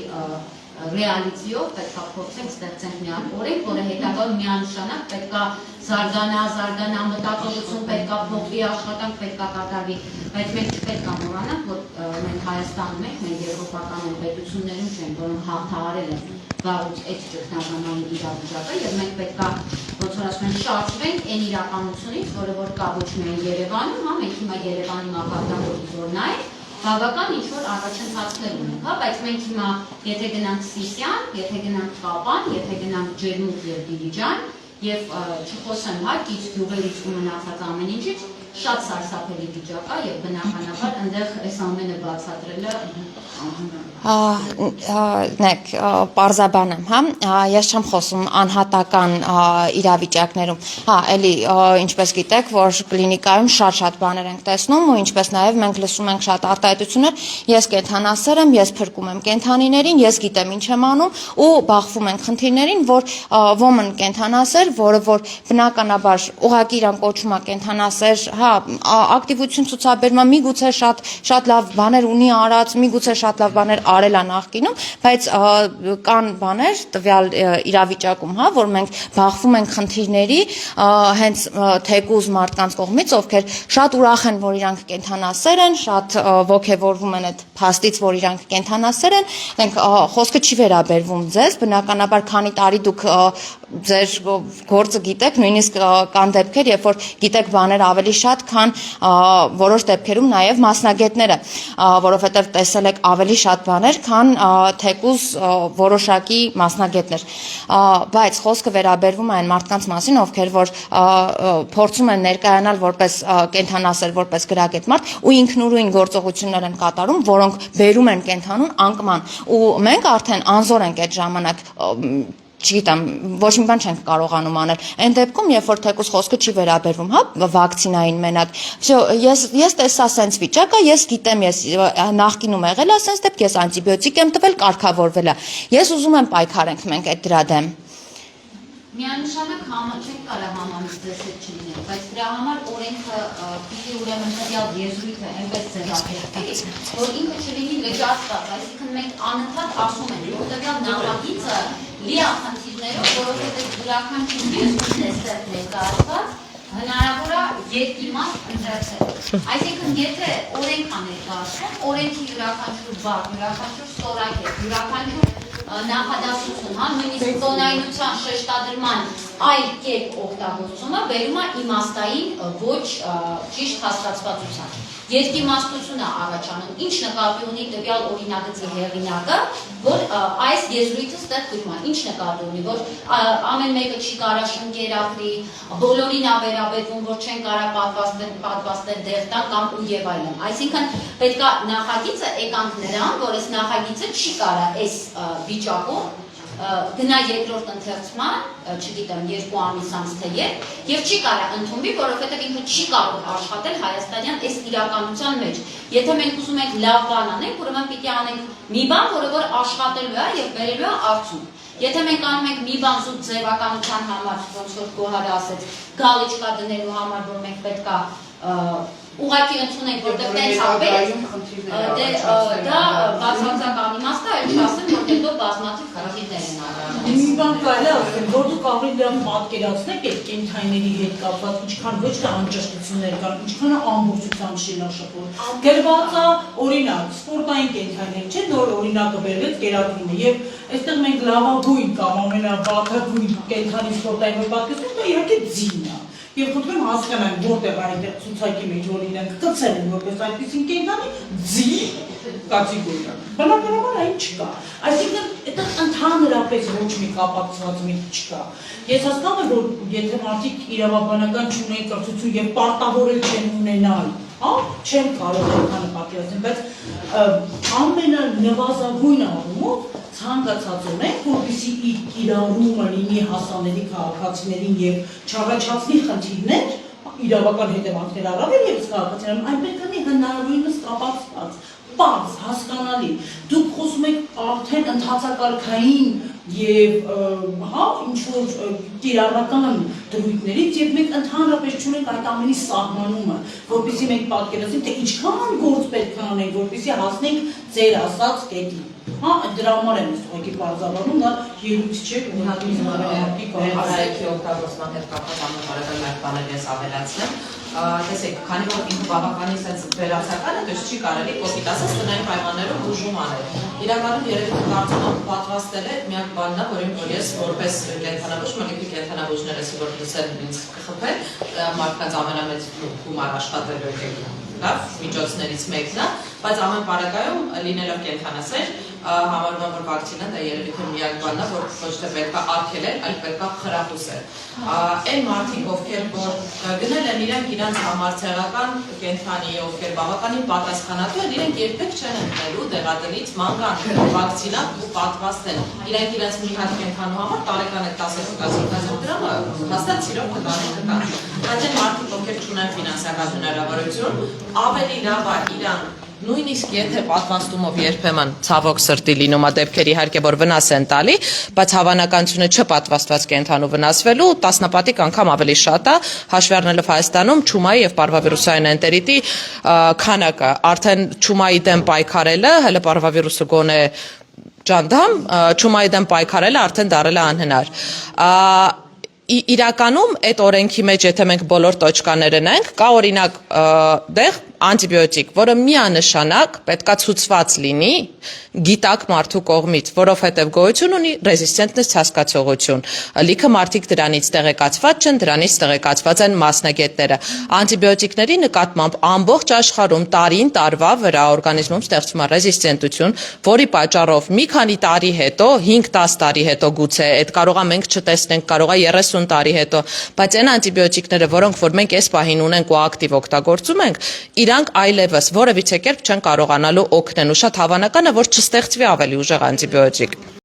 ռեալիզիով պետք է փորձենք ստեղծենք մի օրենք, որը հետագայում միանշանակ պետք է զարգանա, մտածողություն պետք է փոխվի, աշխատանք պետք է կատարվի, բայց մենք չպետք է մոռանանք, որ մենք Հայաստանում ենք, մենք եվրոպական պետություններում չենք, որոնք հաղթահարել են վաղուց այդ ճգնաժամային իրավիճակը եւ մենք պետք է, ոնց որ ասում են, շարժվենք այն իրականությունից, որը որ կա ոչ միայն Երևանում, հա, մենք հիմա Երևանի մակարդակով որ նայենք, բավական ինչ-որ առաջընթացներ ունենք, հա, բայց մենք հիմա, եթե գնանք Սիսիան, եթե գնանք Կապան, եթե գնանք Ջերմուկ եւ Դիլիջան եւ չխոսեմ, հա, կից գյուղերից ու մնացած ամեն ինչից, շատ սարսափելի վիճակ է եւ բնականաբար այնտեղ այս ամենը բացատրելը նեք պարզաբան եմ, հա, ես չեմ խոսում անհատական իրավիճակներում, հա, էլի ինչպես գիտեք, որ կլինիկայում շատ բաներ ենք տեսնում ու ինչպես նաև մենք լսում ենք շատ արտահայտություններ, ես կենդանասեր եմ, ես փրկում եմ կենդանիներին, ես գիտեմ ինչ եմ անում ու բախվում ենք խնդիրներին, որ ոմն կենդանասեր, որը որ բնականաբար ուղղակի իրան կոչում է կենդանասեր, հա, ակտիվություն ցուցաբերում է, միգուցե շատ լավ բաներ ունի արած, միգուցե շատ լավ բաներ արել է նախկինում, բայց կան բաներ տվյալ իրավիճակում, հա, որ մենք բախվում ենք խնդիրների հենց թեկուզ մարդկանց կողմից, ովքեր շատ ուրախ են, որ իրանք կենդանասեր են, շատ ոգևորվում են այդ փաստից, որ իրանք կենդանասեր են, մենք խոսքը չի վերաբերվում ձեզ, բնականաբար քանի տարի դուք ձեր գործը գիտեք, նույնիսկ կան դեպքեր, երբ որ գիտեք բաներ ավելի շատ, քան որոշ դեպքերում նաև մասնագետները, որովհետև տեսել եք ավելի շատ բաներ, քան թեկուզ որոշակի մասնագետներ, բայց խոսքը վերաբերվում է այն մարդկանց մասին, ովքեր որ փորձում են ներկայանալ որպես կենդանասեր, որպես գրագետ մարդ ու ինքնուրույն գործողություններ են կատարում, որոնք բերում են կենդանուն անկման ու մենք արդեն անզոր ենք այդ ժամանակ չգիտեմ, ոչ մի բան չենք կարողանում անել։ Այն դեպքում, երբ որ թեկուզ խոսքը չի վերաբերվում, հա, վակցինային մենակ։ Ես տեսա սենց վիճակը, ես գիտեմ, ես նախկինում եղել եմ սենց դեպք, ես անտիբիոտիկ եմ տվել, կարգավորվել է։ Ես ուզում եմ պայքարենք մենք այդ դրա դեմ։ Միանշանակ չենք կարող համամիջ ձեզ հետ չլինել, բայց դրա համար օրենքը պիտի ուրեմն տվյալ եզրույթը այնպես ձևակերպի, որ ինքը չլինի լճացված, այսինքն մենք անընդհատ ասում ենք, որ տվյալ նախագիծը լի է խնդիրներով, որովհետև յուրաքանչյուր եզրույթ էստեղ ներկայացված հնարավոր է երկիմաստ ընտրել։ Այսինքն եթե օրենք է ներկայացվում, օրենքի յուրաքանչյուր բառ, յուրաքանչյուր ստորակետ, յուրաքանչյուր նախադասություն, հա, նույնիսկ տոնայնության շեշտադրման այլ կերպ օգտագործումը բերում է իմաստային ոչ ճիշտ հասկացվածության։ Երկիմաստությունը առաջանում, ինչ նկատի ունի տվյալ օրինագծի հեղինակը, որ այս եզրույթը ստեղ գրում է, ինչ նկատի ունի, որ ամեն մեկը չի կարա շնկերակրի, բոլորին է վերաբերվում, որ չեն կարա պատվաստել դեղ տան կամ ու եւ այլն։ Այսինքն պետք է նախագիծը եկանք նրան, որ այս նախագիծը չի կարա այս վիճակում գնա երկրորդ ընթերցման, չգիտեմ, 2 ամիս անց թե եւ չի կարա ընդունվի, որովհետեւ ինքը չի կարող աշխատել հայաստանյան այս իրականության մեջ։ Եթե մենք ուզում ենք լավ բան անենք, ուրեմն պիտի անենք մի բան, որը որ աշխատելու է եւ բերելու է արդյունք։ Եթե մենք անում ենք մի բան զուտ ձևականության համար, ոնց որ Գոհարը ասեց, գալիճկա դնելու համար, որ մենք պետք է ուղղակի ընդունենք, որտեղ տենց ապել, Դե դա բացարձական իմաստը այլ չասեմ, որ հետո բազմաթիվ քրոզիտներ են արարել։ Մի բան կարելի է ասել, որ դուք ավելի դրան պատկերացնեք այդ կենդանիների հետ կապված ինչքան ոչ թե անճշտություններ կան, ինչքան ամբողջությամբ շինաշփոթ։ Գրված է օրինակ, սպորտային կենդանիներ, չէ՞, նոր օրինակը բերվեց կերակրումը եւ այստեղ մենք լավագույն կամ ամենավատագույն կենդանի սպորտային որ պատկերացնենք, դա իհարկե ձին է։ Եվ խնդրում եմ հասկանանք, որտեղ այնտեղ ցուցակի մեջ օրինակ կցել են որպես այդպեսին կենդանի ձի կատեգորիա։ Բնականաբար այն չկա։ Այսինքն դա ընդհանրապես ոչ մի կապակցված մի չկա։ Ես հասկանում եմ, որ եթե մարդիկ իրավաբանական չունեն կրթություն եւ պարտավորել չեն ունենալ, հա, չեն կարող այնքան պատկերացնել, բայց ամենանվազագույն առումով ցանկացած ունենք, որպեսզի իր կիրառումը լինի հասանելի քաղաքացիներին եւ չառաջացնի խնդիրներ, իրավական հետևանքներ առավել եւս քաղաքացիներին, այն պետք է լինի հնարավորինս կապացված, բաց, հասկանալի։ Դուք խոսում եք արդեն ընդհանրակարգային եւ հա ինչ-որ կիրառական դրույթներից եւ մենք ընդհանրապես չունենք այդ ամենի սահմանումը, որպեսզի մենք պատկերացնենք, թե ինչքան գործ պետք է անենք, որպեսզի հասնենք ձեր ասած կետին։ Հա, դրա համար եմ ուղղակի բարձրանում, դա ելույթ չէ, ուղղակի Արայքի օգտագործման հետ կապված ամենաբարեկան մեր բաներ ես ավելացնեմ։ Տեսեք, քանի որ ինքը բավականին sense վերացական է, դες չի կարելի կոպիտ ասած տնային պայմաններով բուժում անել։ Իրականում երևի թե կարծում եմ պատվաստել է միակ բանն է, որին որ ես որպես կենդանաբուժ, մոլեկուլի կենդանաբուժներս որ լսել ինձ կխփել, մարդկանց ամենամեծ գումար աշխատելու լավ միջոցներից մեկն է, բայց ամեն պարագայում լինելով կենդանասեր համարվում է որ վակցինան դա երևի թե միակ բանն է, որ ոչ թե պետք է արգելել, այլ պետք է խրախուսել։ Այն մարդիկ, ովքեր որ գնել են իրենք իրանց համարձեղական կենդանի, ովքեր բավականին պատասխանատու են, իրենք երբեք չեն ընկնելու դեղատնից մանկան վակցինա ու պատվաստել։ Իրենք իրենց մի հատ կենդանու համար տարեկան է 10-15 դրամ հաստատ սիրով կտան։ Բայց այն մարդիկ, ովքեր չունեն ֆինանսական հնարավորություն, ավելի լավ է իրանք նույնիսկ եթե պատվաստումով երբեմն ցավոք սրտի լինում է դեպքեր իհարկե որ վնաս են տալի, բայց հավանականությունը չպատվաստված կենդանու վնասվելու տասնապատիկ անգամ ավելի շատ է, հաշվի առնելով Հայաստանում չումայի եւ պարվավիրուսային էնտերիտի քանակը, արդեն չումայի դեմ պայքարելը, հələ պարվավիրուսը գոնե ջանդամ, չումայի դեմ պայքարելը արդեն դարել է անհնար։ Իրականում այդ օրենքի մեջ եթե մենք բոլոր տոճկաներն ենք, կա օրինակ դեղ անտիբիոտիկ, որը միանշանակ պետքա ցուցված լինի գիտակ մարդու կողմից, որովհետև գոյություն ունի ռեզիստենտնես հասկացողություն։ Լիքը մարդիկ դրանից տեղեկացված չեն, դրանից տեղեկացված են մասնագետները։ Անտիբիոտիկների նկատմամբ ամբողջ աշխարհում տարին տարվա վրա օրգանիզմում ստեղծվում է ռեզիստենտություն, որի պատճառով մի քանի տարի հետո, 5-10 տարի հետո գուցե, այդ կարող է մենք չտեսնենք, կարող է 30 տարի հետո, բայց այն անտիբիոտիկները, որոնք որ մենք այս պահին ունենք ու ակտիվ օգտագործում ենք, իրանք այլևս որևիցե կերպ չեն կարողանալու օգնել ու շատ հավանական է որ չստեղծվի ավելի ուժեղ անտիբիոտիկ։